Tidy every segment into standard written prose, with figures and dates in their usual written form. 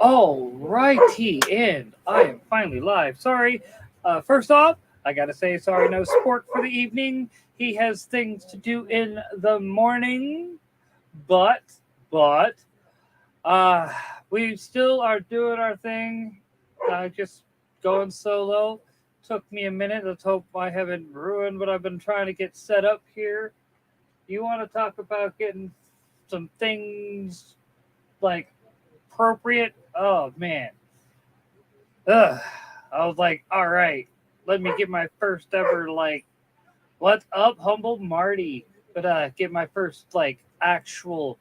All righty, and I am finally live. Sorry. First off, I gotta say sorry, no sport for the evening. He has things to do in the morning, but, but, uh, we still are doing our thing. Just going solo. Took me a minute. Let's hope I haven't ruined what I've been trying to get set up here. You want to talk about getting some things like appropriate? Oh man. Ugh. I was like, all right, let me get my first ever what's up, humble Marty? But get my first actual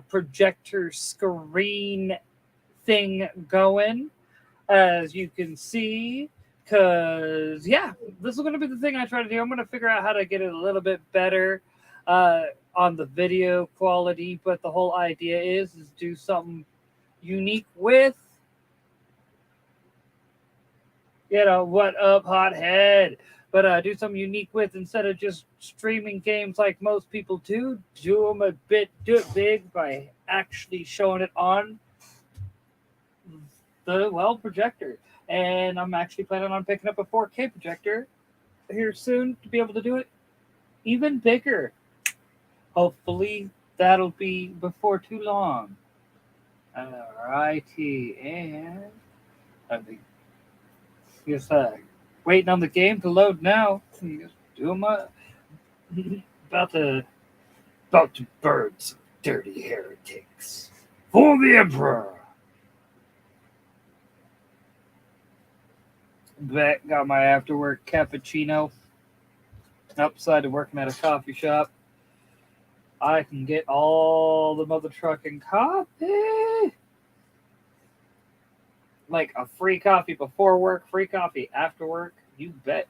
projector screen thing going, as you can see. Cause yeah, this is gonna be the thing I try to do. I'm gonna figure out how to get it a little bit better uh, on the video quality, but the whole idea is do something unique with what up, hothead. But do something unique with, instead of just streaming games like most people do them do it big by actually showing it on the projector. And I'm actually planning on picking up a 4K projector here soon to be able to do it even bigger. Hopefully that'll be before too long. Alrighty, and I think just waiting on the game to load now. Just doing my about to burn some dirty heretics for the Emperor. Back got my after work cappuccino. Outside of working at a coffee shop, I can get all the mother trucking coffee. Like a free coffee before work, free coffee after work. You bet.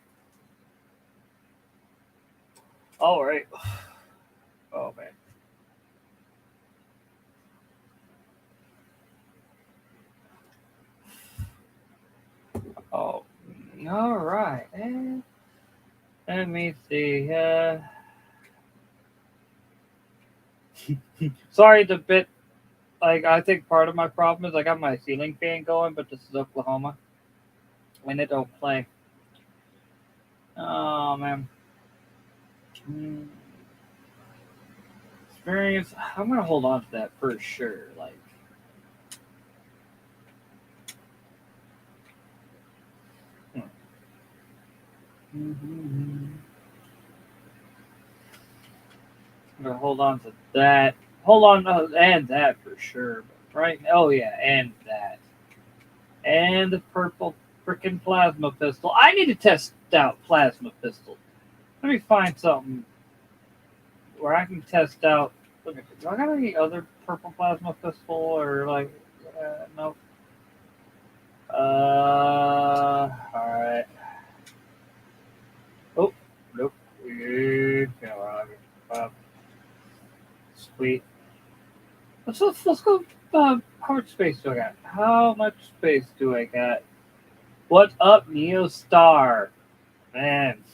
All right. Oh man. Oh, all right. Let me see. Sorry, it's a bit. I think part of my problem is I got my ceiling fan going, but this is Oklahoma, and it don't play. Oh man. Experience. I'm gonna hold on to that for sure. I'm gonna hold on to that. Hold on, and that for sure. But right. Oh yeah, and that, and the purple freaking plasma pistol. I need to test out plasma pistol. Let me find something where I can test out. Look at, do I got any other purple plasma pistol or nope. Alright. Oh, nope. Sweet. Let's go. How much space do I got? How much space do I got? What's up, Neo Star? Man.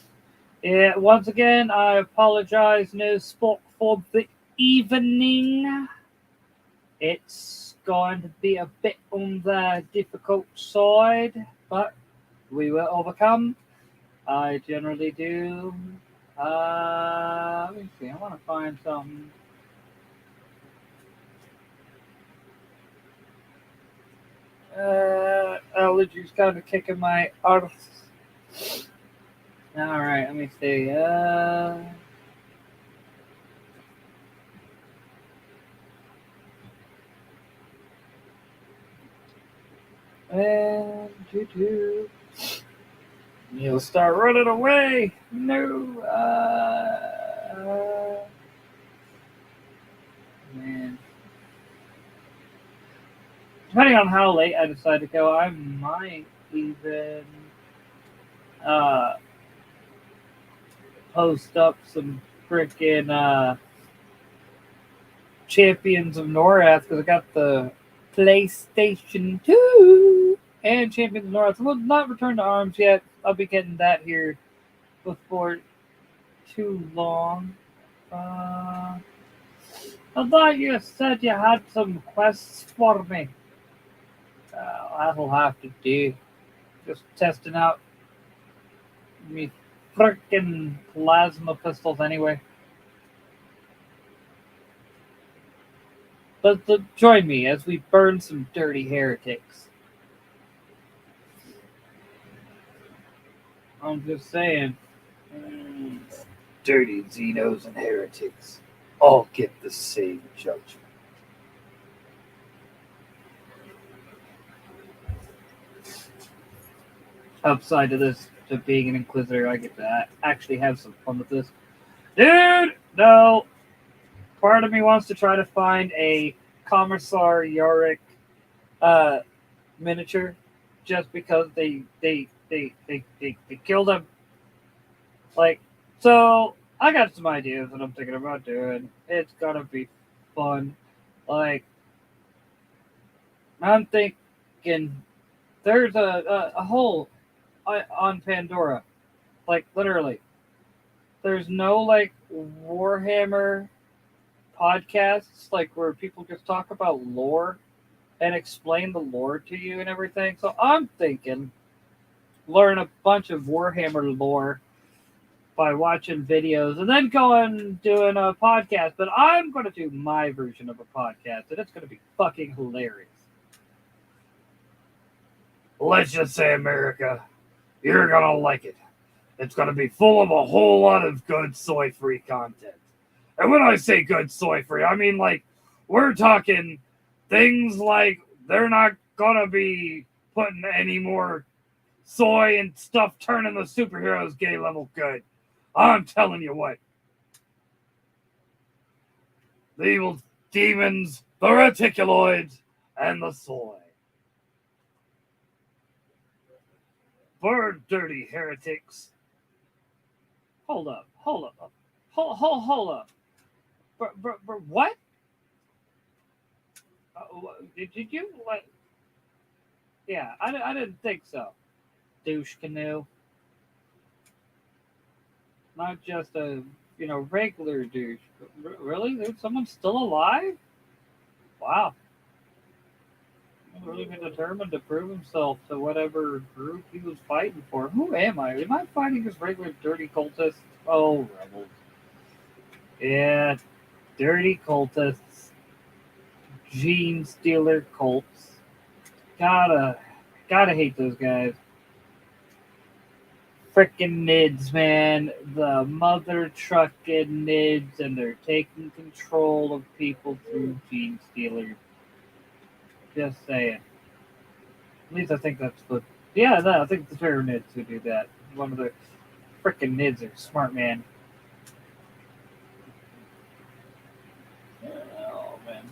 Yeah, once again, I apologize, no spot for the evening. It's going to be a bit on the difficult side, but we will overcome. I generally do. Let me see. I want to find something. Allergies kind of kicking my arse. All right, let me see. And you'll start running away. No. Man. Depending on how late I decide to go, I might even uh, post up some freaking Champions of Norath, because I got the PlayStation 2 and Champions of Norath. Will not return to arms yet. I'll be getting that here before too long. I thought you said you had some quests for me. That'll have to do. Just testing out me frickin' plasma pistols anyway. But join me as we burn some dirty heretics. I'm just saying. Dirty Xenos and heretics all get the same judgment. Upside to this, to being an Inquisitor, I get to actually have some fun with this. Dude, no. Part of me wants to try to find a Commissar Yorick miniature just because they killed him. Like, so I got some ideas that I'm thinking about doing. It's gonna be fun. Like, I'm thinking there's a hole on Pandora. Like, literally. There's no, like, Warhammer podcasts, like, where people just talk about lore and explain the lore to you and everything. So I'm thinking learn a bunch of Warhammer lore by watching videos and then going doing a podcast. But I'm going to do my version of a podcast, and it's going to be fucking hilarious. Let's just say, America, you're going to like it. It's going to be full of a whole lot of good soy-free content. And when I say good soy-free, I mean, like, we're talking things like they're not going to be putting any more soy and stuff turning the superheroes gay level good. I'm telling you what. The evil demons, the reticuloids, and the soy. For dirty heretics. Hold up. Hold up. What? Did you like? Yeah, I didn't think so. Douche canoe. Not just a regular douche. Really? There's someone still alive? Wow. He's really been determined to prove himself to whatever group he was fighting for. Who am I? Am I fighting this regular dirty cultist? Oh, rebels. Yeah, dirty cultists. Gene stealer cults. Gotta hate those guys. Frickin' nids, man. The mother trucking nids, and they're taking control of people through gene stealers. Just saying. At least I think that's what. Yeah, no, I think the terror nids who do that. One of the frickin' nids are smart, man. Oh, man.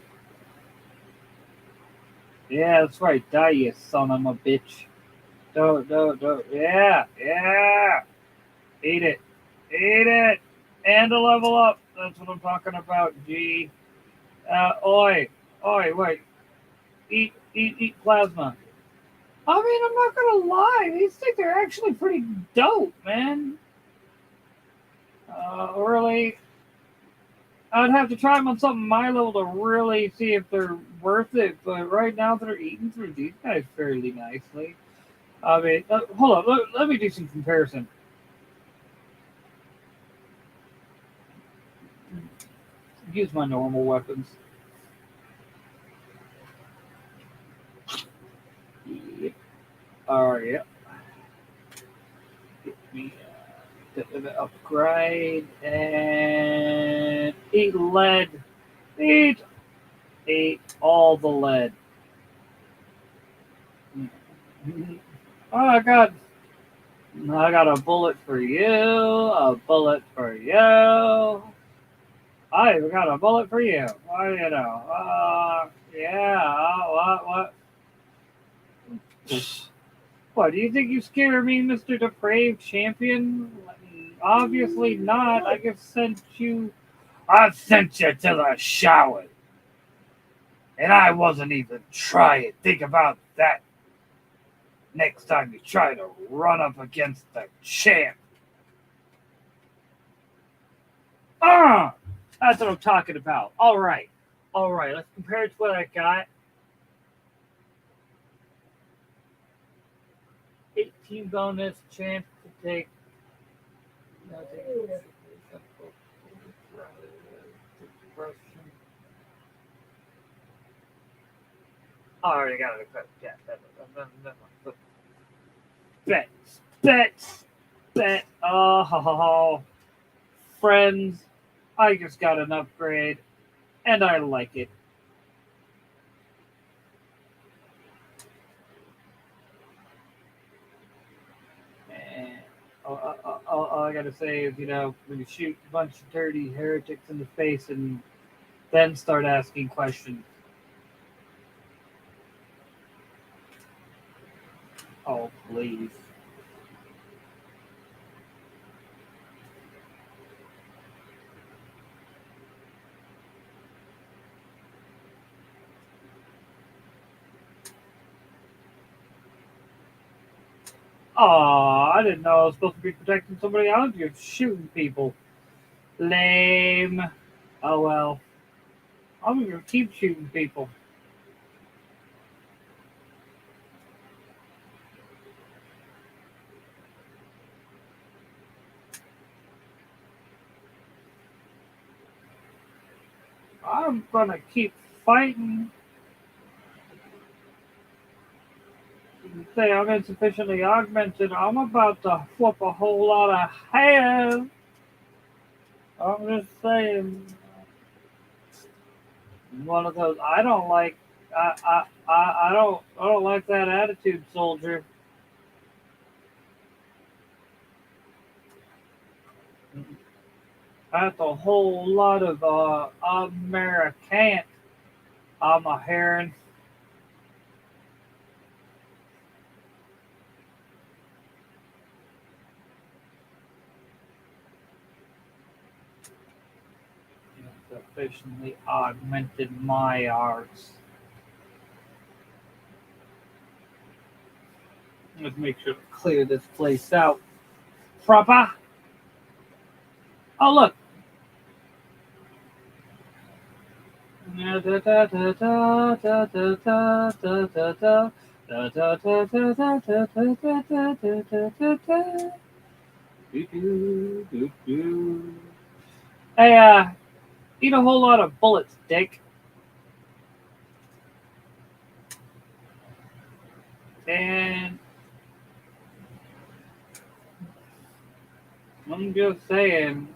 Yeah, that's right. Die, you son of a bitch. Don't. Yeah. Eat it. Eat it. And to level up. That's what I'm talking about, G. Oi. Wait. Eat plasma. I mean, I'm not gonna lie. These things are actually pretty dope, man. Really, I'd have to try them on something my level to really see if they're worth it. But right now, they're eating through these guys fairly nicely. I mean, hold on. Let me do some comparison. Use my normal weapons. Yep. Alright, yep. Get me the upgrade and eat lead. Eat all the lead. Oh, I got a bullet for you. A bullet for you. I even got a bullet for you. What do you know? Yeah. What? What, do you think you scare me, Mr. Depraved Champion? Obviously not. I sent you to the shower. And I wasn't even trying. Think about that. Next time you try to run up against the champ. That's what I'm talking about. All right. Let's compare it to what I got. team bonus, chance to take. No, I already got it. Yeah, bet. Oh, friends, I just got an upgrade, and I like it. And all I gotta say is, when you shoot a bunch of dirty heretics in the face and then start asking questions. Oh, please. Oh, I didn't know I was supposed to be protecting somebody else. You're shooting people. Lame. Oh well. I'm gonna keep shooting people. I'm gonna keep fighting. You say I'm insufficiently augmented. I'm about to whoop a whole lot of ass. I'm just saying. One of those. I don't like. I don't like that attitude, soldier. That's a whole lot of American. I'm a heron. Sufficiently augmented my arts. Let's make sure to clear this place out proper. Oh look. Hey, eat a whole lot of bullets, Dick. And I'm just saying.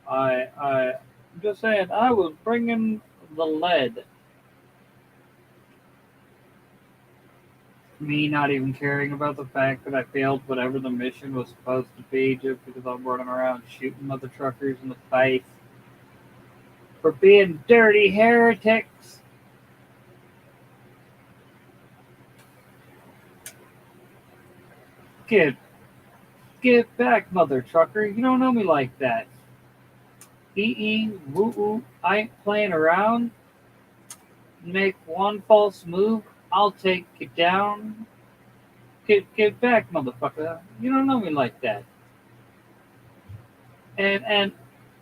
I'm just saying. I was bringing the lead. Me not even caring about the fact that I failed whatever the mission was supposed to be just because I'm running around shooting mother truckers in the face for being dirty heretics. Get get back, mother trucker. You don't know me like that. Woo woo. I ain't playing around. Make one false move, I'll take you down. Get back, motherfucker. You don't know me like that. And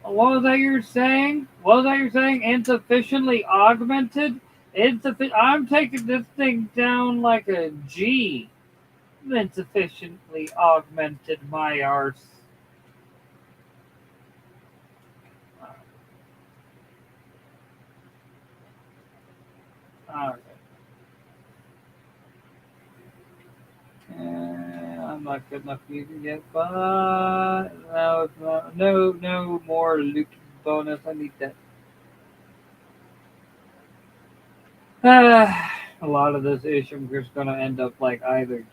what was that you're saying? What was that you're saying? Insufficiently augmented? I'm taking this thing down like a G. Insufficiently augmented my arse. Alright. I'm not good enough for you to get, but no more loot bonus. I need that. A lot of this issue I'm just gonna end up like either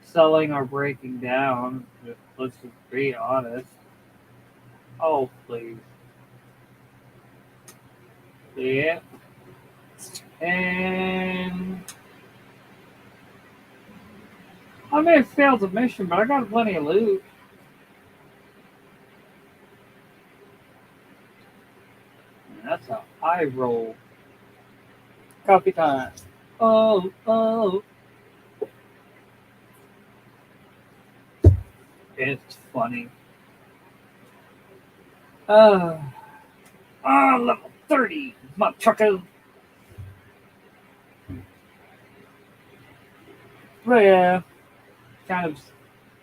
selling or breaking down. Let's just be honest. Oh please. Yeah. And I may have failed the mission, but I got plenty of loot. And that's how I roll. Copy time. Oh. It's funny. Uh, Ah, level 30, motherfucker. But yeah, kind of.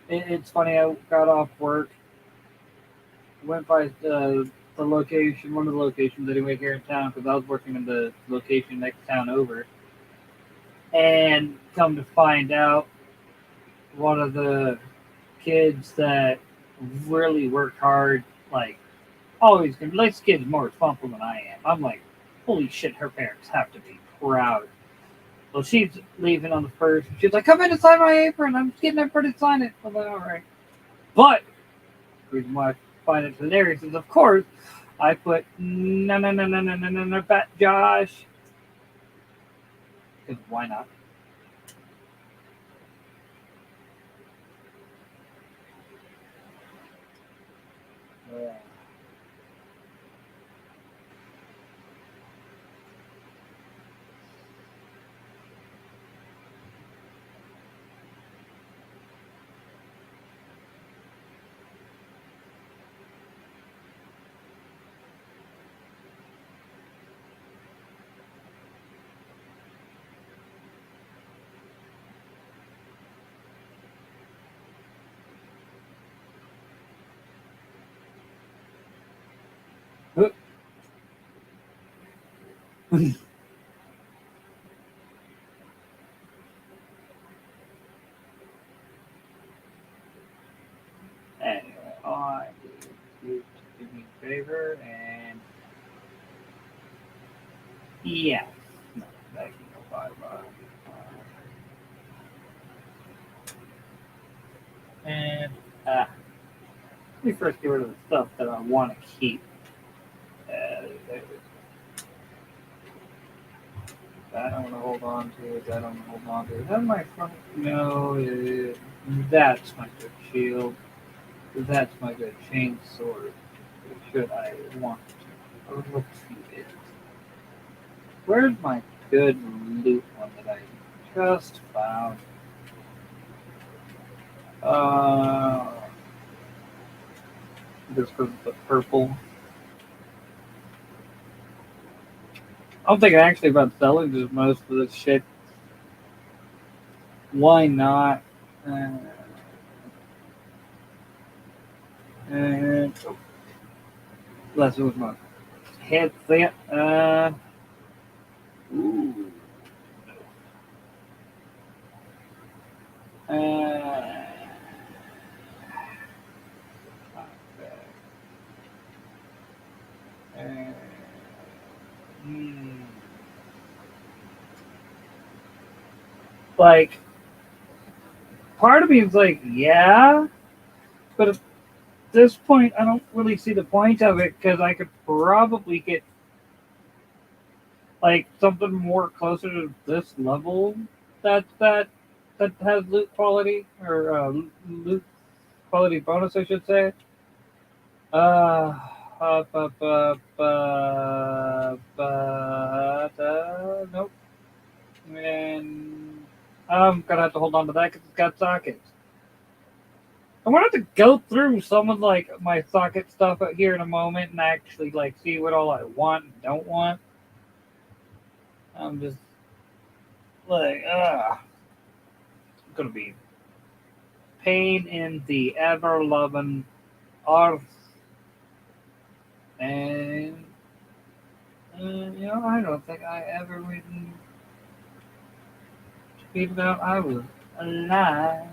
It's funny. I got off work, went by the location, one of the locations anyway here in town, because I was working in the location next town over, and come to find out, one of the kids that really work hard, like always, this kid's more responsible than I am. I'm like, holy shit, her parents have to be proud. Well, she's leaving on the first. She's like, come in and sign my apron. I'm getting everybody to sign it. I'm like, all right. But the reason why I find it hilarious is, of course, I put no, bet Josh. Because why not? Yeah. Anyway, I need you to do me a favor and yeah. No, thank you. Bye bye. And let me first get rid of the stuff that I want to keep. That I want to hold on to. That I want to hold on to. Is that my front? No, that's my good shield. That's my good chain sword. Should I want to? Or let's see it. Where's my good loot one that I just found? Uh, this was the purple. I'm thinking actually about selling just most of this shit. Why not? And let's move my headset. Ooh. Uh, uh, hmm. Like, part of me is like, yeah, but at this point, I don't really see the point of it because I could probably get like something more closer to this level that has loot quality or loot quality bonus, I should say. Uh, nope. And I'm gonna have to hold on to that because it's got sockets. I wanted to go through some of like my socket stuff out here in a moment and actually like see what all I want and don't want. I'm just like, it's gonna be pain in the ever loving arse, and I don't think I ever written tweeted out I was alive.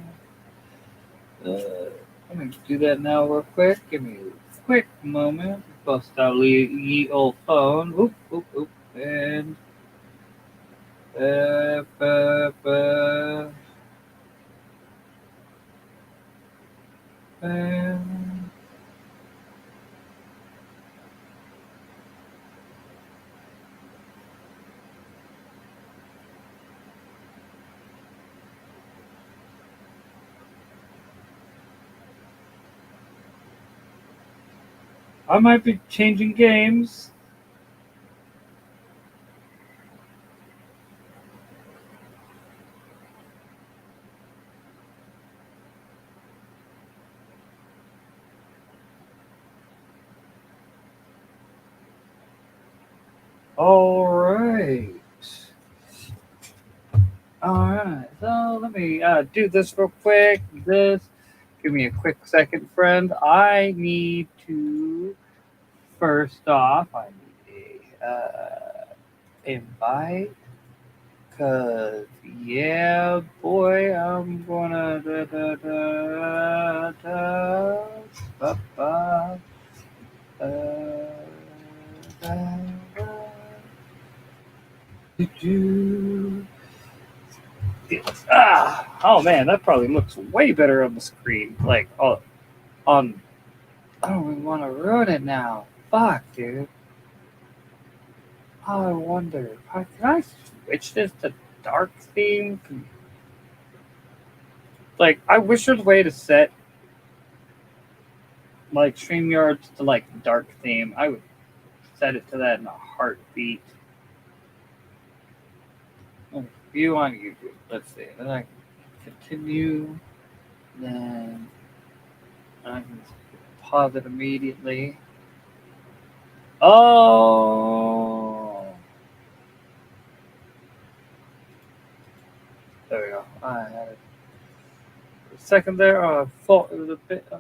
Let me do that now real quick. Give me a quick moment. Bust out ye old phone. Whoop, whoop, whoop. And uh, uh, uh, and I might be changing games. All right. All right. So let me do this real quick. Give me a quick second, friend. I need to first off, I need a invite. Cause yeah, boy, I'm gonna ba, ba, uh, da, da, do. Yes. Oh man, that probably looks way better on the screen. Like on. I don't even want to ruin it now. Fuck, dude. I wonder. Can I switch this to dark theme? Like, I wish there's a way to set like StreamYard to like dark theme. I would set it to that in a heartbeat. View on YouTube. Let's see. Then I continue. Then I can pause it immediately. Oh, there we go. I had it. A second there. I thought it was a bit. I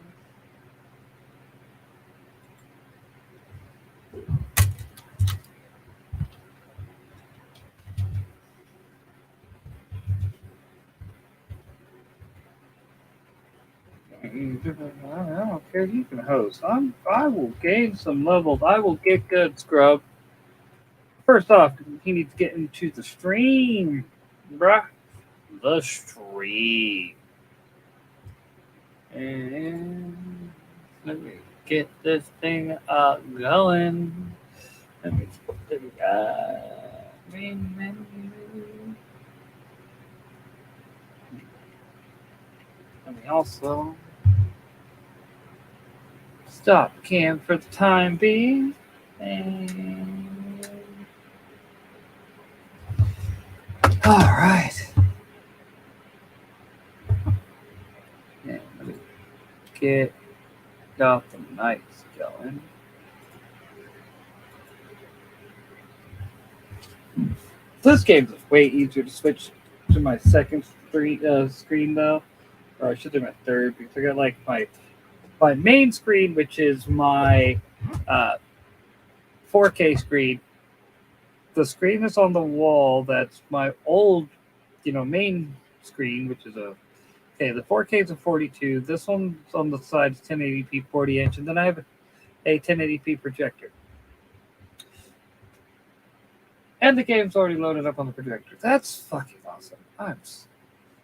don't care. You can host. I will gain some levels. I will get good, scrub. First off, he needs to get into the stream, bruh. The stream. And let me get this thing going. Let me main menu. Let me also stop cam for the time being. And all right. And let me get off the nights going. This game's way easier to switch to my second screen though, or I should do my third because I got like my main screen, which is my 4K screen. The screen that's on the wall, that's my old, main screen, which is the 4K is a 42. This one's on the side is 1080p 40-inch, and then I have a 1080p projector. And the game's already loaded up on the projector. That's fucking awesome.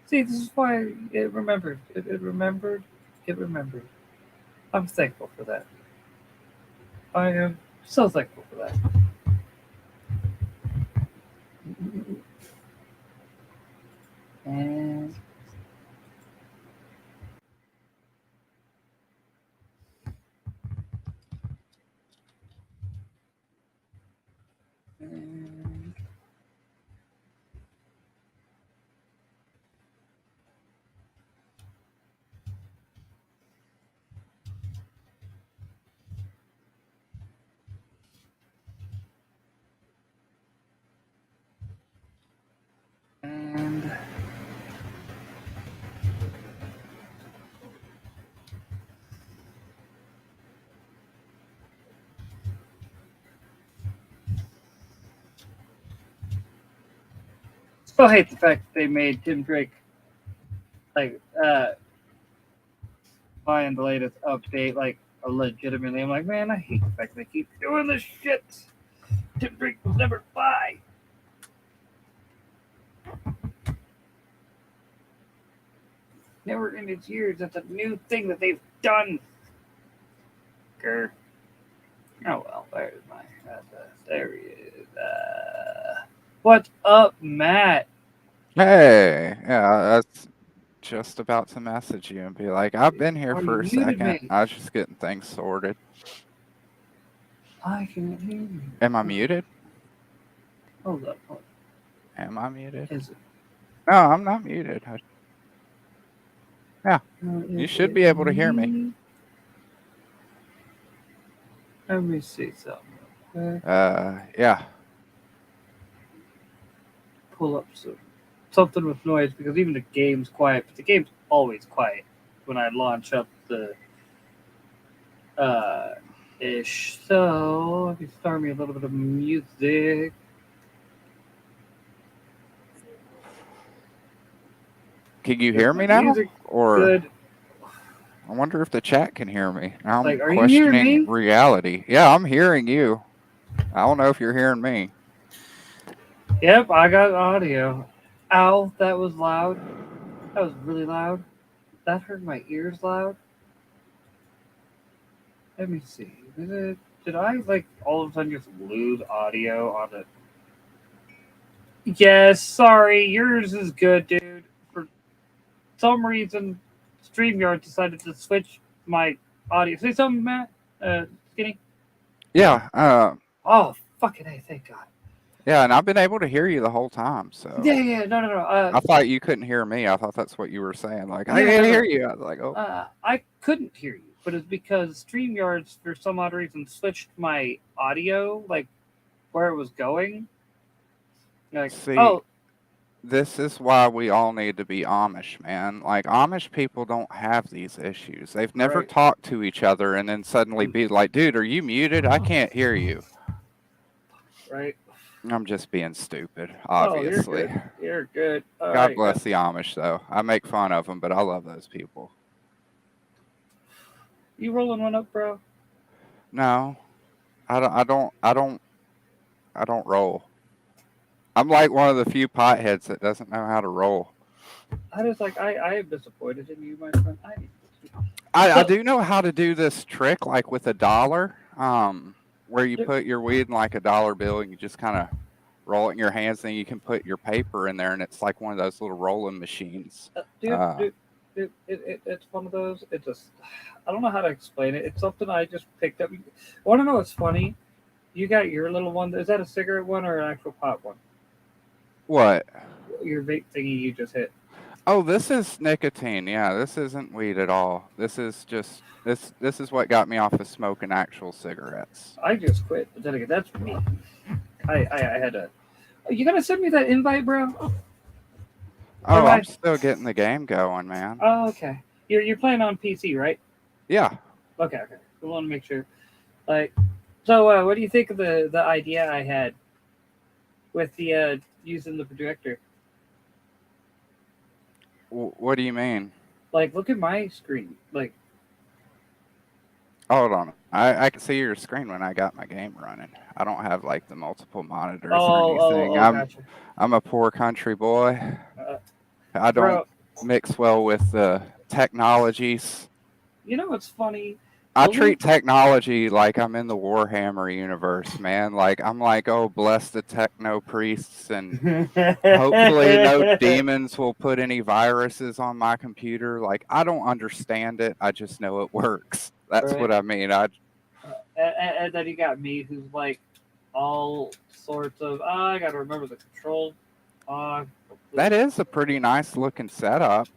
See, this is why it remembered. It remembered. It remembered. I'm thankful for that. I am so thankful for that. And and still hate the fact that they made Tim Drake like buying the latest update like legitimately. I'm like, man, I hate the fact they keep doing this shit. Tim Drake will never buy. Never in its years. That's a new thing that they've done. Grr. Oh well, there's my. There he is. What's up, Matt? Hey, yeah, that's just about to message you and be like, I've been here Are for you a muted, second. mate? I was just getting things sorted. I can't hear you. Am I muted? Hold up. Am I muted? Is it? No, I'm not muted. Yeah, Is you should it be able to hear me. me? Let me see something. Yeah. pull up something with noise because even the game's quiet, but the game's always quiet when I launch up the ish. So let me start me a little bit of music. Can you hear me now? Music Or good. I wonder if the chat can hear me. Now I'm Like, are you hearing questioning me? reality. Yeah, I'm hearing you. I don't know if you're hearing me. Yep, I got audio. Ow, that was loud. That was really loud. That hurt my ears loud. Let me see. Did I like all of a sudden just lose audio on it? Yes, sorry, yours is good, dude. For some reason, StreamYard decided to switch my audio. Say something, Matt. Skinny. Yeah, Oh, fucking hey, thank God. yeah, and I've been able to hear you the whole time, so Yeah, no. I thought you couldn't hear me. I thought that's what you were saying. Like, I Yeah, can't no. hear you. I was like, oh. I couldn't hear you, but it's because StreamYards, for some odd reason, switched my audio, like where it was going. Like, See, oh, this is why we all need to be Amish, man. Like, Amish people don't have these issues. They've never right, talked to each other and then suddenly be like, dude, are you muted? I can't hear you. right. I'm just being stupid, Oh, you're obviously. good. You're good. All God right. bless the Amish, though. I make fun of them, but I love those people. You rolling one up, bro? No, I don't roll. I'm like one of the few potheads that doesn't know how to roll. I am disappointed in you, my friend. I need I so, do know how to do this trick, like with a dollar, where you put your weed in like a dollar bill and you just kind of roll it in your hands. Then you can put your paper in there, and it's like one of those little rolling machines. dude, it's one of those. It's just, I don't know how to explain it. It's something I just picked up. Want to know what's funny? You got your little one. Is that a cigarette one or an actual pot one? What? Your vape thingy you just hit. Oh, this is nicotine. Yeah, this isn't weed at all. This is just this is what got me off of smoking actual cigarettes. I just quit. But then again, that's me. I had to. You gonna send me that invite, bro? Or Oh, am I'm I? still getting the game going, man. Oh, okay. You're playing on PC, right? Yeah. Okay. We want to make sure. Like, so what do you think of the idea I had with the using the projector? What do you mean? Like, look at my screen. Like, Hold on. I can see your screen when I got my game running. I don't have like the multiple monitors or anything. gotcha. I'm a poor country boy. Uh, I don't bro, mix well with the technologies. you know what's funny? I The treat loop. technology like I'm in the Warhammer universe, man. Like I'm like, oh, bless the techno priests, and hopefully no demons will put any viruses on my computer. Like I don't understand it. I just know it works. That's Right. what I mean. And then you got me, who's like all sorts of. I gotta remember the control. That is a pretty nice looking setup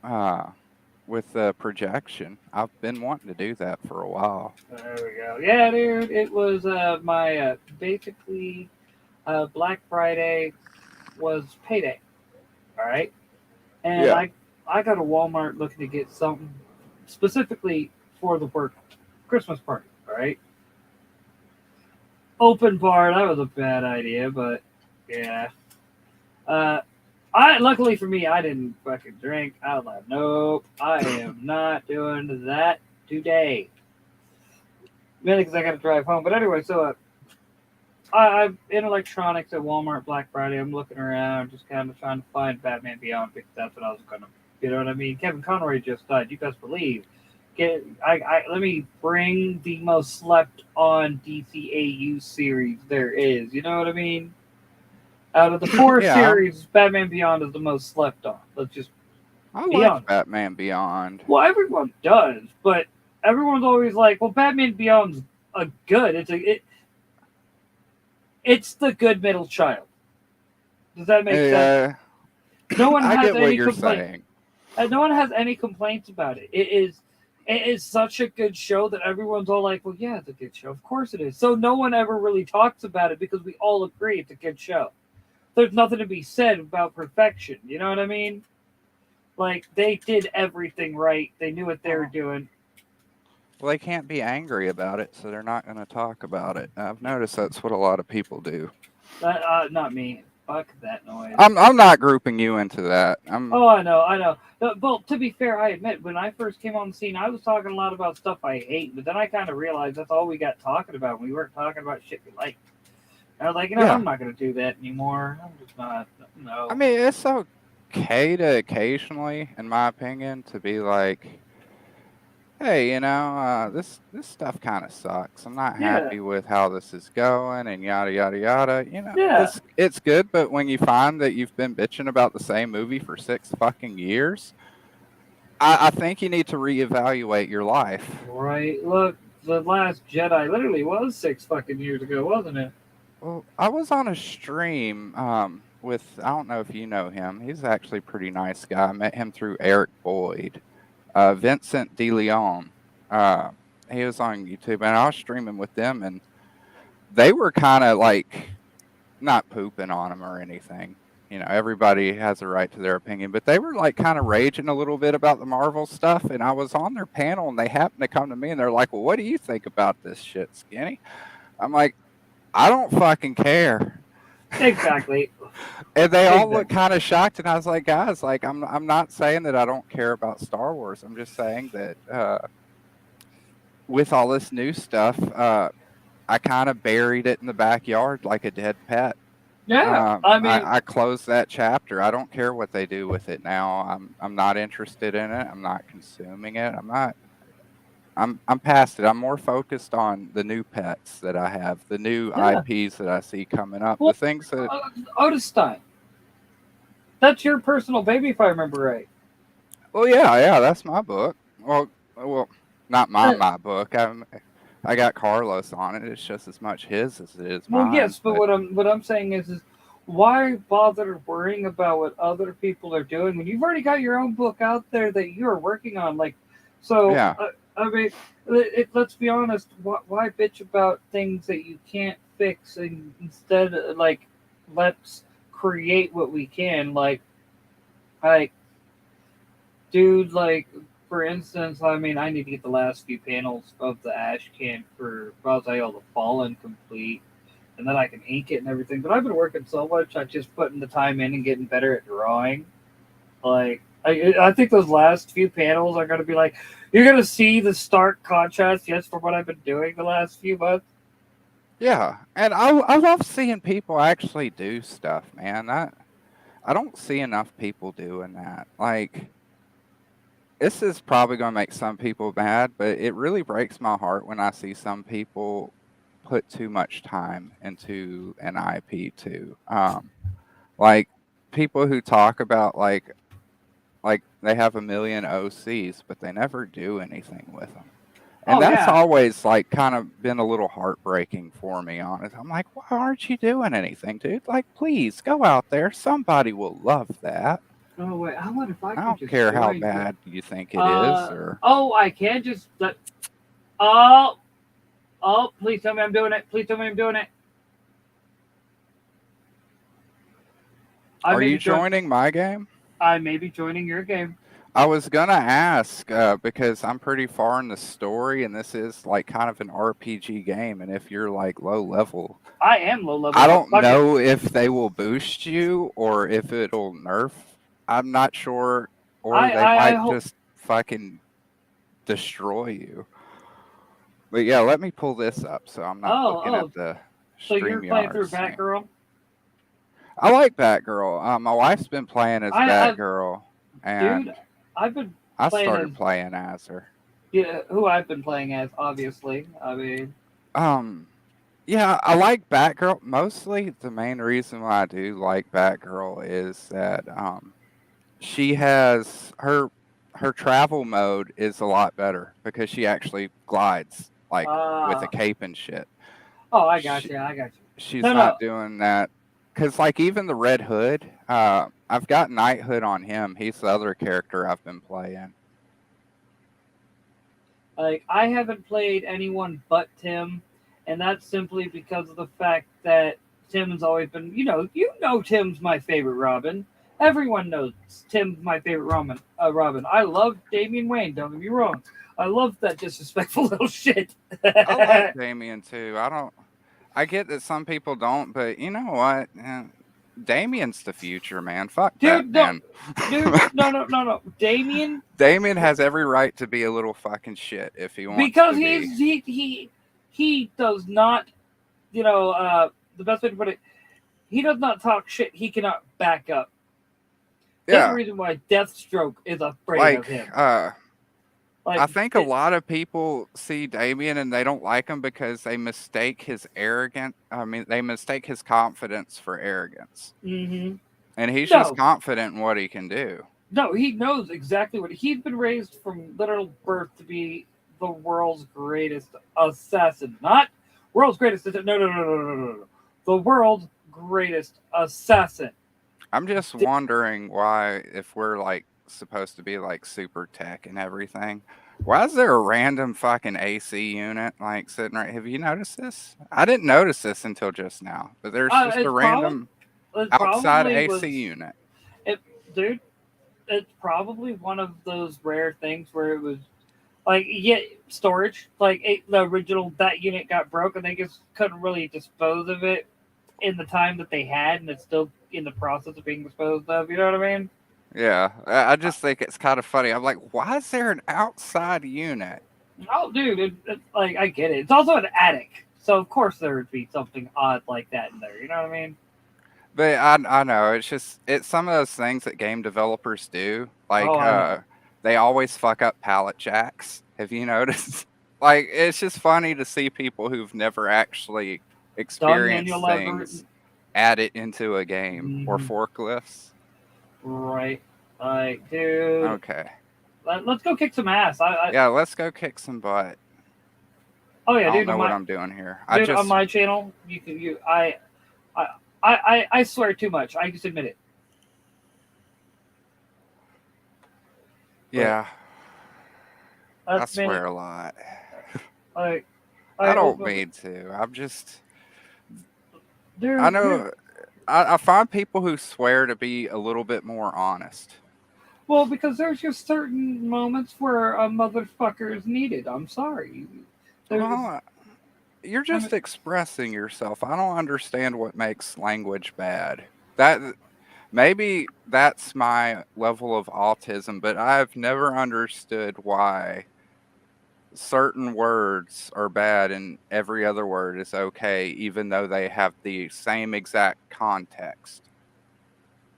with the projection. I've been wanting to do that for a while. There we go. Yeah, dude. It was my basically Black Friday was payday. All right, and Yeah. I got a Walmart looking to get something specifically for the work Christmas party. All right, open bar. That was a bad idea, but yeah. Uh, I luckily for me, I didn't fucking drink. I was like, nope, I am not doing that today. Mainly because I got to drive home. But anyway, so I'm in electronics at Walmart Black Friday. I'm looking around, just kind of trying to find Batman Beyond because that's what I was gonna. You know what I mean? Kevin Conroy just died. You best believe. Let me bring the most slept on DCAU series there is. You know what I mean? Out of the four Yeah, series, Batman Beyond is the most slept on. Let's just I be like honest. Batman Beyond. Well, everyone does, but everyone's always like, "Well, Batman Beyond's a good. It's the good middle child." Does that make sense? Yeah, No one I has get what any you're complaint. saying. No one has any complaints about it. It is such a good show that everyone's all like, "Well, yeah, it's a good show. Of course it is." So no one ever really talks about it because we all agree it's a good show. there's nothing to be said about perfection. You know what I mean? Like they did everything right. They knew what they were Well, doing. well, they can't be angry about it, so they're not going to talk about it. I've noticed that's what a lot of people do. Not me. Fuck that noise. I'm not grouping you into that. Oh, I know, I know. Well, to be fair, I admit when I first came on the scene, I was talking a lot about stuff I hate, but then I kind of realized that's all we got talking about. We weren't talking about shit we like. I was like, Yeah, I'm not gonna do that anymore. I'm just not. I No. mean it's okay to occasionally, in my opinion, to be like, hey, this stuff kind of sucks. I'm not Yeah. happy with how this is going, and yada yada yada. Yeah. It's good, but when you find that you've been bitching about the same movie for 6 fucking years, I think you need to reevaluate your life. Right. Look, the last Jedi literally was 6 fucking years ago, wasn't it? Well, I was on a stream with, I don't know if you know him. He's actually a pretty nice guy. I met him through Eric Boyd, Vincent DeLeon. Uh, he was on YouTube, and I was streaming with them, and they were kind of like not pooping on him or anything. Everybody has a right to their opinion, but they were like kind of raging a little bit about the Marvel stuff. And I was on their panel, and they happened to come to me, and they're like, "Well, what do you think about this shit, Skinny?" I'm like, "I don't fucking care." Exactly. And they all look Exactly. kind of shocked, and I was like, "Guys, like, I'm not saying that I don't care about Star Wars. I'm just saying that with all this new stuff, I kind of buried it in the backyard like a dead pet. Yeah. I mean, I closed that chapter. I don't care what they do with it now. I'm not interested in it. I'm not consuming it. I'm not. I'm past it. I'm more focused on the new pets that I have, the new yeah. IPs that I see coming up, the Well, things that. uh, Otis Stein. That's your personal baby, if I remember right. Well, yeah, that's my book. Well, not Uh, my book. I got Carlos on it. It's just as much his as it is well, mine. yes, but But what I'm saying is why bother worrying about what other people are doing when you've already got your own book out there that you are working on? Like, so yeah, I mean, let's be honest. Why bitch about things that you can't fix, and instead, like, let's create what we can. Like, dude, like, for instance, I mean, I need to get the last few panels of the ash can for Raziel the Fallen complete, and then I can ink it and everything. But I've been working so much, I just putting the time in and getting better at drawing. Like, I think those last few panels are going to be like, you're going to see the stark contrast, yes, for what I've been doing the last few months. yeah, and I love seeing people actually do stuff, man. I don't see enough people doing that. Like, this is probably going to make some people mad, but it really breaks my heart when I see some people put too much time into an IP too. Like people who talk about like they have a million OCs, but they never do anything with them. And Oh, that's yeah. always like kind of been a little heartbreaking for me on it. I'm like, why aren't you doing anything, dude? Like, please go out there. Somebody will love that. Oh, wait, I wonder if I I can don't just care how join. bad you think it is, or Oh, I can just. Oh, oh, please tell me I'm doing it. Please tell me I'm doing it. I are may you be join. joining my game? I may be joining your game. I was gonna ask because I'm pretty far in the story, and this is like kind of an RPG game. And if you're like low level, I am low level, I but don't fuck it. know if they will boost you or if it'll nerf. I'm not sure, or they I might hope. just fucking destroy you. But yeah, let me pull this up so I'm not Oh, looking at oh. the So you're playing StreamYard through scene. Batgirl? I like Batgirl. My wife's been playing as I, Batgirl, dude, and I've been I playing started as playing as her. yeah, who I've been playing as, obviously. I mean, Um, Yeah, I like Batgirl. Mostly the main reason why I do like Batgirl is that she has her travel mode is a lot better because she actually glides like with a uh, cape and shit. oh, I got She, you. I got you. she's No, not no, doing that because like even the Red Hood, I've got Knighthood on him. He's the other character I've been playing. like I haven't played anyone but Tim, and that's simply because of the fact that Tim's always been, Tim's my favorite Robin. Everyone knows Tim's my favorite Robin. I love Damian Wayne. Don't get me wrong. I love that disrespectful little shit. I like Damien too. I get that some people don't, but you know what? Damien's the future, man. Fuck that, Dude, no, man. no. Damien, Damien has every right to be a little fucking shit if he wants because to be. he does not, the best way to put it, he does not talk shit he cannot back up. There's a Yeah, reason why Deathstroke is afraid of like him. I think a lot of people see Damien and they don't like him because they mistake his they mistake his confidence for arrogance. Mm-hmm. And he's just No, confident in what he can do. no, he knows exactly what he's been raised from literal birth to be the world's greatest assassin. Not world's greatest assassin. No. The world's greatest assassin. I'm just wondering why, if we're like supposed to be like super tech and everything, why is there a random fucking AC unit like sitting right? Have you noticed this? I didn't notice this until just now, but there's just a random It outside probably AC was, unit. dude. It's probably one of those rare things where it was storage. The original that unit got broke, and they just couldn't really dispose of it in the time that they had, and it's still in the process of being disposed of. You know what I mean? Yeah, I just think it's kind of funny. I'm like, why is there an outside unit? Oh, dude, it's like I get it. It's also an attic, so of course there would be something odd like that in there. You know what I mean? But I know it's some of those things that game developers do. Like Oh, I know. they always fuck up pallet jacks. Have you noticed? Like it's just funny to see people who've never actually Done manual experienced labor, things add it into a game or mm-hmm. forklifts. Right? Like, dude, Okay. let's go kick some ass. Yeah, let's go kick some butt. Oh yeah, I don't dude. know what I'm doing here. On my channel, I swear too much. I just admit it. Yeah, I That's been swear a lot. like I don't mean to. I'm just. I dude. know. I find people who swear to be a little bit more honest. Well, because there's just certain moments where a motherfucker is needed. I'm sorry. Well, you're I just mean, expressing yourself. I don't understand what makes language bad. That maybe that's my level of autism, but I've never understood why certain words are bad and every other word is okay, even though they have the same exact context.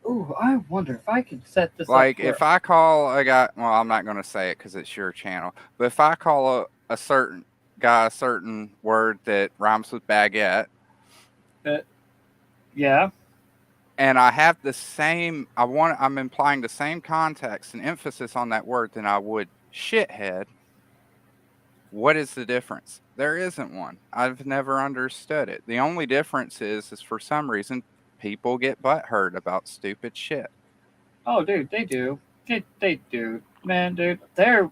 ooh, I wonder if I could set this up Like where. if I call a guy, well, I'm not going to say it because it's your channel, but if I call a certain guy a certain word that rhymes with baguette, Yeah. and I have the same, I'm implying the same context and emphasis on that word than I would shithead. What is the difference? There isn't one. I've never understood it. The only difference is for some reason people get butthurt about stupid shit. Oh, dude, they do. They do. Man, dude, they're.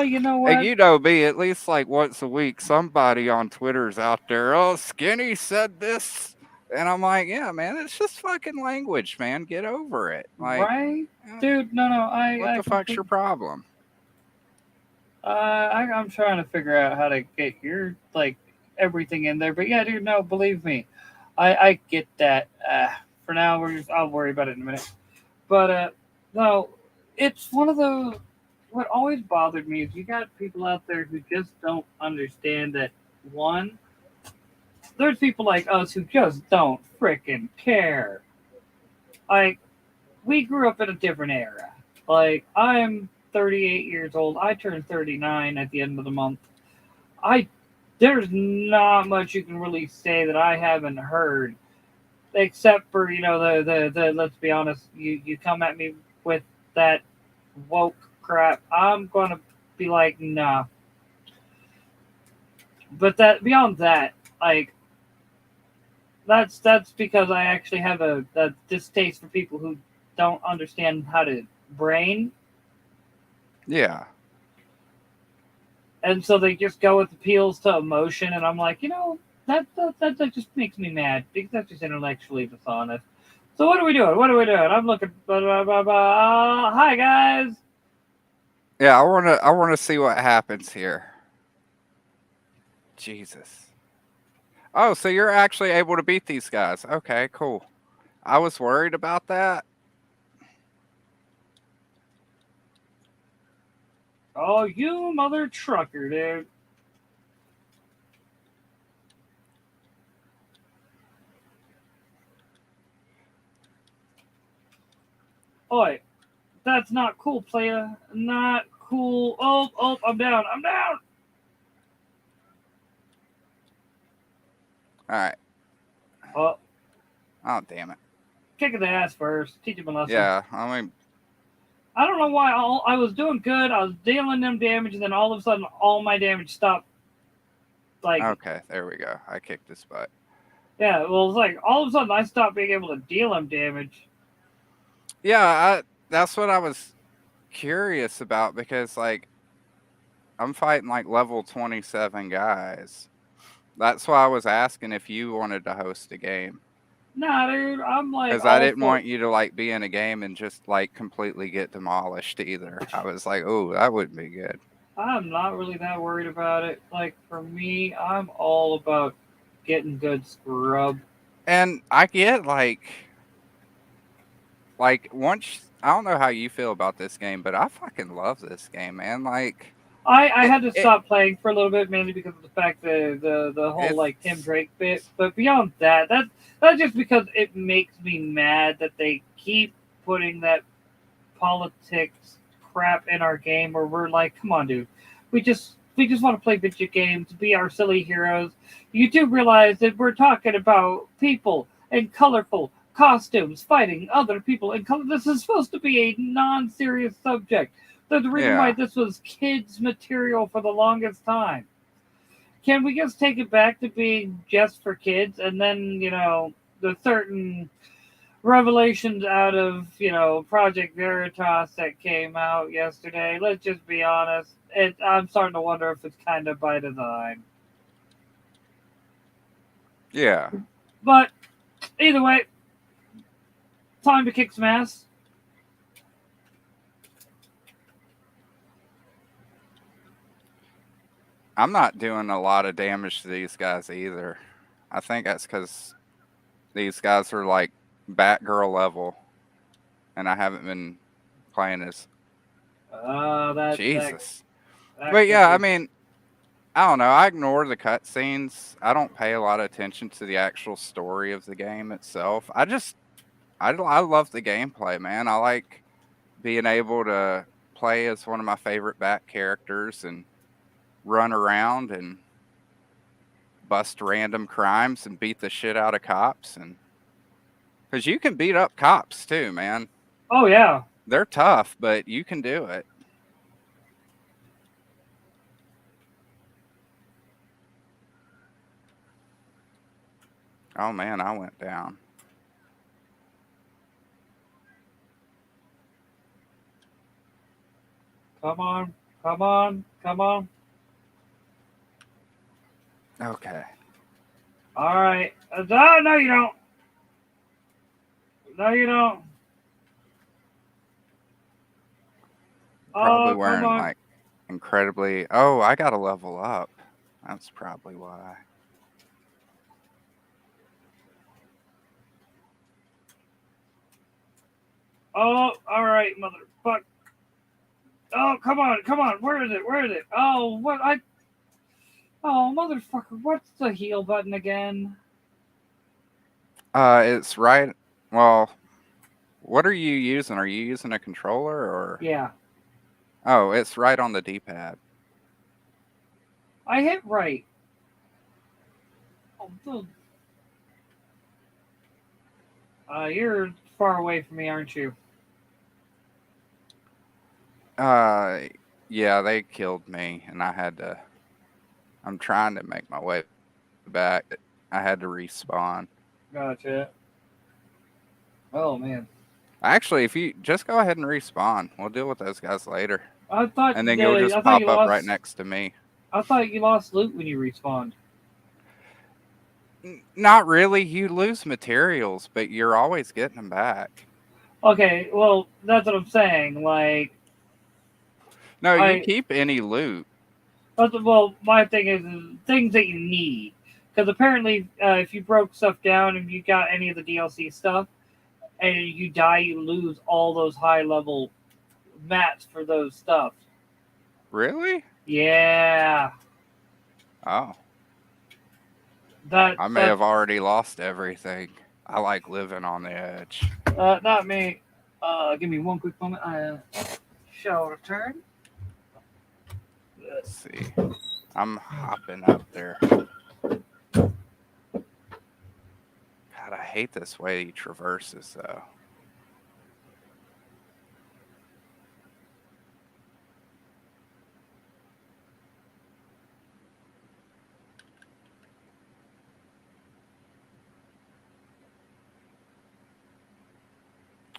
You know And what? you know me, at least like once a week, somebody on Twitter's out there, oh, Skinny said this. And I'm like, yeah, man, it's just fucking language, man. Get over it. Like, Right, dude. No. what I the fuck's your completely. problem? I'm trying to figure out how to get your everything in there, but yeah, dude. No, believe me, I get that. For now, I'll worry about it in a minute. But no, it's one of those. What always bothered me is you got people out there who just don't understand that one. There's people like us who just don't freaking care. Like we grew up in a different era. Like I'm 38 years old. I turned 39 at the end of the month. I There's not much you can really say that I haven't heard, except for the let's be honest. You come at me with that woke crap. I'm gonna be like nah. But that beyond that, like that's because I actually have a distaste for people who don't understand how to brain, Yeah. and so they just go with appeals to emotion. And I'm like, That just makes me mad because that's just intellectually dishonest. So what are we doing? What are we doing? I'm looking. Hi guys. Yeah, I wanna see what happens here. Jesus. Oh, so you're actually able to beat these guys. Okay, cool. I was worried about that. Oh, you mother trucker, dude. Oi, that's not cool, playa. Not cool. Oh, I'm down. I'm down. All right. Oh, Oh, damn it. kick in the ass first. Teach him a lesson. Yeah, I mean, I don't know why. I was doing good. I was dealing them damage, and then all of a sudden, all my damage stopped. Like, okay, there we go. I kicked his butt. yeah, well, it's like all of a sudden I stopped being able to deal them damage. Yeah, that's what I was curious about because like I'm fighting like level 27 guys. That's why I was asking if you wanted to host a game. Nah, dude, I'm like Because I all didn't for. want you to like be in a game and just like completely get demolished either. I was like, oh, that wouldn't be good. I'm not really that worried about it. Like for me, I'm all about getting good scrub. And I get like once I don't know how you feel about this game, but I fucking love this game, man. Like I it, had to it stop playing for a little bit mainly because of the fact that the whole like Tim it's Drake bit. But beyond that, that's just because it makes me mad that they keep putting that politics crap in our game where we're like, come on, dude, we just want to play video games, be our silly heroes. You do realize that we're talking about people in colorful costumes fighting other people in color. This is supposed to be a non-serious subject. The reason why yeah. this was kids material for the longest time. Can we just take it back to being just for kids and then, the certain revelations out of Project Veritas that came out yesterday. Let's just be honest. I'm starting to wonder if it's kind of by design. Yeah. But either way, time to kick some ass. I'm not doing a lot of damage to these guys either. I think that's because these guys are like Batgirl level, and I haven't been playing as That that Jesus. that But could yeah, I be. mean, I don't know. I ignore the cutscenes. I don't pay a lot of attention to the actual story of the game itself. I love the gameplay, man. I like being able to play as one of my favorite Bat characters and run around and bust random crimes and beat the shit out of cops and because you can beat up cops too, man. Oh yeah. They're tough, but you can do it. Oh man, I went down. Come on. Come on. Come on. Okay. All right. No, you don't. No, you don't. Probably Oh, come wearing on. like incredibly. Oh, I got to level up. That's probably why. Oh, all right, motherfucker. Oh, come on, come on. Where is it? Where is it? Oh, what? Oh, motherfucker. What's the heal button again? It's right. Well, what are you using? Are you using a controller or? Yeah. Oh, it's right on the D-pad. I hit right. Oh, dude. You're far away from me, aren't you? Uh, yeah, they killed me, and I had to. I'm trying to make my way back. I had to respawn. Gotcha. Oh, man. Actually, if you just go ahead and respawn, we'll deal with those guys later, I thought and then you'll I just thought pop you up right lost. next to me. I thought you lost loot when you respawned. Not really. You lose materials, but you're always getting them back. Okay, well, that's what I'm saying. Like, No, you I keep any loot. well, my thing is things that you need. Because apparently, if you broke stuff down and you got any of the DLC stuff, and you die, you lose all those high level mats for those stuff. Really? Yeah, Oh, that I may that have already lost everything. I like living on the edge. not me. Give me one quick moment. I shall return. Let's see. I'm hopping up there. God, I hate this way he traverses, though.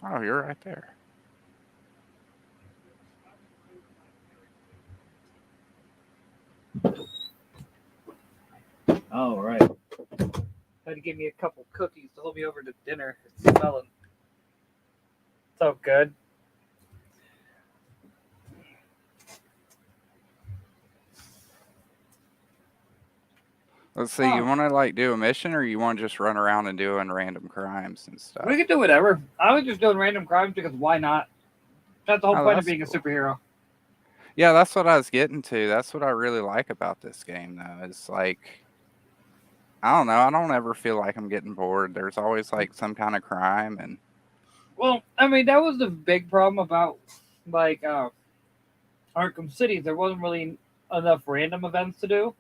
Oh, you're right there. All right. Had to give me a couple cookies to hold me over to dinner. It's smelling so good. Let's see. You Oh, want to like do a mission, or you want to just run around and doing random crimes and we stuff? could do whatever. I was just doing random crimes because why not? That's the whole Oh, point of that's being a cool. superhero. Yeah, that's what I was getting to. That's what I really like about this game, though. It's like I don't know. I don't ever feel like I'm getting bored. There's always like some kind of crime, and Well, I mean, that was the big problem about like Arkham City. There wasn't really enough random events to do.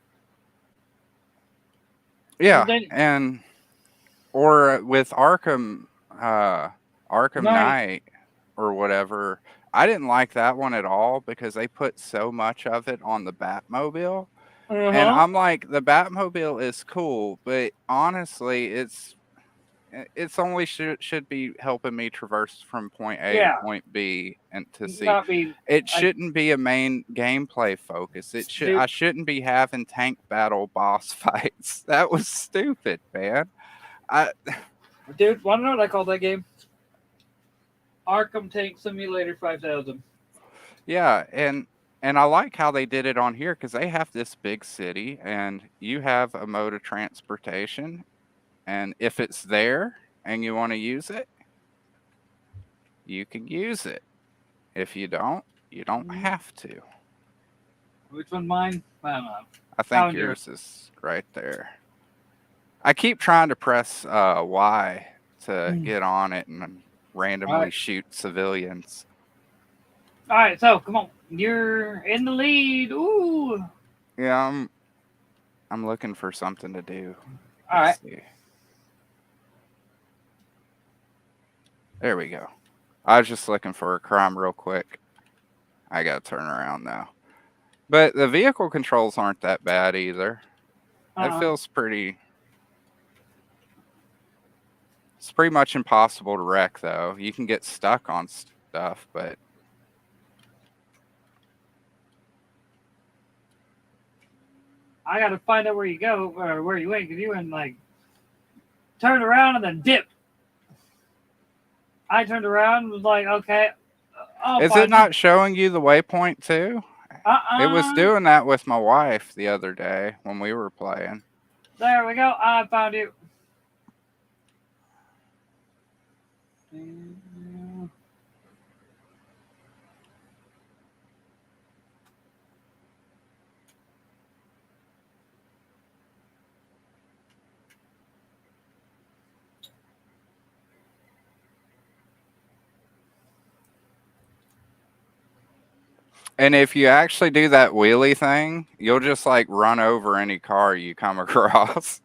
yeah, Then and or with uh, Arkham night. Knight or whatever. I didn't like that one at all because they put so much of it on the Batmobile. Uh And huh. I'm like, the Batmobile is cool, but honestly, it's only should be helping me traverse from point A to Yeah. point B and to see. Not be It like, shouldn't be a main gameplay focus. dude. I shouldn't be having tank battle boss fights. That was stupid, man. I Dude, wanna know what I call that game? Arkham Tank Simulator 5000. yeah, and I like how they did it on here because they have this big city and you have a mode of transportation, and if it's there and you want to use it, you can use it. If you don't Mhm. have to. Which one mine? I don't know. I think Found yours. yours is right there. I keep trying to press Y to Mm. get on it and All randomly right. shoot civilians. All right. So come on, you're in the lead. Ooh. Yeah, I'm looking for something to do. All right. Let's see. There we go. I was just looking for a crime real quick. I gotta turn around now. But the vehicle controls aren't that bad either. It Uh. feels pretty. It's pretty much impossible to wreck though. You can get stuck on stuff, but I gotta find out where you go or where you went because you went like turned around and then dipped. I turned around and was like, okay, I'll is it find you. not showing you the waypoint too? It was Uh. doing that with my wife the other day when we were playing. There we go. I found you. And if you actually do that wheelie thing, you'll just like run over any car you come across.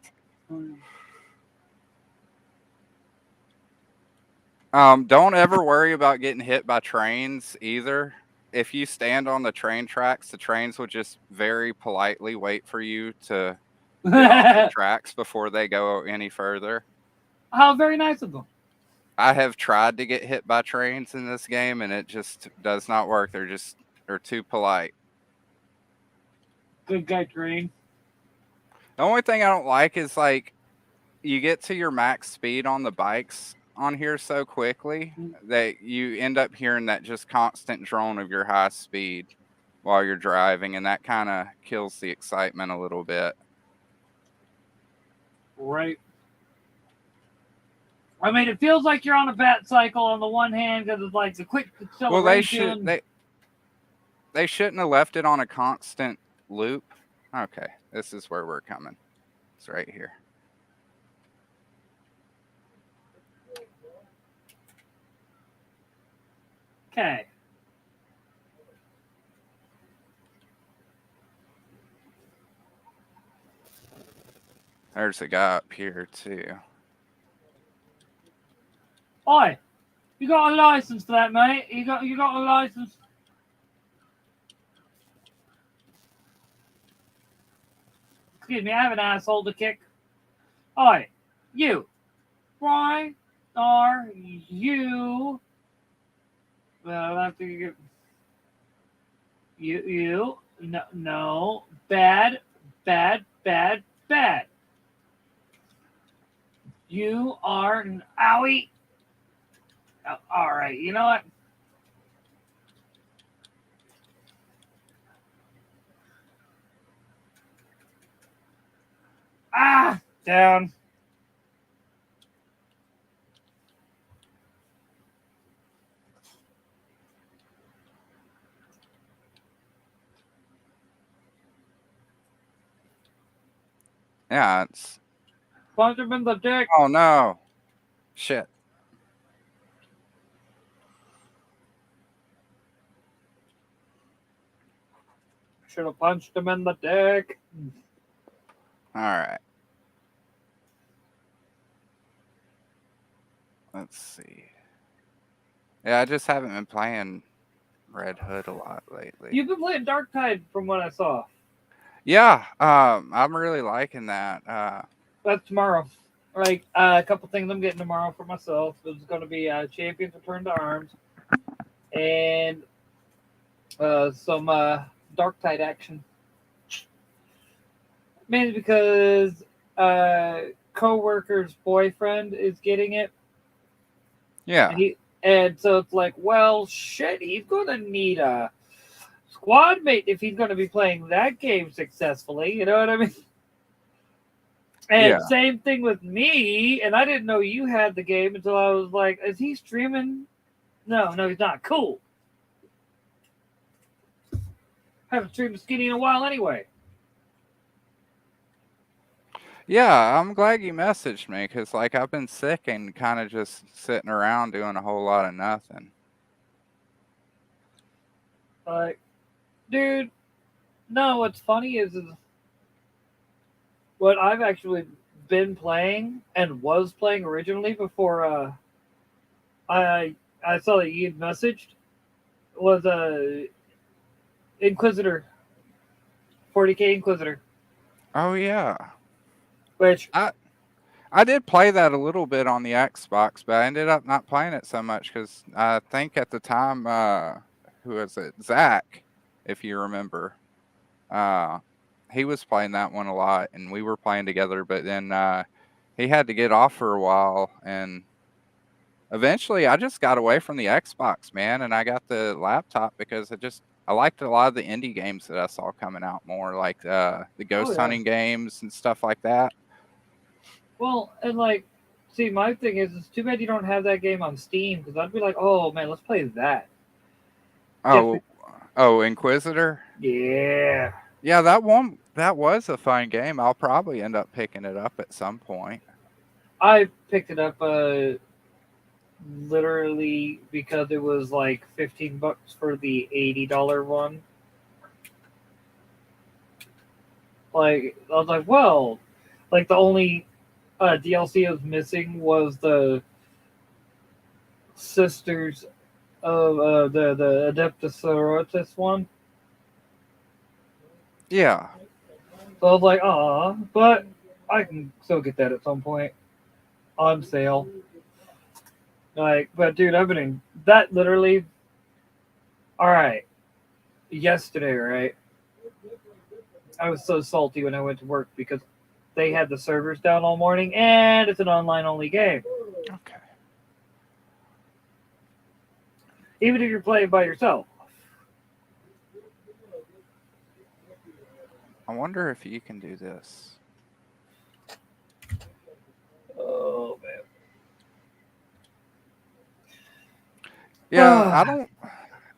Don't ever worry about getting hit by trains either. If you stand on the train tracks, the trains will just very politely wait for you to get off the tracks before they go any further. How very nice of them. I have tried to get hit by trains in this game and it just does not work. They're too polite. Good guy train. The only thing I don't like is like you get to your max speed on the bikes on here so quickly that you end up hearing that just constant drone of your high speed while you're driving, and that kind of kills the excitement a little bit. Right. I mean, it feels like you're on a bat cycle on the one hand because it's like the quick Well, acceleration. they shouldn't have left it on a constant loop. Okay, this is where we're coming. It's right here. Okay. There's a guy up here too. Oi, you got a license for that, mate? You got a license? Excuse me, I have an asshole to kick. Oi, you. Why are you? Well, I have to get you. No, bad. You are an owie. All right, you know what? Ah, down. Yeah, it's. Punch him in the dick. Oh no! Shit. Should have punched him in the dick. All right. Let's see. Yeah, I just haven't been playing Red Hood a lot lately. You've been playing Dark Tide from what I saw. Yeah, I'm really liking that. That's tomorrow. Like a couple things I'm getting tomorrow for myself. There's going to be Champions Return to Arms and some Dark Tide action. Mainly because co-worker's boyfriend is getting it. Yeah. And so it's like, well, shit, he's going to need a squad mate if he's going to be playing that game successfully. You know what I mean? And Yeah. same thing with me. And I didn't know you had the game until I was like, is he streaming? No, he's not. Cool. Haven't streamed Skinny in a while anyway. Yeah, I'm glad you messaged me because, like, I've been sick and kind of just sitting around doing a whole lot of nothing. Like, dude, no, what's funny is what I've actually been playing and was playing originally before I saw that you'd messaged was Inquisitor, 40k Inquisitor. Oh yeah, Which I did play that a little bit on the Xbox, but I ended up not playing it so much because I think at the time, who was it? Zach, if you remember, he was playing that one a lot, and we were playing together. But then he had to get off for a while, and eventually I just got away from the Xbox, man, and I got the laptop because I liked a lot of the indie games that I saw coming out more, like the ghost hunting games and stuff like that. Well, and like, see, my thing is, it's too bad you don't have that game on Steam because I'd be like, oh man, let's play that. Oh, Inquisitor. Yeah. Yeah, that was a fun game. I'll probably end up picking it up at some point. I picked it up literally because it was like $15 for the $80 one. Like, I was like, well, like the only DLC I was missing was the Sisters of the Adeptus Sororitas one. Yeah. So I was like, ah, but I can still get that at some point on sale. Like, but dude, I've been in that literally. All right, yesterday, right? I was so salty when I went to work because they had the servers down all morning, and it's an online only game. Okay. Even if you're playing by yourself. I wonder if you can do this. Oh man. Yeah,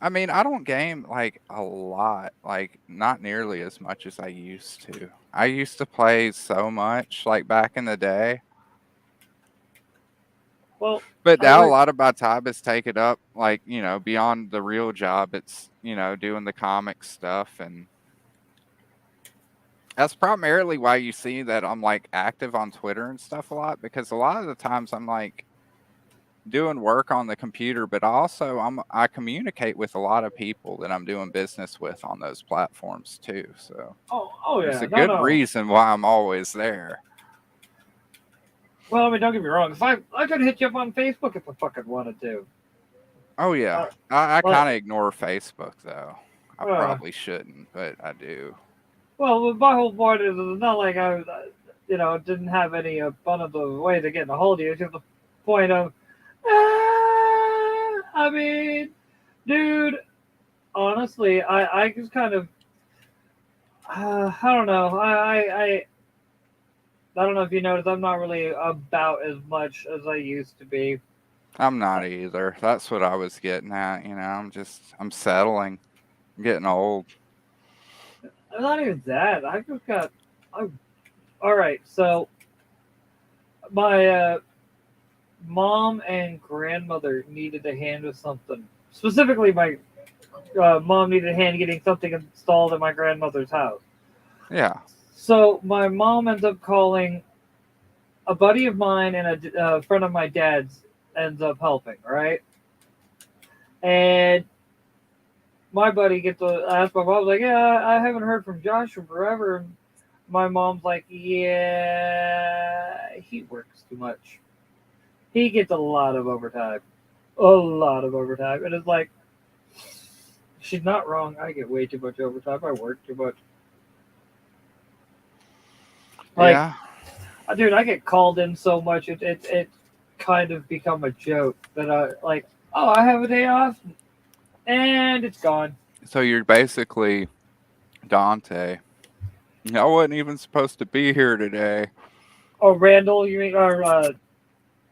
I don't game like a lot, like not nearly as much as I used to. I used to play so much like back in the day, Well, but I now a work. lot of my time is taken up like, beyond the real job. It's, doing the comic stuff, and that's primarily why you see that I'm like active on Twitter and stuff a lot, because a lot of the times I'm like doing work on the computer, but also I communicate with a lot of people that I'm doing business with on those platforms too. So Oh there's yeah, a no, good no. reason why I'm always there. Well, I mean, don't get me wrong. If I could hit you up on Facebook if I fucking wanted to. Oh yeah. Uh, I but kind of ignore Facebook though. I uh, probably shouldn't, but I do. well, my whole point is it's not like didn't have any abundant of ways of getting a hold of you. It's just the point of, I mean, dude, honestly, I just kind of, I don't know. I don't know if you noticed, I'm not really about as much as I used to be. I'm Uh, not either. That's what I was getting at, I'm settling. I'm getting old. Not even that. I just got. I, all right, so my mom and grandmother needed a hand with something. Specifically, my mom needed a hand getting something installed at my grandmother's house. Yeah. So my mom ends up calling a buddy of mine and a friend of my dad's ends up helping, right? And my buddy gets to ask my mom, like, yeah, I haven't heard from Josh in forever. And my mom's like, yeah, he works too much. He gets a lot of overtime. A lot of overtime. And it's like, she's not wrong. I get way too much overtime. I work too much. Like, Yeah. dude, I get called in so much. It kind of become a joke that oh, I have a day off and it's gone. So you're basically Dante. I wasn't even supposed to be here today. Oh, Randall, you mean, or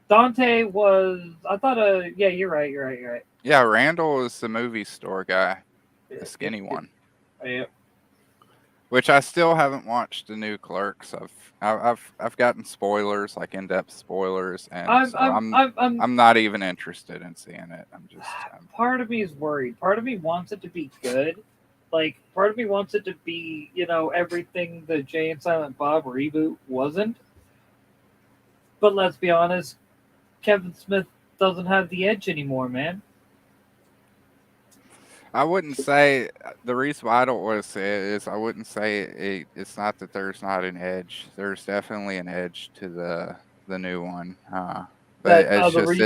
Dante was, I thought, yeah, you're right. You're right. Yeah, Randall is the movie store guy, the It, skinny it, one. yeah. Which I still haven't watched the new Clerks. I've gotten spoilers, like in-depth spoilers, and so I'm I'm not even interested in seeing it. I'm just part of me is worried. Part of me wants it to be good. Like, part of me wants it to be, everything the Jay and Silent Bob reboot wasn't. But let's be honest, Kevin Smith doesn't have the edge anymore, man. I wouldn't say the reason why I don't want to say it is I wouldn't say it's not that there's not an edge. There's definitely an edge to the new one, but That it's the just reason.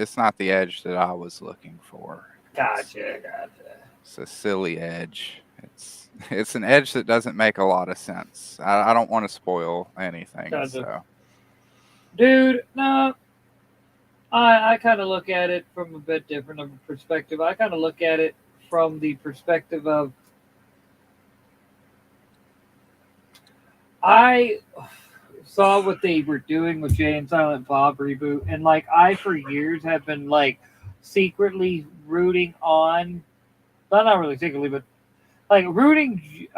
it's not the edge that I was looking for. Gotcha. It's a silly edge. It's an edge that doesn't make a lot of sense. I don't want to spoil anything, Gotcha. so Dude, no, I kind of look at it from a bit different of a perspective. I kind of look at it from the perspective of I saw what they were doing with Jay and Silent Bob reboot, and like I for years have been like secretly rooting on, not really secretly, but like rooting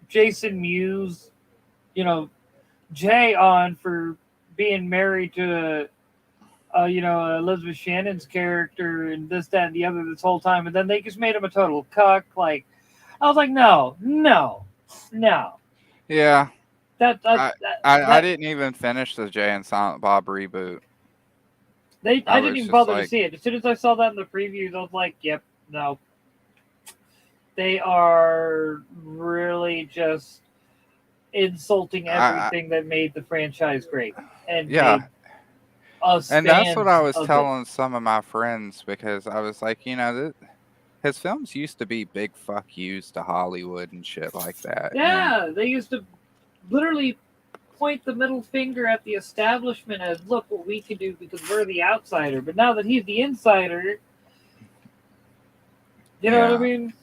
Jason Mewes, you know, Jay on for being married to Elizabeth Shannon's character and this, that, and the other this whole time, and then they just made him a total cuck. Like, I was like, no. yeah. That that I, that, I that didn't even finish the Jay and Silent Bob reboot. I I didn't was even just bother to like, see it. As soon as I saw that in the previews, I was like, yep, no. They are really just insulting I everything that made the franchise great and yeah, made us and that's what I fans was of it. telling some of my friends because I was like, his films used to be big fuck yous to Hollywood and shit like that, and Yeah, they used to literally point the middle finger at the establishment as, look what we can do because we're the outsider. But now that he's the insider, you know what I Yeah. mean?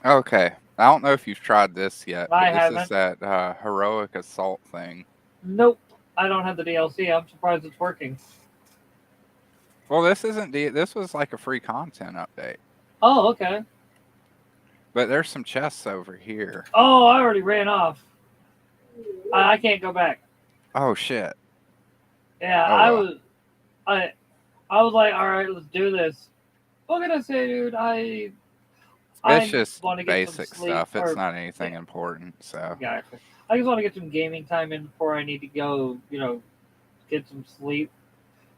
Okay. I don't know if you've tried this yet, I but this is haven't. that heroic assault thing. Nope. I don't have the DLC. I'm surprised it's working. Well, this isn't this was like a free content update. Oh, okay. But there's some chests over here. Oh, I already ran off. I can't go back. Oh shit. Yeah, Oh well. I was like, all right, let's do this. What can I say, dude? It's I just want to get some basic sleep. stuff. It's not anything important, so. Yeah, I just want to get some gaming time in before I need to go. Get some sleep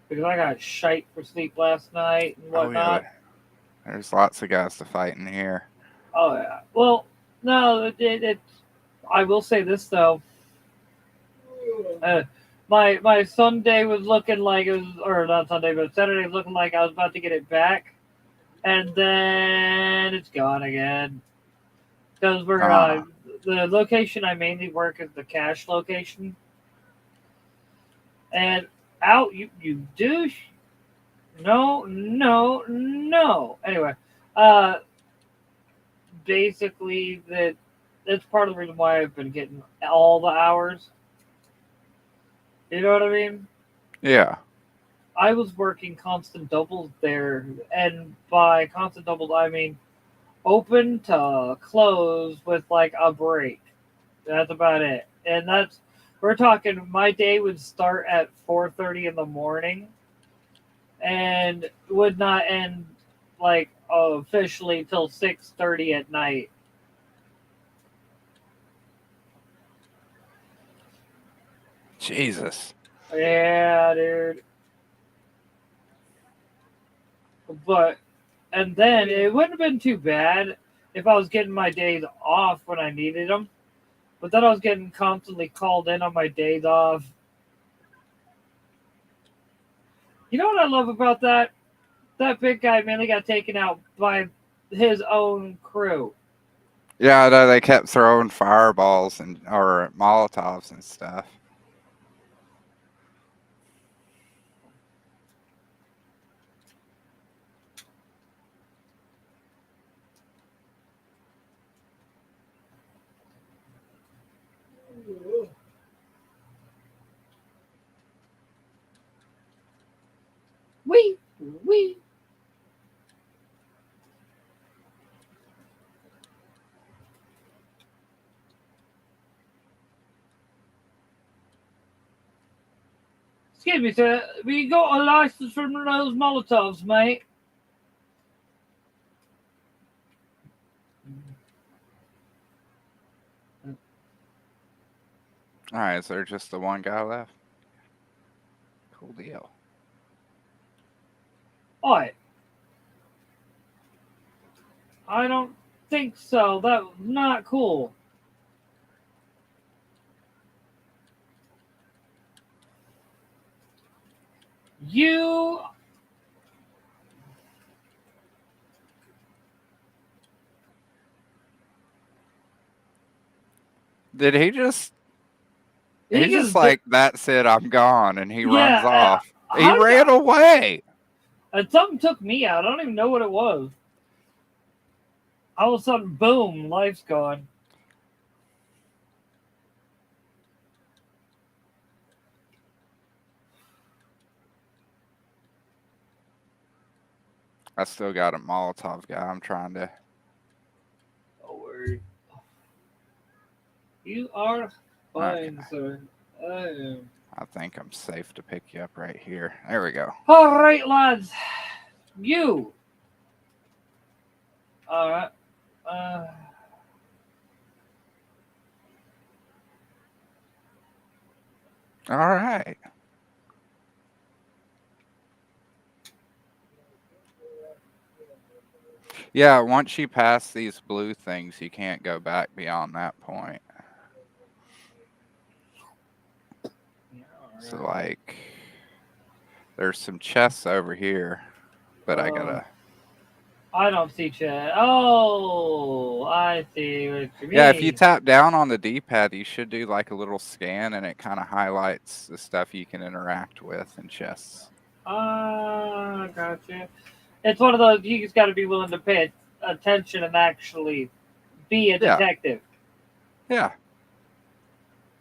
because I got shite for sleep last night and Oh yeah. whatnot. There's lots of guys to fight in here. Oh yeah. Well, no, I will say this though. My Sunday was looking like it was, or not Sunday, but Saturday was looking like I was about to get it back, and then it's gone again. Because the location I mainly work is the cash location, and out you douche. No, no, no. Anyway, uh, basically that's part of the reason why I've been getting all the hours. You know what I mean? Yeah. I was working constant doubles there, and by constant doubles I mean open to close with like a break. That's about it. And we're talking my day would start at 4:30 in the morning and would not end like officially till 6:30 at night. Jesus. Yeah, dude. But and then it wouldn't have been too bad if I was getting my days off when I needed them. But then I was getting constantly called in on my days off. You know what I love about that? That big guy mainly got taken out by his own crew. Yeah, no, they kept throwing fireballs or Molotovs and stuff. Wee, wee. Excuse me, sir. We got a license from those Molotovs, mate. All right, is there just the one guy left? Cool deal. Oi. I don't think so. That was not cool. You. Did he just? He He just just. like that's it. I'm gone, and he runs Yeah. off. He ran away. And something took me out. I don't even know what it was. All of a sudden, boom, life's gone. I still got a Molotov guy. I'm trying to. Oh, word. You are fine, Okay. sir. I am. I think I'm safe to pick you up right here. There we go. All right, lads. You. All right. All right. Yeah, once you pass these blue things, you can't go back beyond that point. Yeah, So, like, there's some chests over here, but I gotta. I don't see chat. Oh, I see what you Yeah, if you mean. tap down on the D-pad, you should do like a little scan, and it kind of highlights the stuff you can interact with in chests. Ah, gotcha. It's one of those you just got to be willing to pay attention and actually be a Yeah, detective. yeah.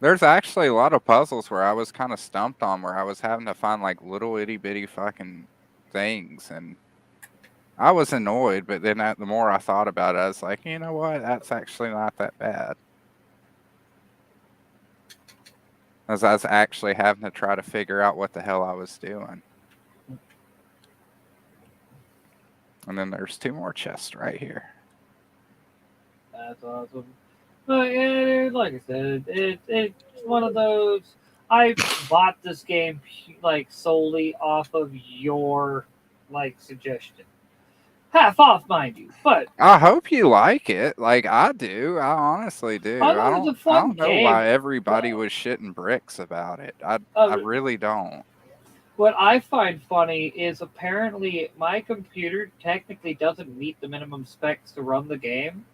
There's actually a lot of puzzles where I was kind of stumped on, where I was having to find like little itty bitty fucking things, and I was annoyed. But then the more I thought about it, I was like, you know what? That's actually not that bad. As I was actually having to try to figure out what the hell I was doing. And then there's two more chests right here. That's awesome. But yeah, dude, like I said, it's one of those. I bought this game like solely off of your like suggestion, half off, mind you. But I hope you like it. Like I do. I honestly I do. thought it was a I fun don't know why game. everybody But was shitting bricks about it. I uh, really don't. what I find funny is apparently my computer technically doesn't meet the minimum specs to run the game,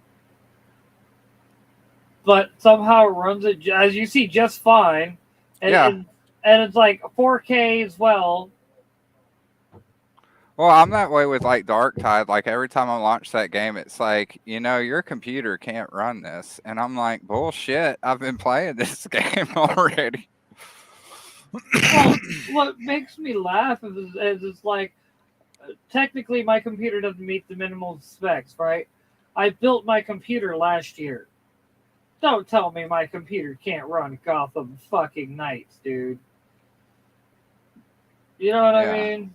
but somehow it runs it as you see just fine, and Yeah. and it's like 4K as well. Well, I'm that way with like Dark Tide. Like every time I launch that game, it's like, your computer can't run this. And I'm like, bullshit. I've been playing this game already. Well, what makes me laugh is it's like technically my computer doesn't meet the minimal specs, right? I built my computer last year. Don't tell me my computer can't run Gotham fucking Knights, dude. You know what I Yeah. mean?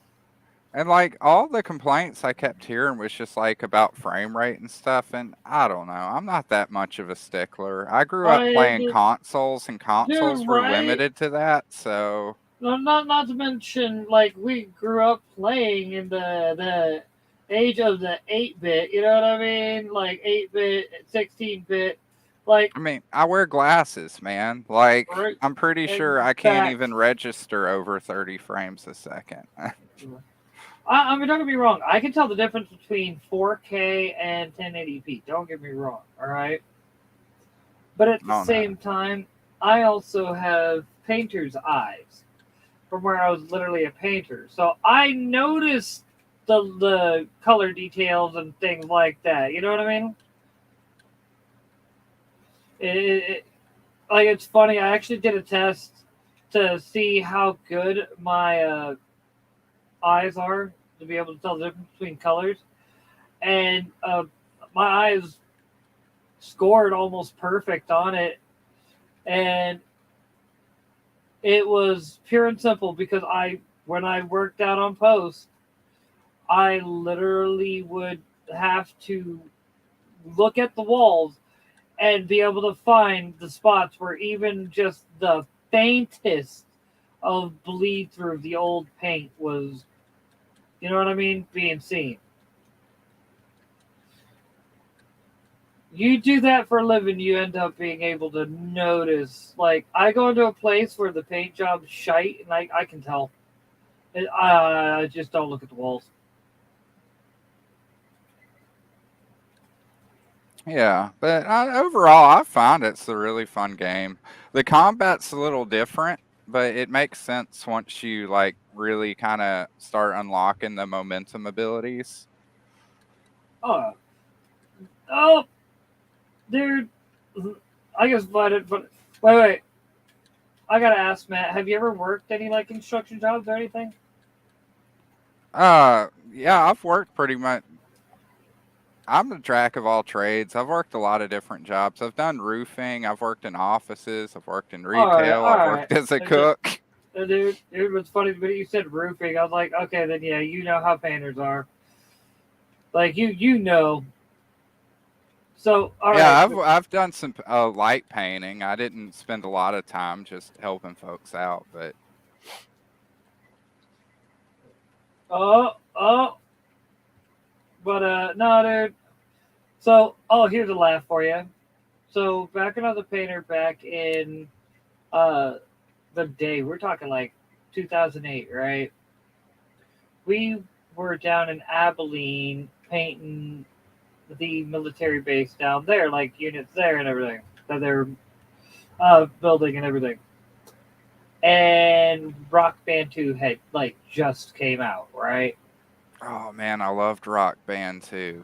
And like all the complaints I kept hearing was just like about frame rate and stuff. And I don't know. I'm not that much of a stickler. I grew up I, playing consoles, and consoles dude, were right? limited to that. So, Not to mention, like we grew up playing in the age of the 8-bit. You know what I mean? Like 8-bit, 16-bit, like I mean, I wear glasses, man. Like, right. I'm pretty sure I can't even Facts. register over 30 frames a second. I mean, don't get me wrong. I can tell the difference between 4K and 1080p. Don't get me wrong. All right. But at the Oh, no. same time, I also have painter's eyes from where I was literally a painter. So I noticed the color details and things like that. You know what I mean? It, like it's funny. I actually did a test to see how good my eyes are to be able to tell the difference between colors, and my eyes scored almost perfect on it, and it was pure and simple because I when I worked out on post, I literally would have to look at the walls and be able to find the spots where even just the faintest of bleed through the old paint was, you know what I mean, being seen. You do that for a living, you end up being able to notice. Like, I go into a place where the paint job's shite, and I can tell. I just don't look at the walls. Yeah, but overall, I found it's a really fun game. The combat's a little different, but it makes sense once you like really kind of start unlocking the momentum abilities. Oh, oh, dude. I guess, but wait. I gotta ask, Matt. Have you ever worked any like construction jobs or anything? Yeah, I've worked pretty much. I'm the jack of all trades. I've worked a lot of different jobs. I've done roofing. I've worked in offices. I've worked in retail. All I've right. worked as a cook. Dude, what's funny, but you said roofing. I was like, okay, then yeah, you know how painters are. Like you know. So, all Yeah, right. I've done some light painting. I didn't spend a lot of time just helping folks out, but Oh, but no, dude. So, oh, here's a laugh for you. So, back another painter back in uh the day, we're talking like 2008, right? We were down in Abilene painting the military base down there, like units there and everything that they're building and everything. And Rock Band 2 had like just came out, right? Oh man, I loved Rock Band too.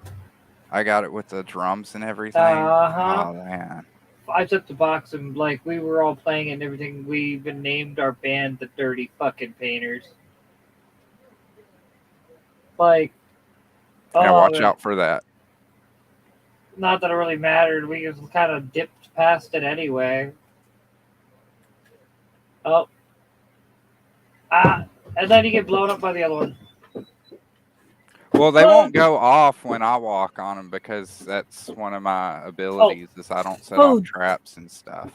I got it with the drums and everything. Uh-huh. Oh man. I took the box and like we were all playing it and everything. We even named our band the Dirty Fucking Painters. Like, Yeah, oh watch man. out for that. Not that it really mattered. We just kind of dipped past it anyway. Oh, and then you get blown up by the other one. Well, they won't go off when I walk on them because that's one of my abilities is I don't set off Food. traps and stuff.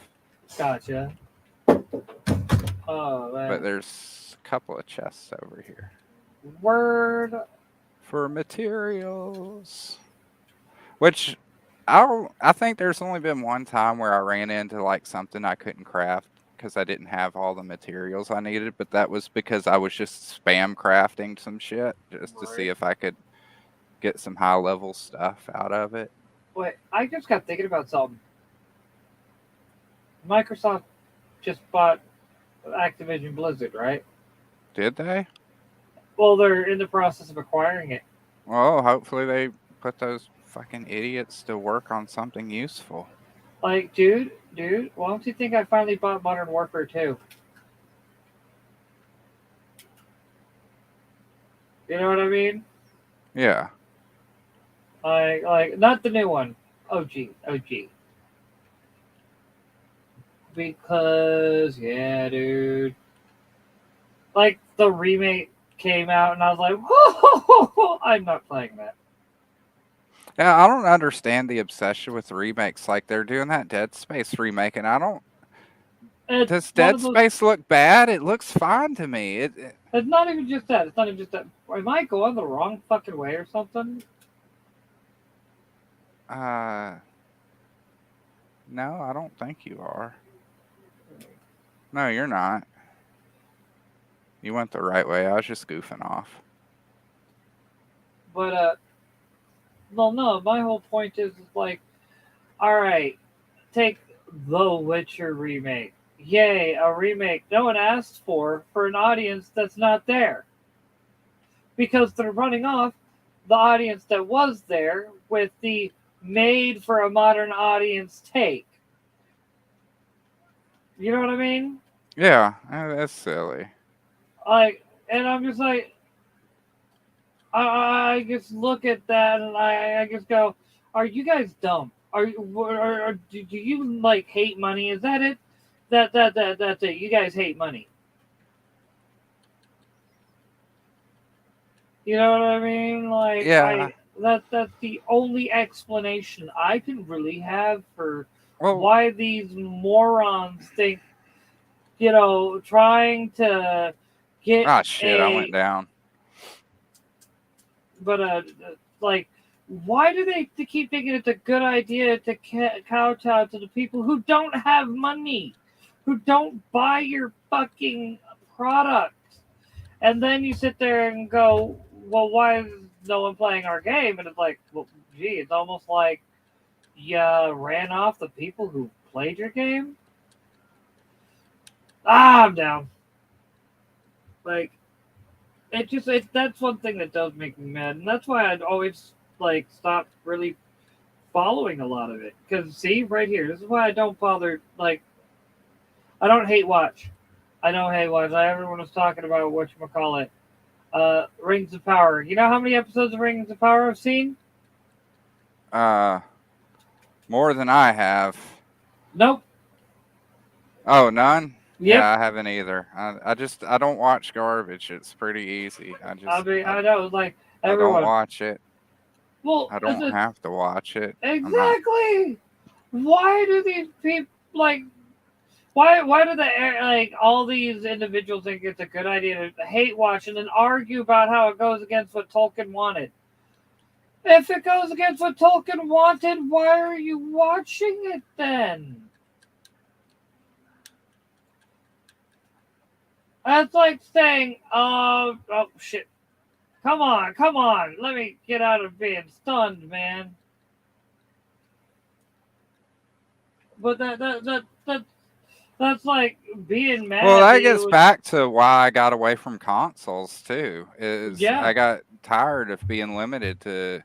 Gotcha. Oh But man. there's a couple of chests over here Word. for materials. Which I think there's only been one time where I ran into like something I couldn't craft because I didn't have all the materials I needed, but that was because I was just spam crafting some shit just to see if I could get some high level stuff out of it. Wait, I just got thinking about something. Microsoft just bought Activision Blizzard, right? Did they? Well, they're in the process of acquiring it. Well, hopefully they put those fucking idiots to work on something useful. Like, dude, why don't you think I finally bought Modern Warfare 2? You know what I mean? Yeah. Like not the new one. OG. Because yeah, dude. Like the remake came out and I was like, whoa, I'm not playing that. Yeah, I don't understand the obsession with remakes. Like they're doing that Dead Space remake, and I don't. Does Dead Space look bad? It looks fine to me. It's not even just that. It's not even just that. Am I going the wrong fucking way or something? No, I don't think you are. No, you're not. You went the right way. I was just goofing off. But well, no. My whole point is like, all right, take the Witcher remake. Yay, a remake no one asked for an audience that's not there. Because they're running off the audience that was there with the made for a modern audience take. You know what I mean? Yeah, that's silly. Like, and I'm just like, I just look at that and I just go, are you guys dumb? Or do you like hate money? Is that it? That's it. You guys hate money. You know what I mean? Like, yeah. That's the only explanation I can really have for Well, why these morons think, trying to get shit, I went down. But like, why do they keep thinking it's a good idea to kowtow to the people who don't have money, who don't buy your fucking product? And then you sit there and go, well, why is no one playing our game? And it's like, well, gee, it's almost like you ran off the people who played your game. I'm down. Like, that's one thing that does make me mad, and that's why I'd always like stop really following a lot of it. Because see, right here, this is why I don't bother. Like, I don't hate watch. I don't hate watch. Everyone was talking about whatchamacallit. Rings of Power. You know how many episodes of Rings of Power I've seen? More than I have. Nope. Oh, none? Yep. Yeah, I haven't either. I don't watch garbage. It's pretty easy. I know, like everyone. I don't watch it. Well, I don't have to watch it. Exactly. Why do these people like? Why do they like all these individuals think it's a good idea to hate watch and then argue about how it goes against what Tolkien wanted? If it goes against what Tolkien wanted, why are you watching it then? That's like saying, oh shit, Come on, come on. Let me get out of being stunned, man. But that's like being Well, mad that that you gets would. back to why I got away from consoles too. Is Yeah, I got tired of being limited to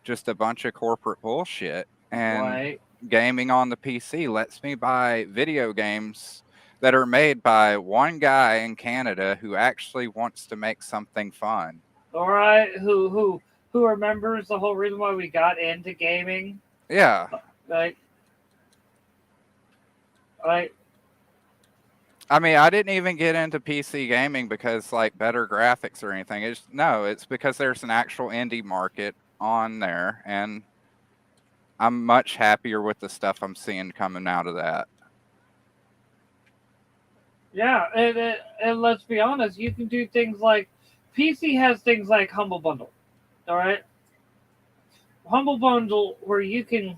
just a bunch of corporate bullshit, and right. gaming on the PC lets me buy video games that are made by one guy in Canada who actually wants to make something fun. All right. Who remembers the whole reason why we got into gaming? Yeah. Like, like, I mean, I didn't even get into PC gaming because like better graphics or anything. It's because there's an actual indie market on there, and I'm much happier with the stuff I'm seeing coming out of that. yeah. And let's be honest, you can do things like PC has things like Humble Bundle. All right, Humble Bundle where you can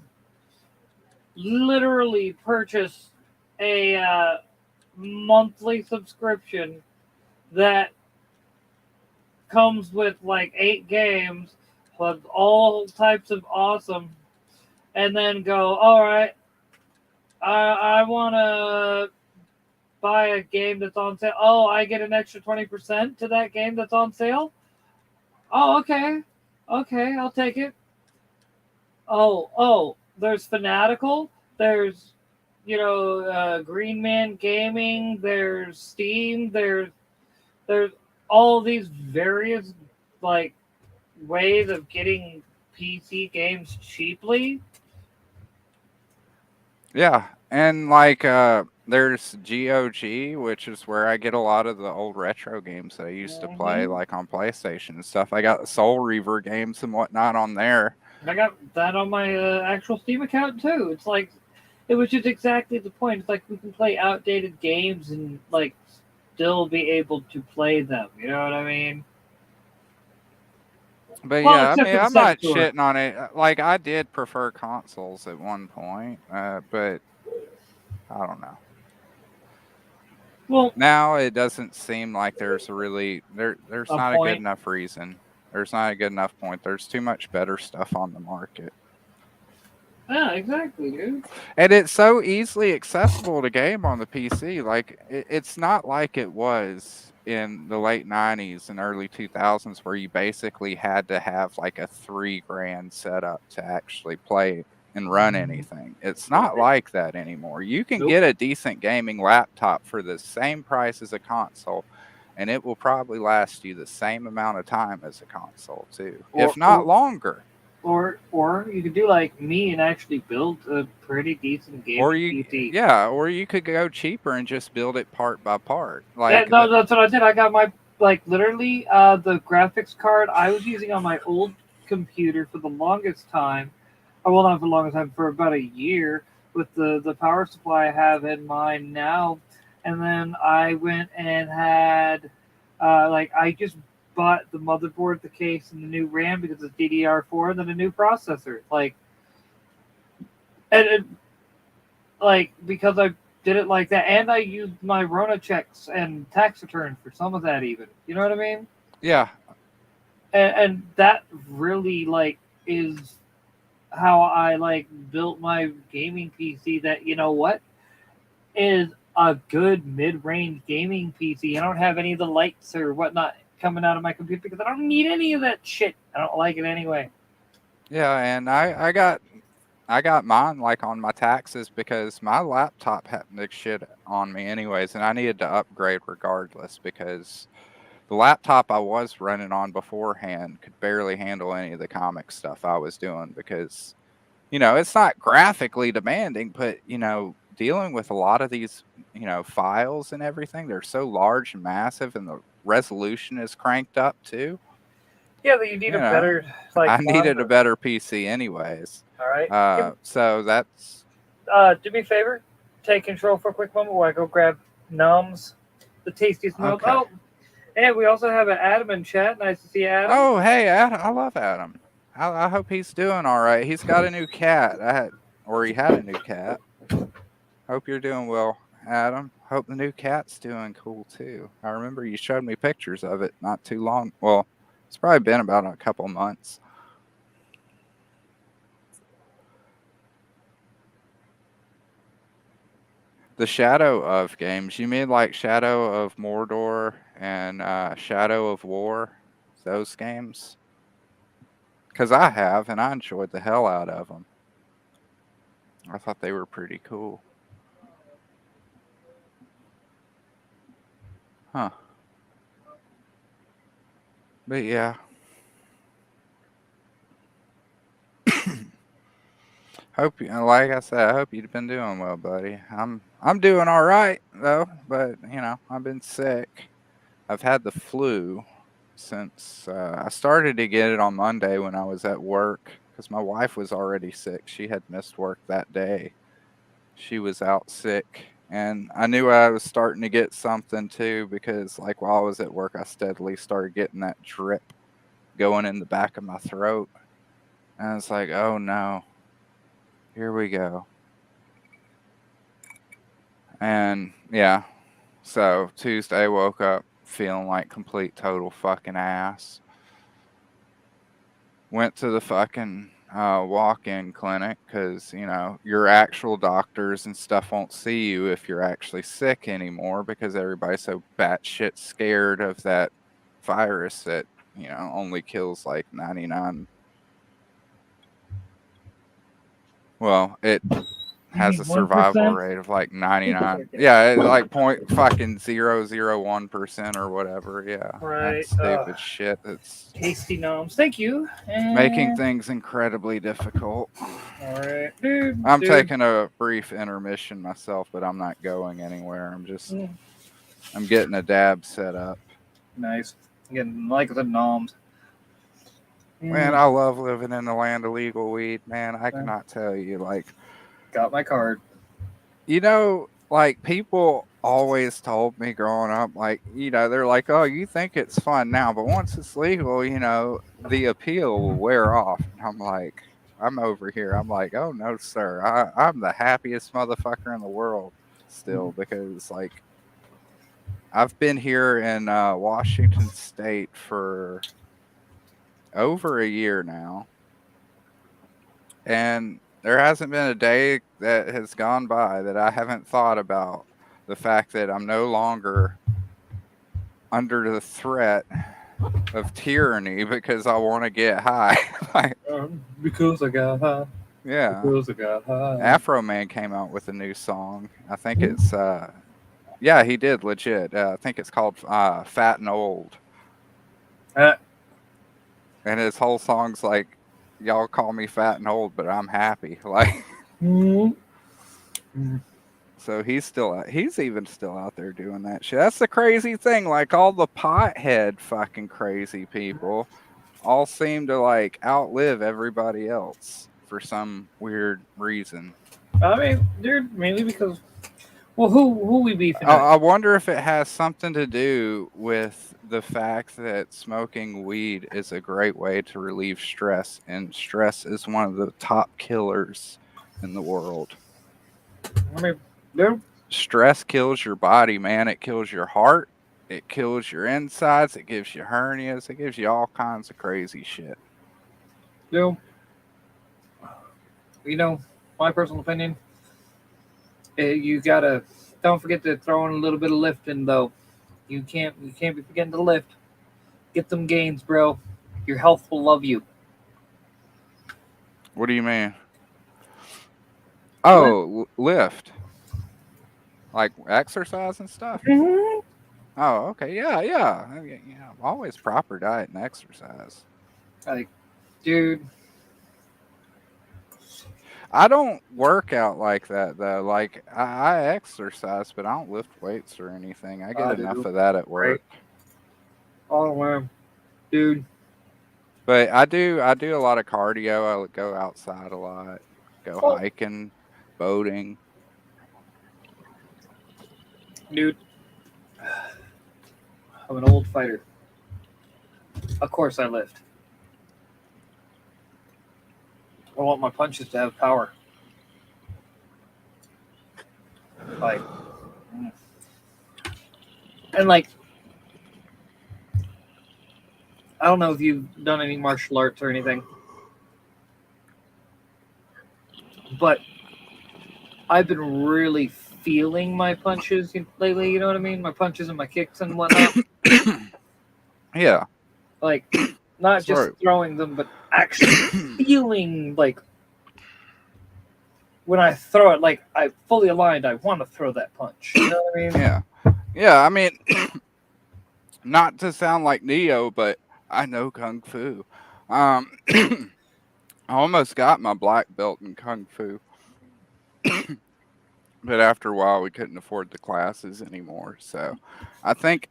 literally purchase a monthly subscription that comes with like 8 games plus all types of awesome, and then go, all right, I want to buy a game that's on sale. Oh, I get an extra 20% to that game that's on sale. Oh, okay, okay, I'll take it. Oh, there's Fanatical. There's Green Man Gaming. There's Steam. There's all these various like ways of getting PC games cheaply. Yeah, and like there's GOG, which is where I get a lot of the old retro games that I used to play, Hmm. like on PlayStation and stuff. I got the Soul Reaver games and whatnot on there. I got that on my actual Steam account too. It's like it was just exactly the point. It's like we can play outdated games and like still be able to play them. You know what I mean? But Well, yeah, I except mean, for the I'm second not store. shitting on it. Like I did prefer consoles at one point, but I don't know. Well, Now it doesn't seem like there's a really there's a not a good point. enough reason. There's not a good enough point. There's too much better stuff on the market. Yeah, exactly, dude. And it's so easily accessible to game on the PC. Like it's not like it was in the late 90s and early 2000s where you basically had to have like a 3 grand setup to actually play and run anything. It's not Right. like that anymore. You can Nope. get a decent gaming laptop for the same price as a console, and it will probably last you the same amount of time as a console too, if Or not or longer. or you could do like me and actually build a pretty decent Or gaming you, PC. yeah, or you could go cheaper and just build it part by part. That, Like, no, that's what I did. I got my like literally the graphics card I was using on my old computer for the longest time. Or well, not for the longest time, for about a year with the power supply I have in mine now. And then I went and had like I just bought the motherboard, the case, and the new RAM because it's DDR4, and then a new processor. And like because I did it like that, and I used my Rona checks and tax return for some of that. Even you know what I mean? yeah, And that really like is how I like built my gaming PC. That you know what is a good mid-range gaming PC. I don't have any of the lights or whatnot coming out of my computer because I don't need any of that shit. I don't like it anyway. yeah, and I got mine like on my taxes because my laptop had this shit on me anyways, and I needed to upgrade regardless because the laptop I was running on beforehand could barely handle any of the comic stuff I was doing because it's not graphically demanding, but dealing with a lot of these, files and everything, they're so large and massive and the resolution is cranked up too. Yeah, but you need You a know, better like I needed a monitor. better PC anyways. All right, So that's do me a favor. Take control for a quick moment while I go grab Nums, the tastiest milk. okay. Oh, and we also have an Adam in chat. Nice to see you, Adam. Oh, hey, Adam, I love Adam. I hope he's doing all right. He's got a new cat. Or he had a new cat. Hope you're doing well, Adam. Hope the new cat's doing cool too. I remember you showed me pictures of it not too long. Well, It's probably been about a couple months. The Shadow of games. You mean like Shadow of Mordor and Shadow of War? Those games? Because I have, and I enjoyed the hell out of them. I thought they were pretty cool. Huh. But yeah. Hope you, like I said, I hope you've been doing well, buddy. I'm doing all right though, but you know, I've been sick. I've had the flu since I started to get it on Monday when I was at work because my wife was already sick. She had missed work that day. She was out sick, and I knew I was starting to get something too because, like, while I was at work, I steadily started getting that drip going in the back of my throat, and I was like, "Oh no, here we go." And yeah, so Tuesday woke up feeling like complete total fucking ass. Went to the fucking walk-in clinic because you know your actual doctors and stuff won't see you if you're actually sick anymore because everybody's so batshit scared of that virus that you know only kills like 99. Well, it has a survival 1%. rate of like 99. Yeah, like point fucking 001% or whatever. Yeah, Right. that's stupid shit. It's Tasty gnomes. Thank you. making things incredibly difficult. All right, dude. I'm taking a brief intermission myself, but I'm not going anywhere. I'm getting a dab set up. Nice. Again, like the gnomes. Man, I love living in the land of legal weed, man. I cannot tell you. Like, got my card. you know, like people always told me growing up, like, you know, they're like, oh, you think it's fun now, but once it's legal, you know, the appeal will wear off. And I'm like, I'm over here. I'm like, oh no, sir. I'm the happiest motherfucker in the world still because like I've been here in Washington State for over a year now, and there hasn't been a day that has gone by that I haven't thought about the fact that I'm no longer under the threat of tyranny because I want to get high. Like, Because I got high. yeah. Because I got high. Afro Man came out with a new song. I think it's yeah, he did legit. I think it's called Fat and Old. And his whole song's like, y'all call me fat and old, but I'm happy. Like, so he's even still out there doing that shit. That's the crazy thing. Like, all the pothead fucking crazy people all seem to like outlive everybody else for some weird reason. I mean, dude, mainly because, well, who we beefing? I wonder if it has something to do with the fact that smoking weed is a great way to relieve stress, and stress is one of the top killers in the world. I mean, dude, stress kills your body, man. It kills your heart. It kills your insides. It gives you hernias. It gives you all kinds of crazy shit. dude, you know, my personal opinion, you gotta don't forget to throw in a little bit of lifting though. You can't be forgetting to lift. Get them gains, bro. Your health will love you. What do you mean? Oh, lift. Like exercise and stuff? Mm-hmm. Oh, okay. Yeah. Always proper diet and exercise. Like, dude. I don't work out like that though. Like I exercise, but I don't lift weights or anything. I get enough of that at work. Right. Oh man, dude. But I do a lot of cardio. I go outside a lot, go hiking, boating. Dude, I'm an old fighter. Of course I lift. I want my punches to have power. Like, and like, I don't know if you've done any martial arts or anything, but I've been really feeling my punches lately. You know what I mean? My punches and my kicks and whatnot. Yeah. Like, not just Sorry. throwing them, but actually feeling like when I throw it, like I fully aligned. I want to throw that punch. You know what I mean? Yeah. Yeah. I mean, not to sound like Neo, but I know Kung Fu. Um, I almost got my black belt in Kung Fu, but after a while, we couldn't afford the classes anymore. So I think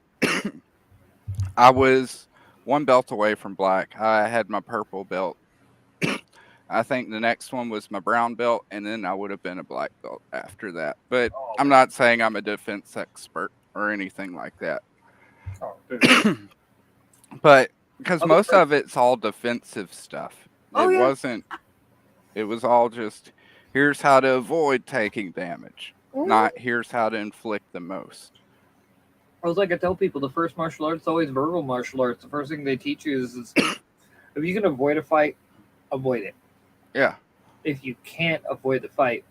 I was one belt away from black. I had my purple belt. I think the next one was my brown belt, and then I would have been a black belt after that. But Oh, I'm not saying I'm a defense expert or anything like that. oh, dude. But because Other most person. of it's all defensive stuff. Oh It yeah. wasn't, it was all just here's how to avoid taking damage, Mhm. not here's how to inflict the most. I was like I tell people, the first martial arts is always verbal martial arts. The first thing they teach you is if you can avoid a fight, avoid it. Yeah. If you can't avoid the fight,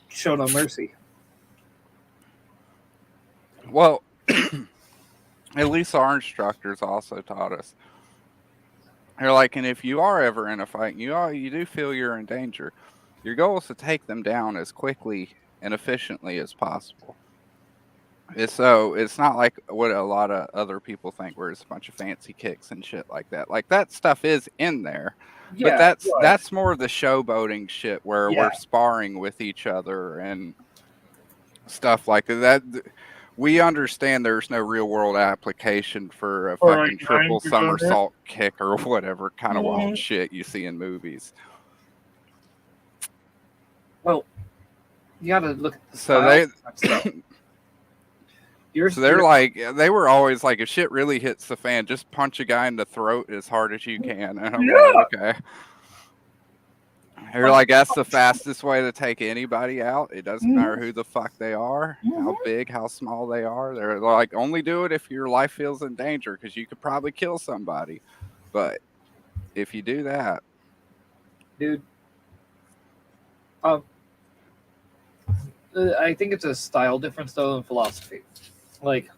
show no mercy. Well, at least our instructors also taught us. They're like, and if you are ever in a fight and you do feel you're in danger, your goal is to take them down as quickly and efficiently as possible. It's not like what a lot of other people think, where it's a bunch of fancy kicks and shit like that. Like that stuff is in there, but Yeah, but that's more of the showboating shit where yeah, we're sparring with each other and stuff like that. We understand there's no real world application for a or like fucking triple 9%. somersault kick or whatever kind of wild Mhm. shit you see in movies. Well, you got to look at the So style they difference, though. Yours, So they're your like, they were always like, if shit really hits the fan, just punch a guy in the throat as hard as you can. And I'm like, yeah, okay. They're punch, like, that's the punch. fastest way to take anybody out. It doesn't matter Mhm. who the fuck they are, how Mhm. big, how small they are. They're like, only do it if your life feels in danger because you could probably kill somebody. But if you do that, Dude. Um, I think it's a style difference though in philosophy. Like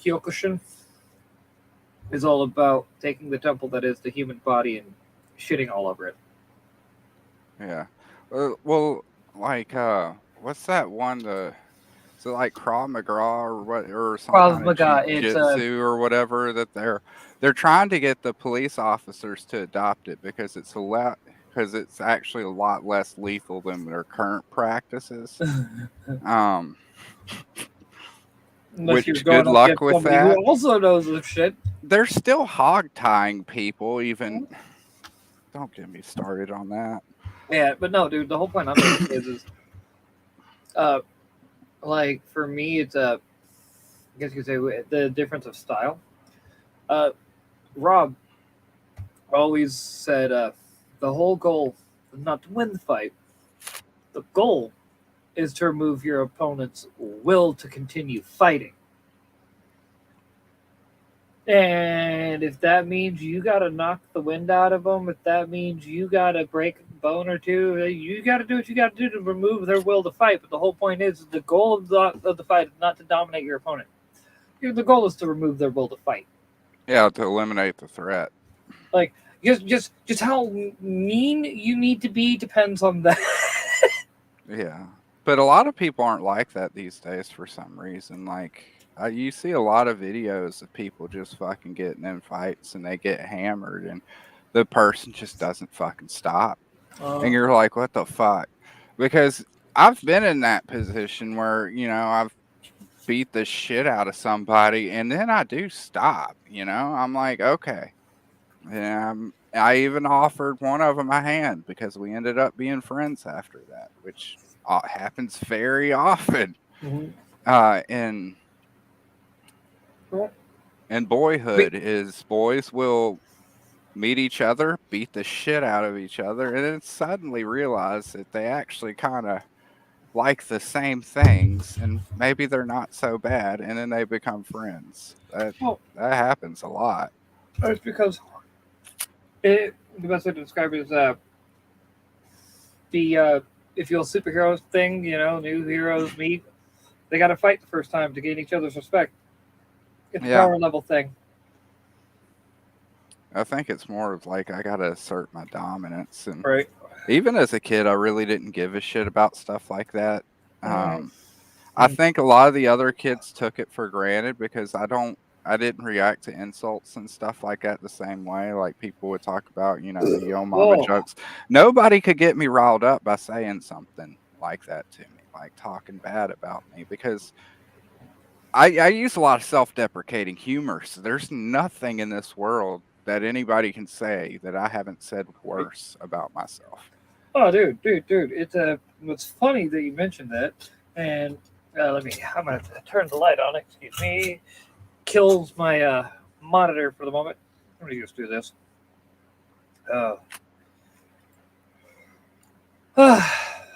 Kyokushin is all about taking the temple that is the human body and shitting all over it. yeah. Well, like, what's that one? So like Krav Maga or what, or some Krav kind of Maga, it's jujitsu or whatever that they're trying to get the police officers to adopt it because it's a lot because it's actually a lot less lethal than their current practices. Um, unless you're which going good up luck against with somebody who that. also knows the shit. They're still hog tying people. Even don't get me started on that. Yeah, but no, dude. The whole point I'm making is uh, like for me, it's I guess you could say the difference of style. Uh, Rob always said the whole goal is not to win the fight. The goal is to remove your opponent's will to continue fighting. And if that means you got to knock the wind out of them, if that means you got to break a bone or two, you got to do what you got to do to remove their will to fight. But the whole point is the goal of the fight is not to dominate your opponent. The goal is to remove their will to fight. Yeah, to eliminate the threat. Like just how mean you need to be depends on that. Yeah. But a lot of people aren't like that these days for some reason. Like, you see a lot of videos of people just fucking getting in fights and they get hammered and the person just doesn't fucking stop. And Uh, you're like, what the fuck? Because I've been in that position where, I've beat the shit out of somebody and then I do stop, I'm like, okay. I even offered one of them a hand because we ended up being friends after that, which happens very often mhm. in Well, boyhood. Is boys will meet each other, beat the shit out of each other, and then suddenly realize that they actually kind of like the same things, and maybe they're not so bad, and then they become friends. Well, That happens a lot. it's because the best way to describe it is the if you'll superheroes thing, new heroes meet, they got to fight the first time to gain each other's respect. It's a Yeah, power level thing, I think it's more of like I gotta assert my dominance, and right? even as a kid, I really didn't give a shit about stuff like that. Mm, Um, I think a lot of the other kids took it for granted because I didn't react to insults and stuff like that the same way. Like people would talk about, the yo mama oh, jokes. Nobody could get me riled up by saying something like that to me, like talking bad about me, because I use a lot of self deprecating humor. So there's nothing in this world that anybody can say that I haven't said right. worse about myself. Oh, dude. It's funny that you mentioned that. And I'm gonna turn the light on. Excuse me. Kills my monitor for the moment. I'm gonna just do this. Uh,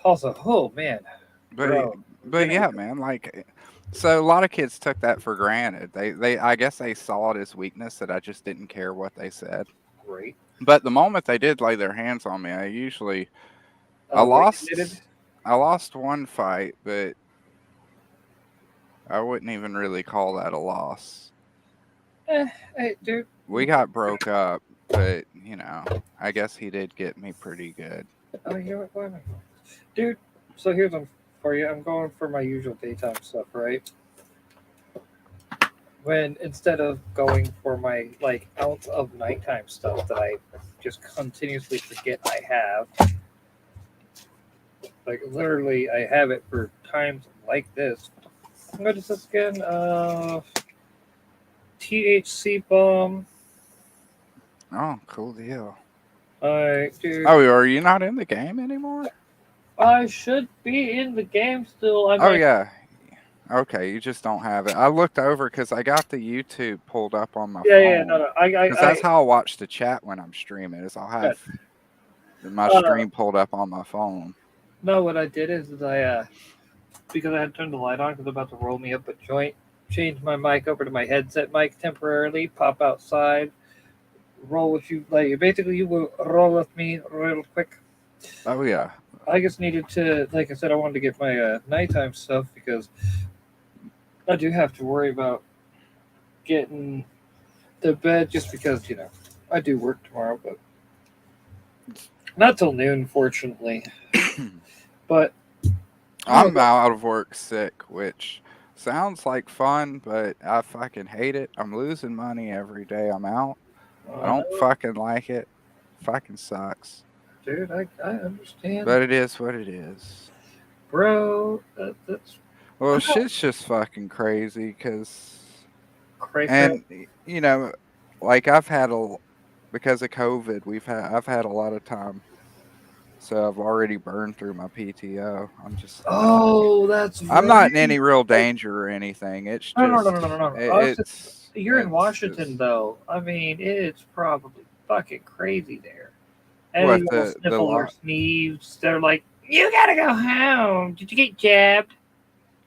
also, oh man, But bro, but getting yeah, man, like so a lot of kids took that for granted. They I guess they saw it as weakness that I just didn't care what they said. great. But the moment they did lay their hands on me, I usually I What you did? lost I lost one fight, but I wouldn't even really call that a loss. Eh, hey, dude. We got broke up, but I guess he did get me pretty good. Oh, you know what? Why am I going? Dude, so here's one for you. I'm going for my usual daytime stuff, right? When instead of going for my ounce of nighttime stuff that I just continuously forget I have, like literally I have it for times like this. What is this again? THC bomb. Oh, cool deal. Dude, Oh, are you not in the game anymore? I should be in the game still. I Oh might. yeah. Okay, you just don't have it. I looked over because I got the YouTube pulled up on my Yeah. No, phone. no. Because that's how I watch the chat when I'm streaming. Is I'll Yeah. have my Uh, stream pulled up on my phone. no. What I did is I because I had turned the light on because I'm about to roll me up a joint. Change my mic over to my headset mic temporarily. Pop outside. Roll with you. Like basically, you will roll with me real quick. Oh yeah. I just needed to, like I said, I wanted to get my nighttime stuff because I do have to worry about getting to bed just because I do work tomorrow, but not till noon, fortunately. But oh, I'm out of work sick, which sounds like fun, but I fucking hate it. I'm losing money every day I'm out. I don't no, fucking like it. Fucking sucks. dude, I understand, But it is what it is. bro. That's Well, how shit's just fucking crazy because, cray cray. and like because of COVID, I've had a lot of time, so I've already burned through my PTO. Oh, that's I'm not in right. any real danger or anything. It's No, just no, no, no, no. You're in it's Washington, just though. I mean, it's probably fucking crazy there. what Anything will the sniffle or lot. sneeze, they're like, "You gotta go home. Did you get jabbed?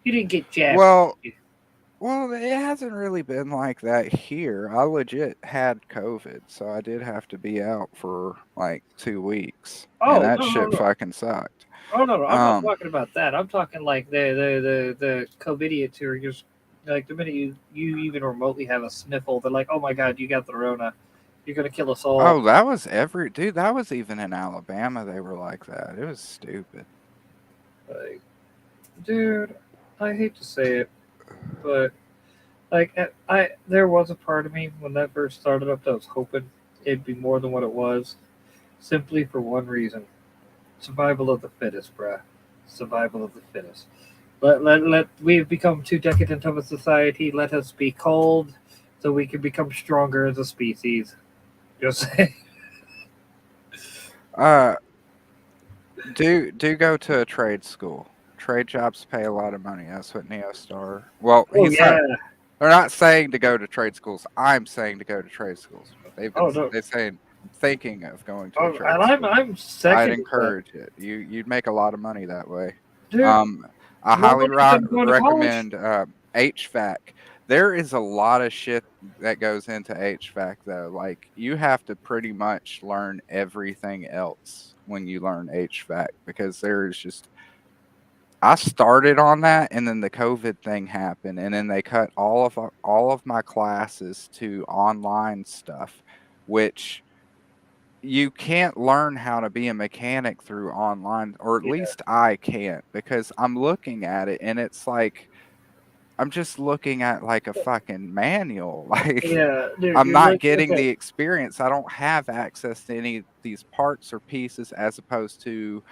You didn't get jabbed, Well, did you?" well, it hasn't really been like that here. I legit had COVID, so I did have to be out for like 2 weeks, and Oh that no, no, shit no. fucking sucked. Oh no, no. I'm not Um, talking about that. I'm talking like the COVIDiots who are just like the minute you even remotely have a sniffle, they're like, "Oh my god, you got the Rona. You're gonna kill us all." oh, that was every dude. That was even in Alabama. They were like that. It was stupid. Like, dude, I hate to say it, but like I there was a part of me when that first started up that was hoping it'd be more than what it was, simply for one reason: survival of the fittest, bruh. Survival of the fittest. We've become too decadent of a society. Let us be cold so we can become stronger as a species. Just saying. Uh, do go to a trade school. Trade jobs pay a lot of money. That's what Neostar. Well, Oh he's yeah. not. They're not saying to go to trade schools. I'm saying to go to trade schools. But Oh no. they're saying I'm thinking of going to a Oh, trade and I'm school. I'm I'd second. encourage it. You'd make a lot of money that way. Dude, I highly nobody's been going to college. recommend HVAC. There is a lot of shit that goes into HVAC though. Like you have to pretty much learn everything else when you learn HVAC because there is just I started on that and then the COVID thing happened and then they cut all of my classes to online stuff, which you can't learn how to be a mechanic through online, or at Yeah, least I can't because I'm looking at it and it's like I'm just looking at like a fucking manual. Like yeah, dude. I'm You're not like, getting okay, the experience. I don't have access to any of these parts or pieces as opposed to